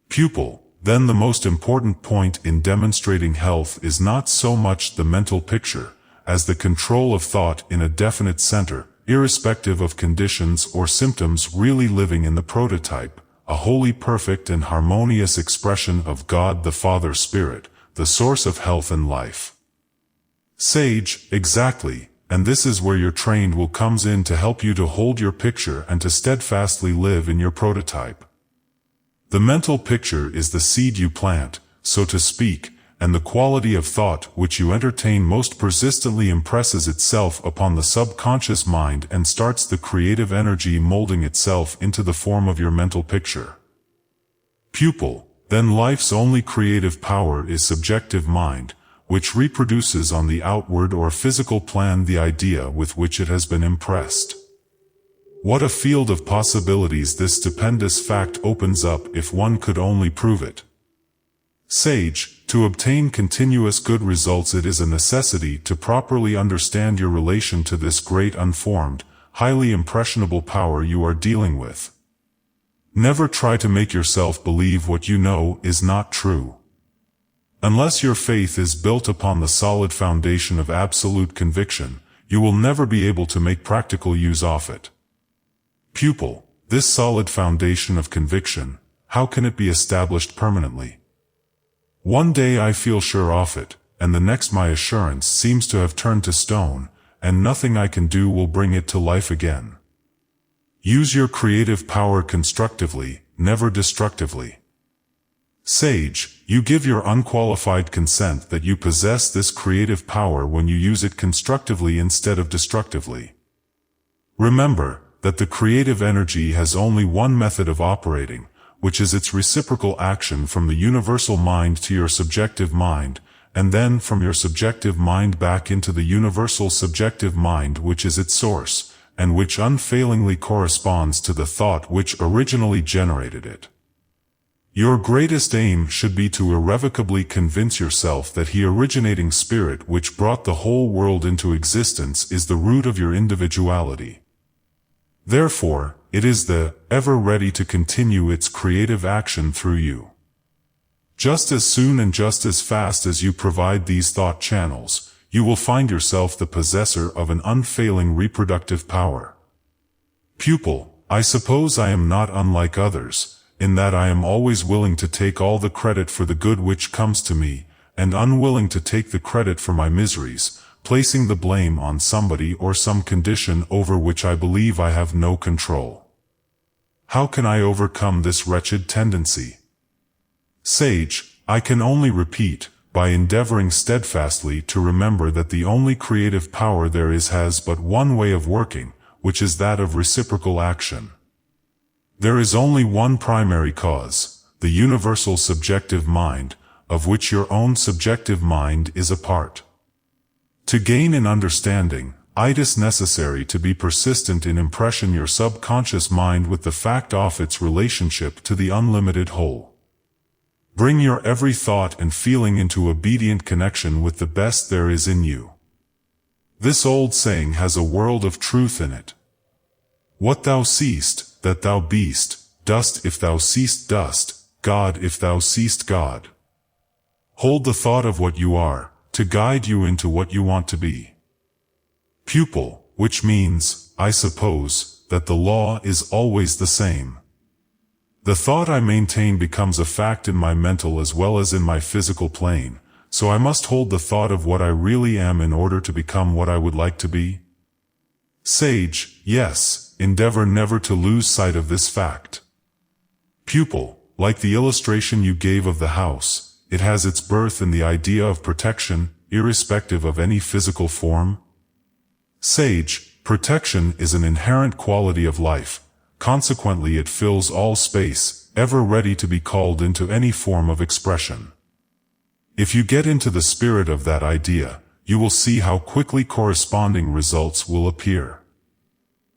Pupil, then the most important point in demonstrating health is not so much the mental picture, as the control of thought in a definite center, irrespective of conditions or symptoms, really living in the prototype, a wholly perfect and harmonious expression of God the Father Spirit, the source of health and life. Sage, exactly, and this is where your trained will comes in to help you to hold your picture and to steadfastly live in your prototype. The mental picture is the seed you plant, so to speak, and the quality of thought which you entertain most persistently impresses itself upon the subconscious mind and starts the creative energy molding itself into the form of your mental picture. Pupil, then life's only creative power is subjective mind, which reproduces on the outward or physical plan the idea with which it has been impressed. What a field of possibilities this stupendous fact opens up if one could only prove it. Sage, to obtain continuous good results it is a necessity to properly understand your relation to this great unformed, highly impressionable power you are dealing with. Never try to make yourself believe what you know is not true. Unless your faith is built upon the solid foundation of absolute conviction, you will never be able to make practical use of it. Pupil, this solid foundation of conviction, how can it be established permanently? One day I feel sure of it, and the next my assurance seems to have turned to stone, and nothing I can do will bring it to life again. Use your creative power constructively, never destructively. Sage, you give your unqualified consent that you possess this creative power when you use it constructively instead of destructively. Remember that the creative energy has only one method of operating, which is its reciprocal action from the universal mind to your subjective mind, and then from your subjective mind back into the universal subjective mind which is its source, and which unfailingly corresponds to the thought which originally generated it. Your greatest aim should be to irrevocably convince yourself that the originating spirit which brought the whole world into existence is the root of your individuality. Therefore, it is the ever ready to continue its creative action through you. Just as soon and just as fast as you provide these thought channels, you will find yourself the possessor of an unfailing reproductive power. Pupil, I suppose I am not unlike others, in that I am always willing to take all the credit for the good which comes to me, and unwilling to take the credit for my miseries, placing the blame on somebody or some condition over which I believe I have no control. How can I overcome this wretched tendency? Sage, I can only repeat, by endeavoring steadfastly to remember that the only creative power there is has but one way of working, which is that of reciprocal action. There is only one primary cause, the universal subjective mind, of which your own subjective mind is a part. To gain an understanding, it is necessary to be persistent in impression your subconscious mind with the fact of its relationship to the unlimited whole. Bring your every thought and feeling into obedient connection with the best there is in you. This old saying has a world of truth in it. What thou seest, that thou beest, dust if thou seest dust, God if thou seest God. Hold the thought of what you are, to guide you into what you want to be. Pupil, which means, I suppose, that the law is always the same. The thought I maintain becomes a fact in my mental as well as in my physical plane, so I must hold the thought of what I really am in order to become what I would like to be. Sage, yes, endeavor never to lose sight of this fact. Pupil, like the illustration you gave of the house, it has its birth in the idea of protection, irrespective of any physical form. Sage, protection is an inherent quality of life, consequently it fills all space, ever ready to be called into any form of expression. If you get into the spirit of that idea, you will see how quickly corresponding results will appear.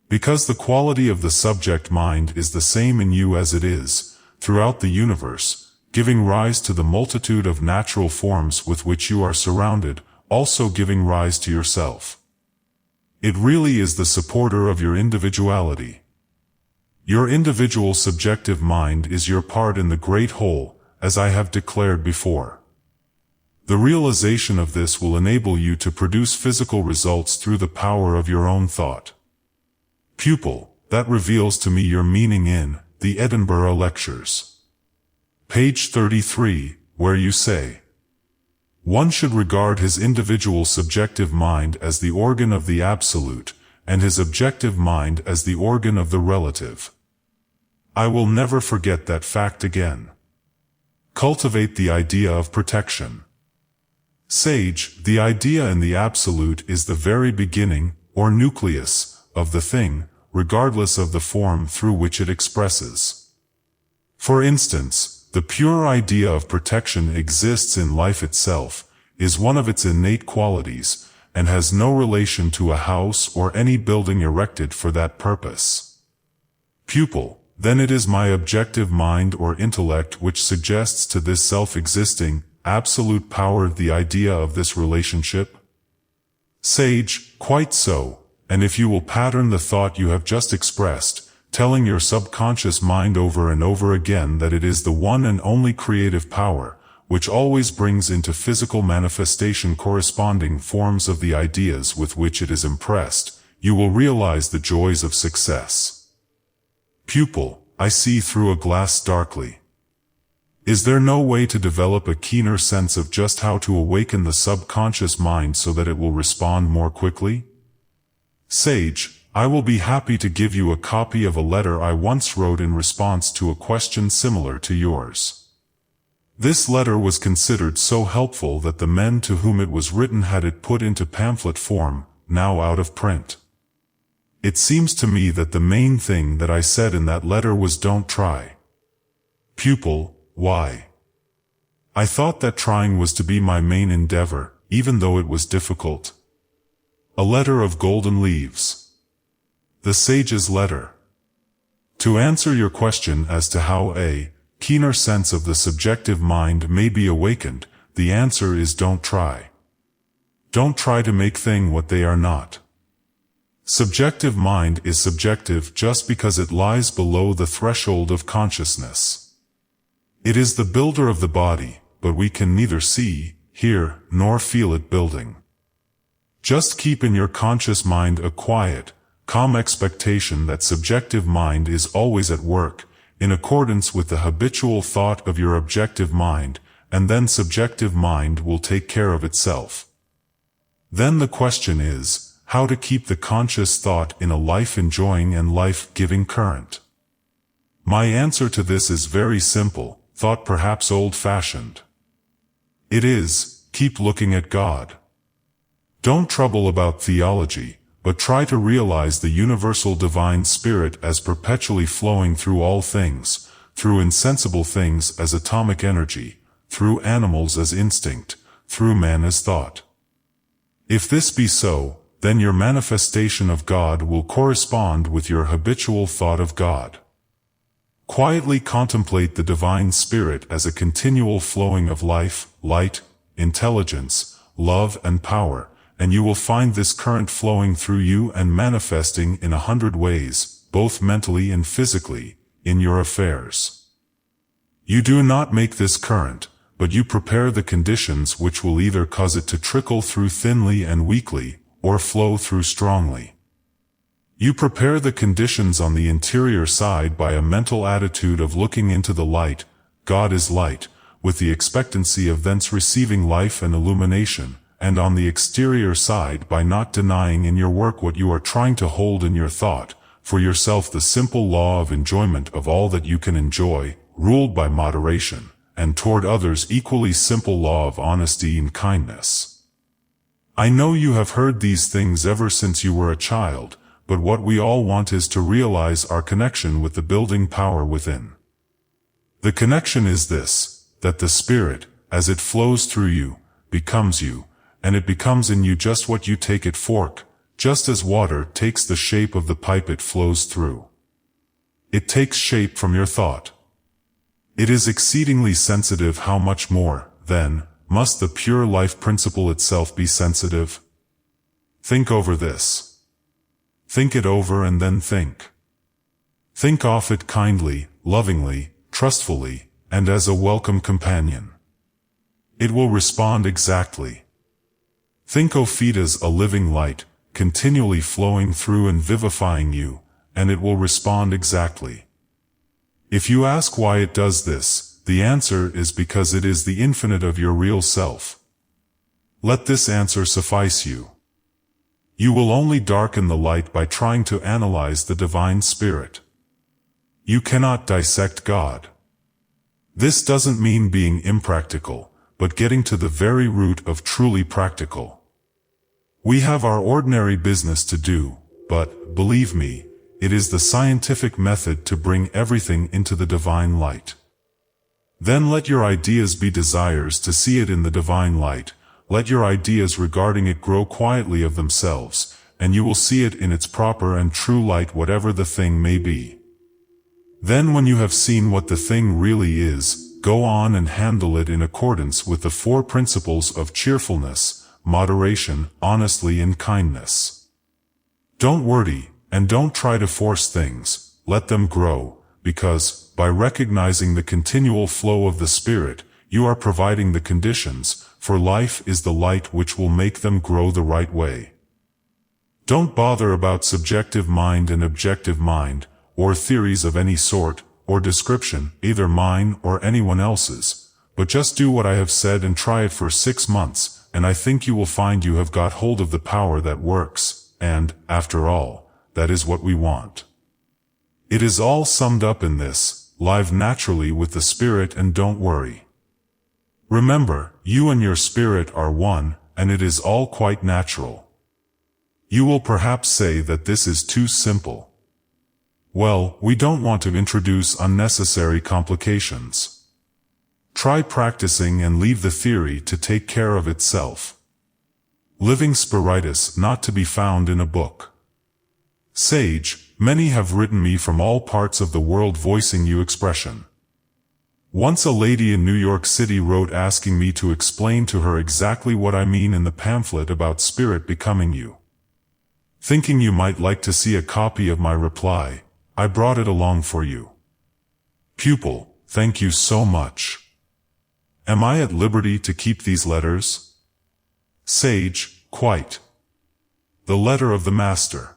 Because the quality of the subject mind is the same in you as it is throughout the universe, giving rise to the multitude of natural forms with which you are surrounded, also giving rise to yourself. It really is the supporter of your individuality. Your individual subjective mind is your part in the great whole, as I have declared before. The realization of this will enable you to produce physical results through the power of your own thought. Pupil, that reveals to me your meaning in the Edinburgh Lectures. Page 33, where you say, one should regard his individual subjective mind as the organ of the absolute, and his objective mind as the organ of the relative. I will never forget that fact again. Cultivate the idea of protection. Sage, the idea in the absolute is the very beginning, or nucleus, of the thing, regardless of the form through which it expresses. For instance, the pure idea of protection exists in life itself, is one of its innate qualities, and has no relation to a house or any building erected for that purpose. Pupil, then it is my objective mind or intellect which suggests to this self-existing, absolute power the idea of this relationship? Sage, quite so, and if you will pattern the thought you have just expressed, telling your subconscious mind over and over again that it is the one and only creative power, which always brings into physical manifestation corresponding forms of the ideas with which it is impressed, you will realize the joys of success. Pupil, I see through a glass darkly. Is there no way to develop a keener sense of just how to awaken the subconscious mind so that it will respond more quickly? Sage, I will be happy to give you a copy of a letter I once wrote in response to a question similar to yours. This letter was considered so helpful that the men to whom it was written had it put into pamphlet form, now out of print. It seems to me that the main thing that I said in that letter was don't try. Pupil, why? I thought that trying was to be my main endeavor, even though it was difficult. A letter of golden leaves. The sage's letter. To answer your question as to how a keener sense of the subjective mind may be awakened, the answer is don't try. Don't try to make things what they are not. Subjective mind is subjective just because it lies below the threshold of consciousness. It is the builder of the body, but we can neither see, hear, nor feel it building. Just keep in your conscious mind a quiet, calm expectation that subjective mind is always at work, in accordance with the habitual thought of your objective mind, and then subjective mind will take care of itself. Then the question is, how to keep the conscious thought in a life-enjoying and life-giving current. My answer to this is very simple, thought perhaps old-fashioned. It is, keep looking at God. Don't trouble about theology, but try to realize the universal divine spirit as perpetually flowing through all things, through insensible things as atomic energy, through animals as instinct, through man as thought. If this be so, then your manifestation of God will correspond with your habitual thought of God. Quietly contemplate the divine spirit as a continual flowing of life, light, intelligence, love and power, and you will find this current flowing through you and manifesting in 100 ways, both mentally and physically, in your affairs. You do not make this current, but you prepare the conditions which will either cause it to trickle through thinly and weakly, or flow through strongly. You prepare the conditions on the interior side by a mental attitude of looking into the light, God is light, with the expectancy of thence receiving life and illumination, and on the exterior side by not denying in your work what you are trying to hold in your thought, for yourself the simple law of enjoyment of all that you can enjoy, ruled by moderation, and toward others equally simple law of honesty and kindness. I know you have heard these things ever since you were a child, but what we all want is to realize our connection with the building power within. The connection is this, that the Spirit, as it flows through you, becomes you, and it becomes in you just what you take it for, just as water takes the shape of the pipe it flows through. It takes shape from your thought. It is exceedingly sensitive. How much more, then, must the pure life principle itself be sensitive? Think over this. Think it over and then think. Think of it kindly, lovingly, trustfully, and as a welcome companion. It will respond exactly. Think of it as a living light, continually flowing through and vivifying you, and it will respond exactly. If you ask why it does this, the answer is because it is the infinite of your real self. Let this answer suffice you. You will only darken the light by trying to analyze the divine spirit. You cannot dissect God. This doesn't mean being impractical, but getting to the very root of truly practical. We have our ordinary business to do, but, believe me, it is the scientific method to bring everything into the divine light. Then let your ideas be desires to see it in the divine light. Let your ideas regarding it grow quietly of themselves, and you will see it in its proper and true light, whatever the thing may be. Then when you have seen what the thing really is, go on and handle it in accordance with the 4 principles of cheerfulness, moderation, honesty and kindness. Don't worry, and don't try to force things, let them grow, because, by recognizing the continual flow of the Spirit, you are providing the conditions, for life is the light which will make them grow the right way. Don't bother about subjective mind and objective mind, or theories of any sort, or description, either mine or anyone else's, but just do what I have said and try it for 6 months, and I think you will find you have got hold of the power that works, and, after all, that is what we want. It is all summed up in this: live naturally with the Spirit and don't worry. Remember, you and your spirit are one, and it is all quite natural. You will perhaps say that this is too simple. Well, we don't want to introduce unnecessary complications. Try practicing and leave the theory to take care of itself. Living spiritus not to be found in a book. Sage, many have written me from all parts of the world voicing you expression. Once a lady in New York City wrote asking me to explain to her exactly what I mean in the pamphlet about spirit becoming you. Thinking you might like to see a copy of my reply, I brought it along for you. Pupil, thank you so much. Am I at liberty to keep these letters? Sage, quite. The letter of the Master.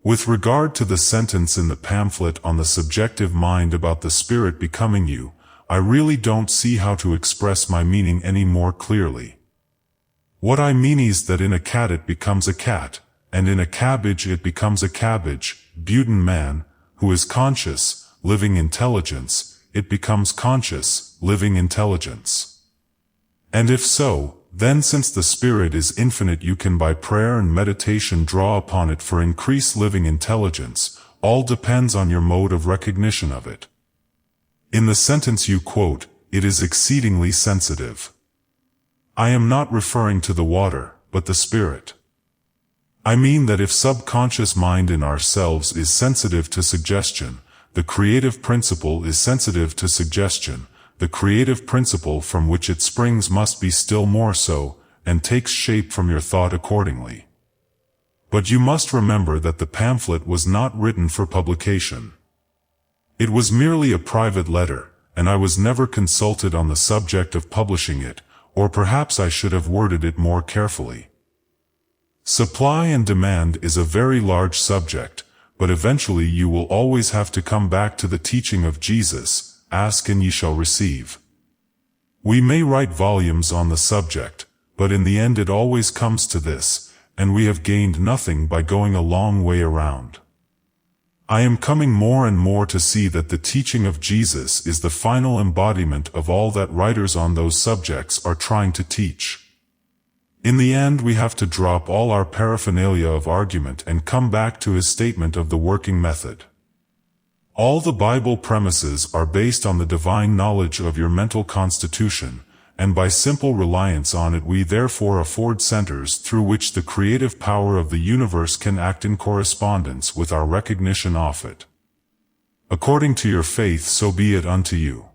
With regard to the sentence in the pamphlet on the subjective mind about the spirit becoming you, I really don't see how to express my meaning any more clearly. What I mean is that in a cat it becomes a cat, and in a cabbage it becomes a cabbage, Buden man, who is conscious, living intelligence, it becomes conscious, living intelligence. And if so, then since the Spirit is infinite you can by prayer and meditation draw upon it for increased living intelligence. All depends on your mode of recognition of it. In the sentence you quote, it is exceedingly sensitive. I am not referring to the water, but the Spirit. I mean that if subconscious mind in ourselves is sensitive to suggestion, the creative principle is sensitive to suggestion, the creative principle from which it springs must be still more so, and takes shape from your thought accordingly. But you must remember that the pamphlet was not written for publication. It was merely a private letter, and I was never consulted on the subject of publishing it, or perhaps I should have worded it more carefully. Supply and demand is a very large subject, but eventually you will always have to come back to the teaching of Jesus, ask and ye shall receive. We may write volumes on the subject, but in the end it always comes to this, and we have gained nothing by going a long way around. I am coming more and more to see that the teaching of Jesus is the final embodiment of all that writers on those subjects are trying to teach. In the end we have to drop all our paraphernalia of argument and come back to his statement of the working method. All the Bible premises are based on the divine knowledge of your mental constitution, and by simple reliance on it we therefore afford centers through which the creative power of the universe can act in correspondence with our recognition of it. According to your faith so be it unto you.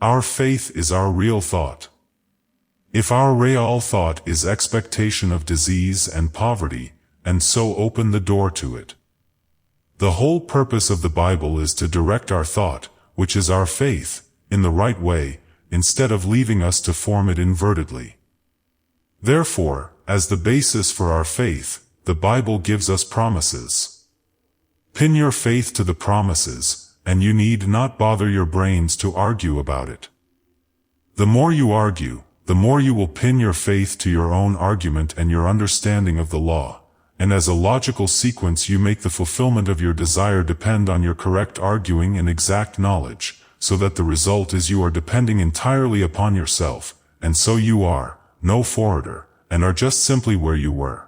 Our faith is our real thought. If our real thought is expectation of disease and poverty, and so open the door to it. The whole purpose of the Bible is to direct our thought, which is our faith, in the right way, instead of leaving us to form it invertedly. Therefore, as the basis for our faith, the Bible gives us promises. Pin your faith to the promises, and you need not bother your brains to argue about it. The more you argue, the more you will pin your faith to your own argument and your understanding of the law, and as a logical sequence you make the fulfillment of your desire depend on your correct arguing and exact knowledge, so that the result is you are depending entirely upon yourself, and so you are no forwarder, and are just simply where you were.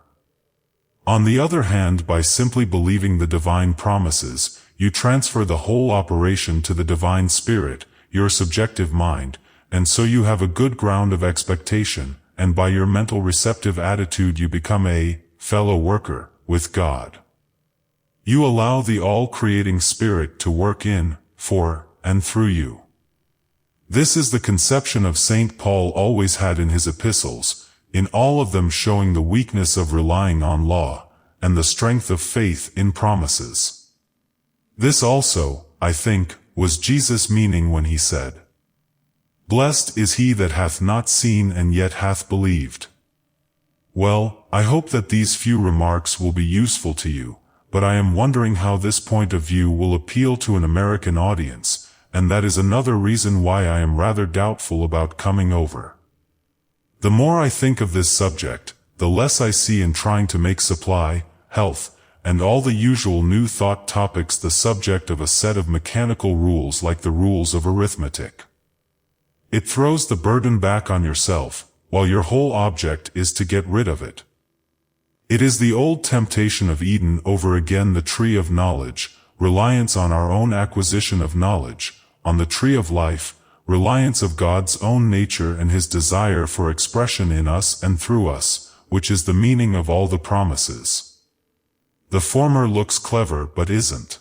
On the other hand, by simply believing the divine promises, you transfer the whole operation to the divine spirit, your subjective mind, and so you have a good ground of expectation, and by your mental receptive attitude you become a fellow worker with God. You allow the all-creating Spirit to work in, for, and through you. This is the conception of St. Paul always had in his epistles, in all of them showing the weakness of relying on law, and the strength of faith in promises. This also, I think, was Jesus' meaning when he said, "Blessed is he that hath not seen and yet hath believed." Well, I hope that these few remarks will be useful to you, but I am wondering how this point of view will appeal to an American audience, and that is another reason why I am rather doubtful about coming over. The more I think of this subject, the less I see in trying to make supply, health, and all the usual new thought topics the subject of a set of mechanical rules like the rules of arithmetic. It throws the burden back on yourself, while your whole object is to get rid of it. It is the old temptation of Eden over again, the tree of knowledge, reliance on our own acquisition of knowledge, on the tree of life, reliance of God's own nature and his desire for expression in us and through us, which is the meaning of all the promises. The former looks clever but isn't.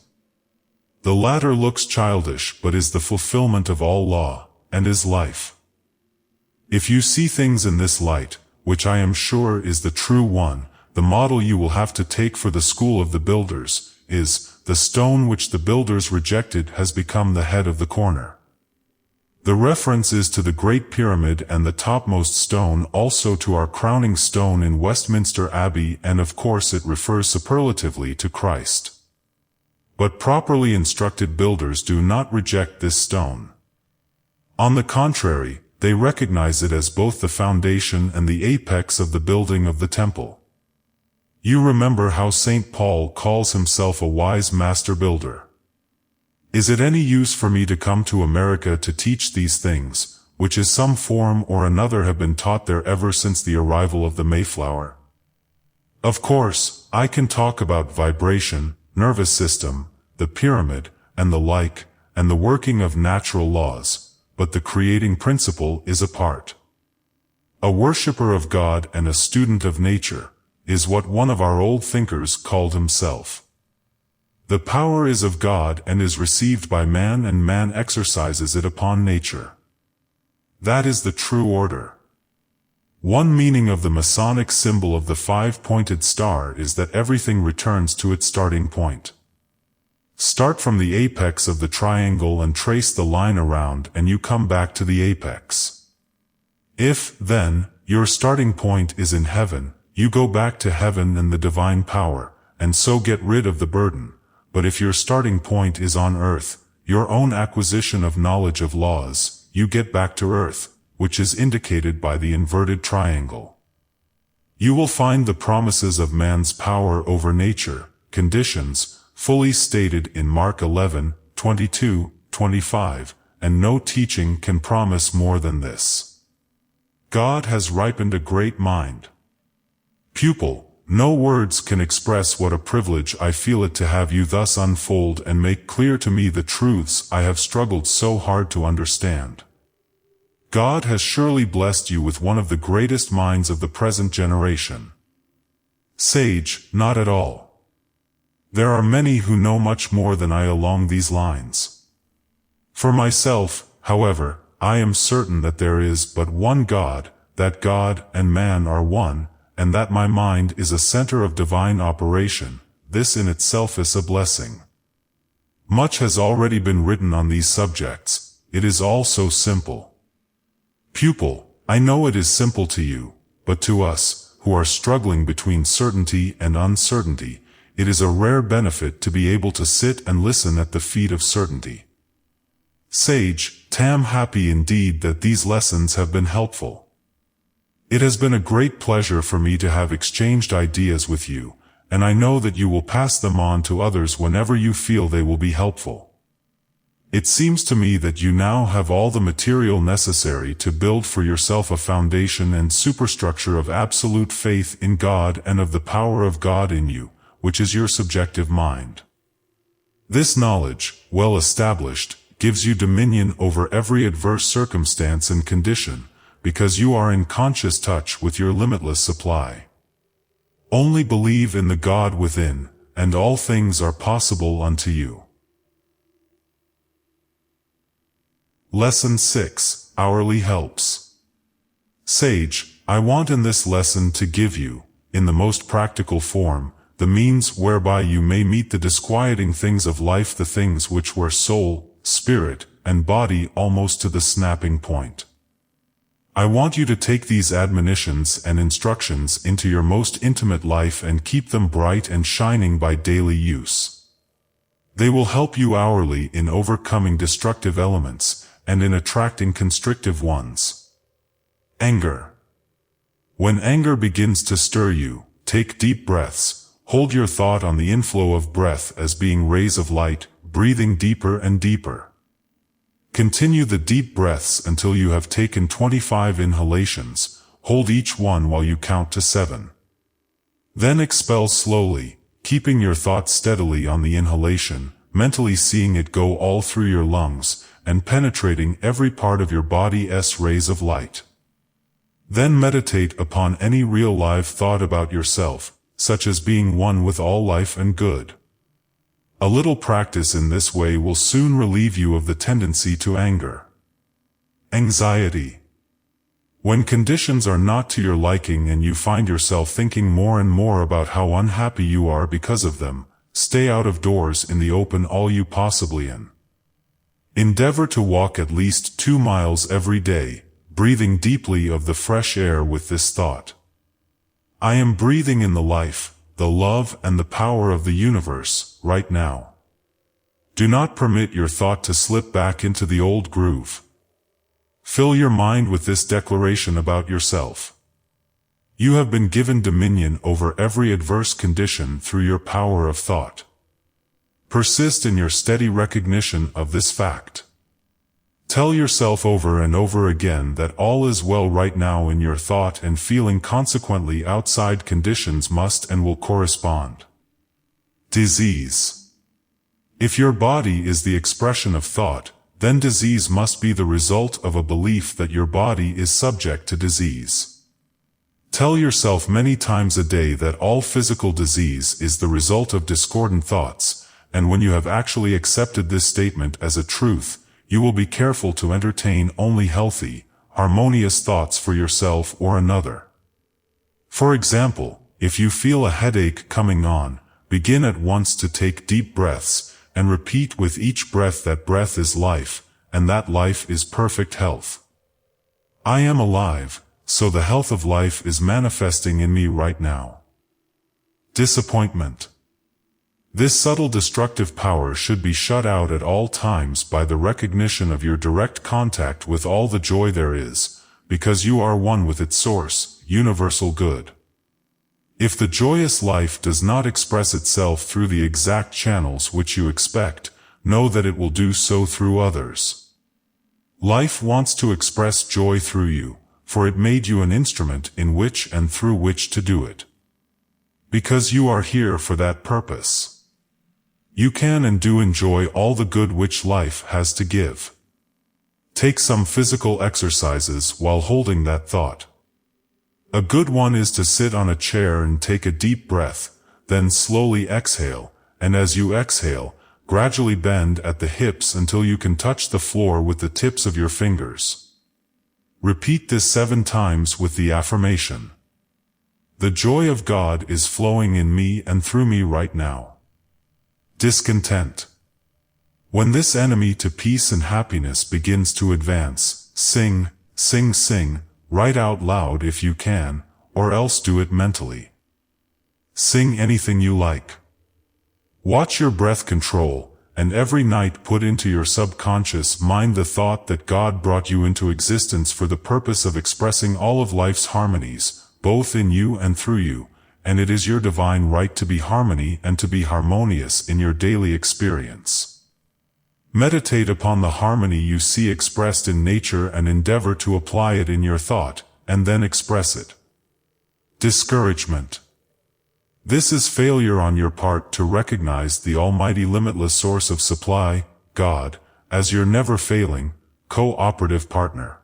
The latter looks childish but is the fulfillment of all law, and is life. If you see things in this light, which I am sure is the true one, the model you will have to take for the school of the builders is, the stone which the builders rejected has become the head of the corner. The reference is to the Great Pyramid and the topmost stone, also to our crowning stone in Westminster Abbey, and of course it refers superlatively to Christ. But properly instructed builders do not reject this stone. On the contrary, they recognize it as both the foundation and the apex of the building of the temple. You remember how St. Paul calls himself a wise master builder. Is it any use for me to come to America to teach these things, which in some form or another have been taught there ever since the arrival of the Mayflower? Of course, I can talk about vibration, nervous system, the pyramid, and the like, and the working of natural laws, but the creating principle is a part. A worshipper of God and a student of nature is what one of our old thinkers called himself. The power is of God and is received by man, and man exercises it upon nature. That is the true order. One meaning of the Masonic symbol of the five-pointed star is that everything returns to its starting point. Start from the apex of the triangle and trace the line around, and you come back to the apex. If, then, your starting point is in heaven, you go back to heaven and the divine power, and so get rid of the burden. But if your starting point is on earth, your own acquisition of knowledge of laws, you get back to earth, which is indicated by the inverted triangle. You will find the promises of man's power over nature, conditions, fully stated in Mark 11:22-25, and no teaching can promise more than this. God has ripened a great mind. Pupil, no words can express what a privilege I feel it to have you thus unfold and make clear to me the truths I have struggled so hard to understand. God has surely blessed you with one of the greatest minds of the present generation. Sage, not at all. There are many who know much more than I along these lines. For myself, however, I am certain that there is but one God, that God and man are one, and that my mind is a center of divine operation. This in itself is a blessing. Much has already been written on these subjects. It is all so simple. Pupil, I know it is simple to you, but to us, who are struggling between certainty and uncertainty, it is a rare benefit to be able to sit and listen at the feet of certainty. Sage, am happy indeed that these lessons have been helpful. It has been a great pleasure for me to have exchanged ideas with you, and I know that you will pass them on to others whenever you feel they will be helpful. It seems to me that you now have all the material necessary to build for yourself a foundation and superstructure of absolute faith in God and of the power of God in you, which is your subjective mind. This knowledge, well established, gives you dominion over every adverse circumstance and condition, because you are in conscious touch with your limitless supply. Only believe in the God within, and all things are possible unto you. Lesson 6, Hourly Helps. Sage, I want in this lesson to give you, in the most practical form, the means whereby you may meet the disquieting things of life, the things which wear soul, spirit, and body almost to the snapping point. I want you to take these admonitions and instructions into your most intimate life and keep them bright and shining by daily use. They will help you hourly in overcoming destructive elements, and in attracting constrictive ones. Anger. When anger begins to stir you, take deep breaths, hold your thought on the inflow of breath as being rays of light, breathing deeper and deeper. Continue the deep breaths until you have taken 25 inhalations, hold each one while you count to 7. Then expel slowly, keeping your thought steadily on the inhalation, mentally seeing it go all through your lungs, and penetrating every part of your body's rays of light. Then meditate upon any real live thought about yourself, such as being one with all life and good. A little practice in this way will soon relieve you of the tendency to anger. Anxiety. When conditions are not to your liking and you find yourself thinking more and more about how unhappy you are because of them, stay out of doors in the open all you possibly can. Endeavor to walk at least 2 miles every day, breathing deeply of the fresh air with this thought. I am breathing in the life, the love and the power of the universe, right now. Do not permit your thought to slip back into the old groove. Fill your mind with this declaration about yourself. You have been given dominion over every adverse condition through your power of thought. Persist in your steady recognition of this fact. Tell yourself over and over again that all is well right now in your thought and feeling, consequently outside conditions must and will correspond. Disease. If your body is the expression of thought, then disease must be the result of a belief that your body is subject to disease. Tell yourself many times a day that all physical disease is the result of discordant thoughts, and when you have actually accepted this statement as a truth, you will be careful to entertain only healthy, harmonious thoughts for yourself or another. For example, if you feel a headache coming on, begin at once to take deep breaths, and repeat with each breath that breath is life, and that life is perfect health. I am alive, so the health of life is manifesting in me right now. Disappointment. This subtle destructive power should be shut out at all times by the recognition of your direct contact with all the joy there is, because you are one with its source, universal good. If the joyous life does not express itself through the exact channels which you expect, know that it will do so through others. Life wants to express joy through you, for it made you an instrument in which and through which to do it. Because you are here for that purpose. You can and do enjoy all the good which life has to give. Take some physical exercises while holding that thought. A good one is to sit on a chair and take a deep breath, then slowly exhale, and as you exhale, gradually bend at the hips until you can touch the floor with the tips of your fingers. Repeat this 7 times with the affirmation: the joy of God is flowing in me and through me right now. Discontent. When this enemy to peace and happiness begins to advance, sing, sing, sing, write out loud if you can, or else do it mentally. Sing anything you like. Watch your breath control, and every night put into your subconscious mind the thought that God brought you into existence for the purpose of expressing all of life's harmonies, both in you and through you, and it is your divine right to be harmony and to be harmonious in your daily experience. Meditate upon the harmony you see expressed in nature and endeavor to apply it in your thought, and then express it. Discouragement. This is failure on your part to recognize the almighty limitless source of supply, God, as your never-failing, cooperative partner.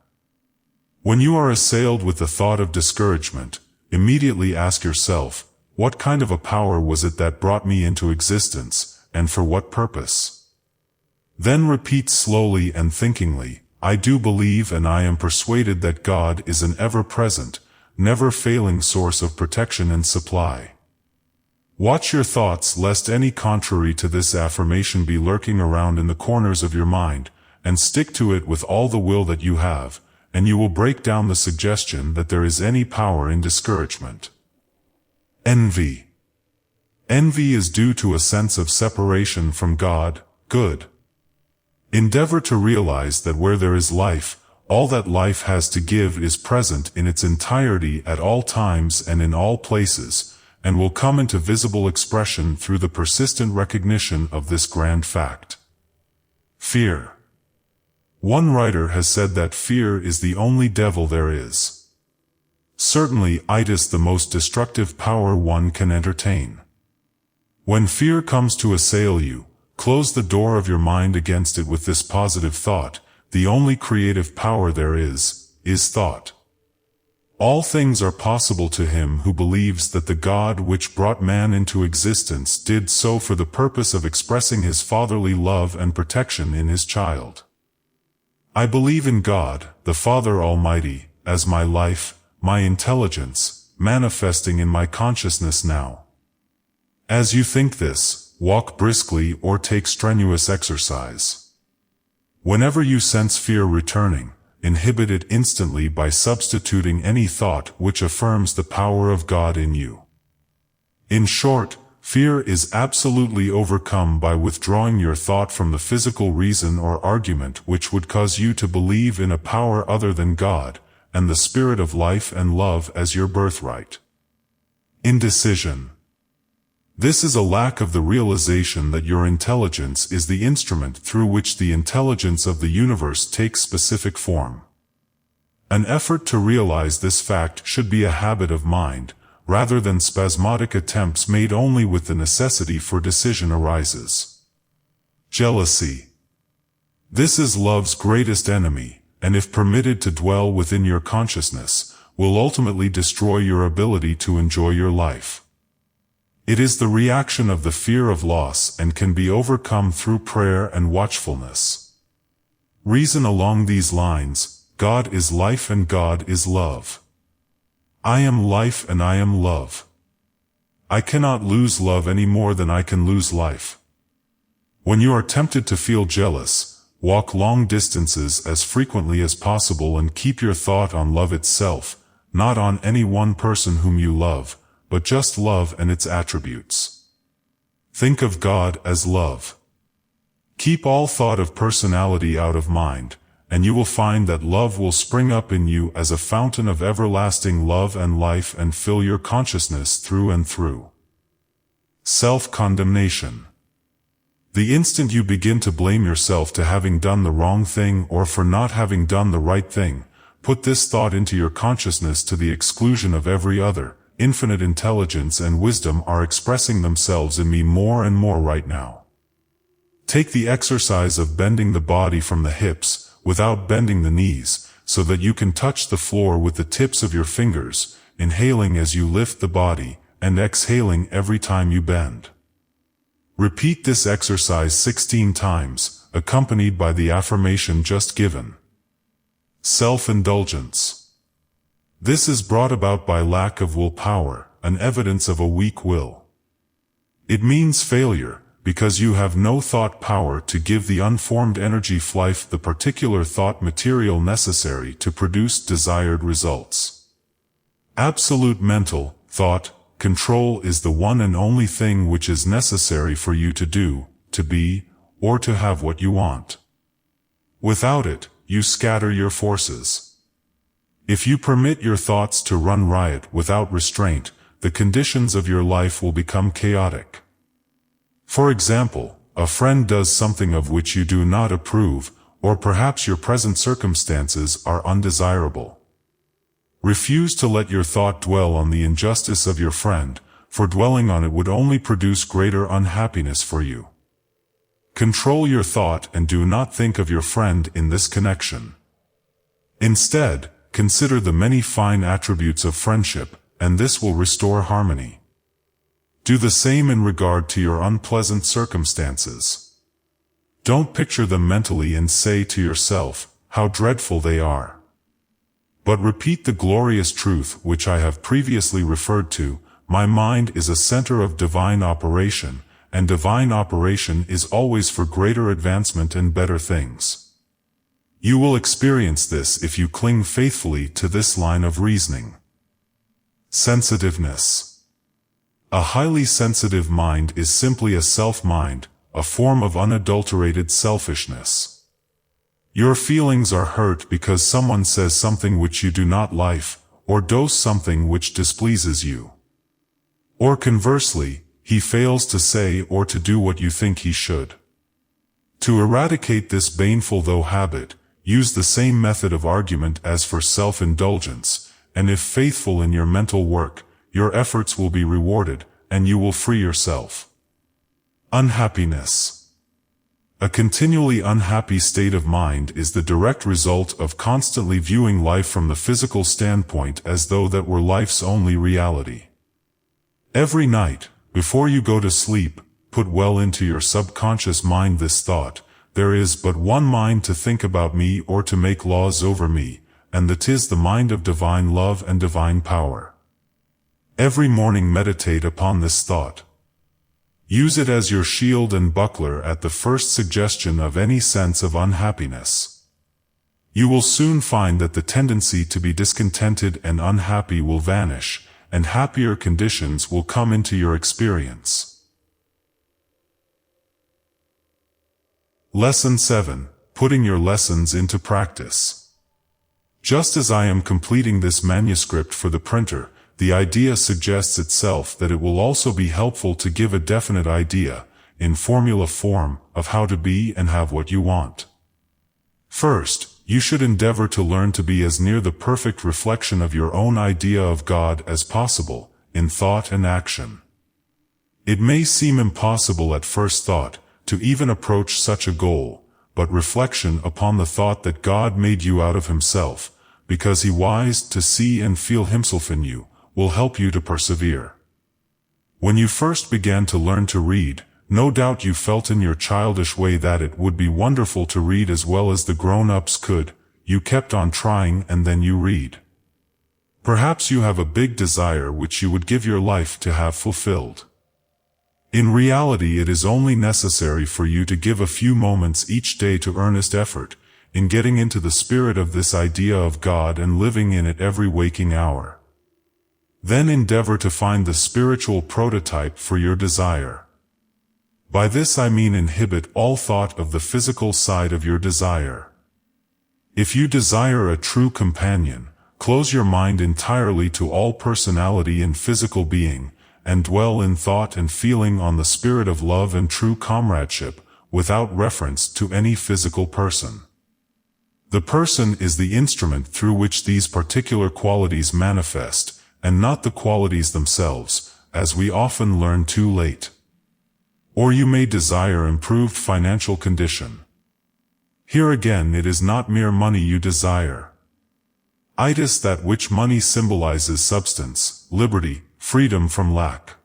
When you are assailed with the thought of discouragement, immediately ask yourself, what kind of a power was it that brought me into existence, and for what purpose? Then repeat slowly and thinkingly, I do believe and I am persuaded that God is an ever-present, never-failing source of protection and supply. Watch your thoughts lest any contrary to this affirmation be lurking around in the corners of your mind, and stick to it with all the will that you have, and you will break down the suggestion that there is any power in discouragement. Envy. Envy is due to a sense of separation from God, good. Endeavor to realize that where there is life, all that life has to give is present in its entirety at all times and in all places, and will come into visible expression through the persistent recognition of this grand fact. Fear. One writer has said that fear is the only devil there is. Certainly it is the most destructive power one can entertain. When fear comes to assail you, close the door of your mind against it with this positive thought: the only creative power there is thought. All things are possible to him who believes that the God which brought man into existence did so for the purpose of expressing his fatherly love and protection in his child. I believe in God, the Father Almighty, as my life, my intelligence, manifesting in my consciousness now. As you think this, walk briskly or take strenuous exercise. Whenever you sense fear returning, inhibit it instantly by substituting any thought which affirms the power of God in you. In short, fear is absolutely overcome by withdrawing your thought from the physical reason or argument which would cause you to believe in a power other than God, and the spirit of life and love as your birthright. Indecision. This is a lack of the realization that your intelligence is the instrument through which the intelligence of the universe takes specific form. An effort to realize this fact should be a habit of mind, rather than spasmodic attempts made only with the necessity for decision arises. Jealousy. This is love's greatest enemy, and if permitted to dwell within your consciousness, will ultimately destroy your ability to enjoy your life. It is the reaction of the fear of loss and can be overcome through prayer and watchfulness. Reason along these lines: God is life and God is love. I am life and I am love. I cannot lose love any more than I can lose life. When you are tempted to feel jealous, walk long distances as frequently as possible and keep your thought on love itself, not on any one person whom you love, but just love and its attributes. Think of God as love. Keep all thought of personality out of mind, and you will find that love will spring up in you as a fountain of everlasting love and life and fill your consciousness through and through. Self-condemnation. The instant you begin to blame yourself to having done the wrong thing or for not having done the right thing, put this thought into your consciousness to the exclusion of every other: infinite intelligence and wisdom are expressing themselves in me more and more right now. Take the exercise of bending the body from the hips, without bending the knees, so that you can touch the floor with the tips of your fingers, inhaling as you lift the body, and exhaling every time you bend. Repeat this exercise 16 times, accompanied by the affirmation just given. Self-indulgence. This is brought about by lack of willpower, an evidence of a weak will. It means failure, because you have no thought power to give the unformed energy life the particular thought material necessary to produce desired results. Absolute mental, thought, control is the one and only thing which is necessary for you to do, to be, or to have what you want. Without it, you scatter your forces. If you permit your thoughts to run riot without restraint, the conditions of your life will become chaotic. For example, a friend does something of which you do not approve, or perhaps your present circumstances are undesirable. Refuse to let your thought dwell on the injustice of your friend, for dwelling on it would only produce greater unhappiness for you. Control your thought and do not think of your friend in this connection. Instead, consider the many fine attributes of friendship, and this will restore harmony. Do the same in regard to your unpleasant circumstances. Don't picture them mentally and say to yourself, "How dreadful they are." But repeat the glorious truth which I have previously referred to: my mind is a center of divine operation, and divine operation is always for greater advancement and better things. You will experience this if you cling faithfully to this line of reasoning. Sensitiveness. A highly sensitive mind is simply a self-mind, a form of unadulterated selfishness. Your feelings are hurt because someone says something which you do not like, or does something which displeases you. Or conversely, he fails to say or to do what you think he should. To eradicate this baneful though habit, use the same method of argument as for self-indulgence, and if faithful in your mental work, your efforts will be rewarded, and you will free yourself. Unhappiness. A continually unhappy state of mind is the direct result of constantly viewing life from the physical standpoint as though that were life's only reality. Every night, before you go to sleep, put well into your subconscious mind this thought: there is but one mind to think about me or to make laws over me, and that is the mind of divine love and divine power. Every morning meditate upon this thought. Use it as your shield and buckler at the first suggestion of any sense of unhappiness. You will soon find that the tendency to be discontented and unhappy will vanish, and happier conditions will come into your experience. Lesson 7. Putting your lessons into practice. Just as I am completing this manuscript for the printer, the idea suggests itself that it will also be helpful to give a definite idea, in formula form, of how to be and have what you want. First, you should endeavor to learn to be as near the perfect reflection of your own idea of God as possible, in thought and action. It may seem impossible at first thought, to even approach such a goal, but reflection upon the thought that God made you out of himself, because he wised to see and feel himself in you, will help you to persevere. When you first began to learn to read, no doubt you felt in your childish way that it would be wonderful to read as well as the grown-ups could. You kept on trying and then you read. Perhaps you have a big desire which you would give your life to have fulfilled. In reality, it is only necessary for you to give a few moments each day to earnest effort, in getting into the spirit of this idea of God and living in it every waking hour. Then endeavor to find the spiritual prototype for your desire. By this I mean inhibit all thought of the physical side of your desire. If you desire a true companion, close your mind entirely to all personality and physical being, and dwell in thought and feeling on the spirit of love and true comradeship, without reference to any physical person. The person is the instrument through which these particular qualities manifest, and not the qualities themselves, as we often learn too late. Or you may desire improved financial condition. Here again it is not mere money you desire. It is that which money symbolizes: substance, liberty, freedom from lack.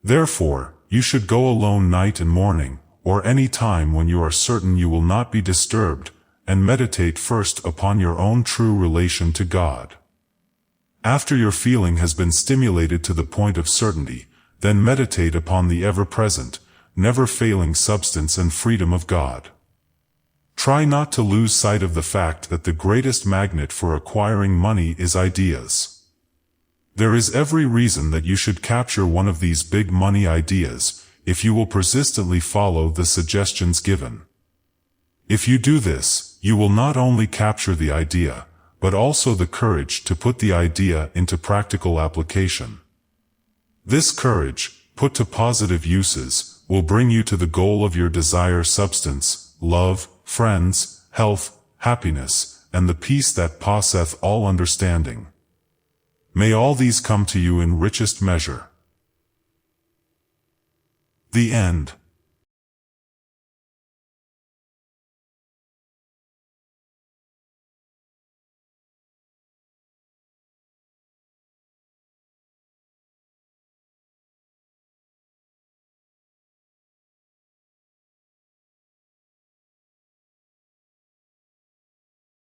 Therefore, you should go alone night and morning, or any time when you are certain you will not be disturbed, and meditate first upon your own true relation to God. After your feeling has been stimulated to the point of certainty, then meditate upon the ever-present, never-failing substance and freedom of God. Try not to lose sight of the fact that the greatest magnet for acquiring money is ideas. There is every reason that you should capture one of these big money ideas, if you will persistently follow the suggestions given. If you do this, you will not only capture the idea, but also the courage to put the idea into practical application. This courage, put to positive uses, will bring you to the goal of your desire: substance, love, friends, health, happiness, and the peace that passeth all understanding. May all these come to you in richest measure. The end.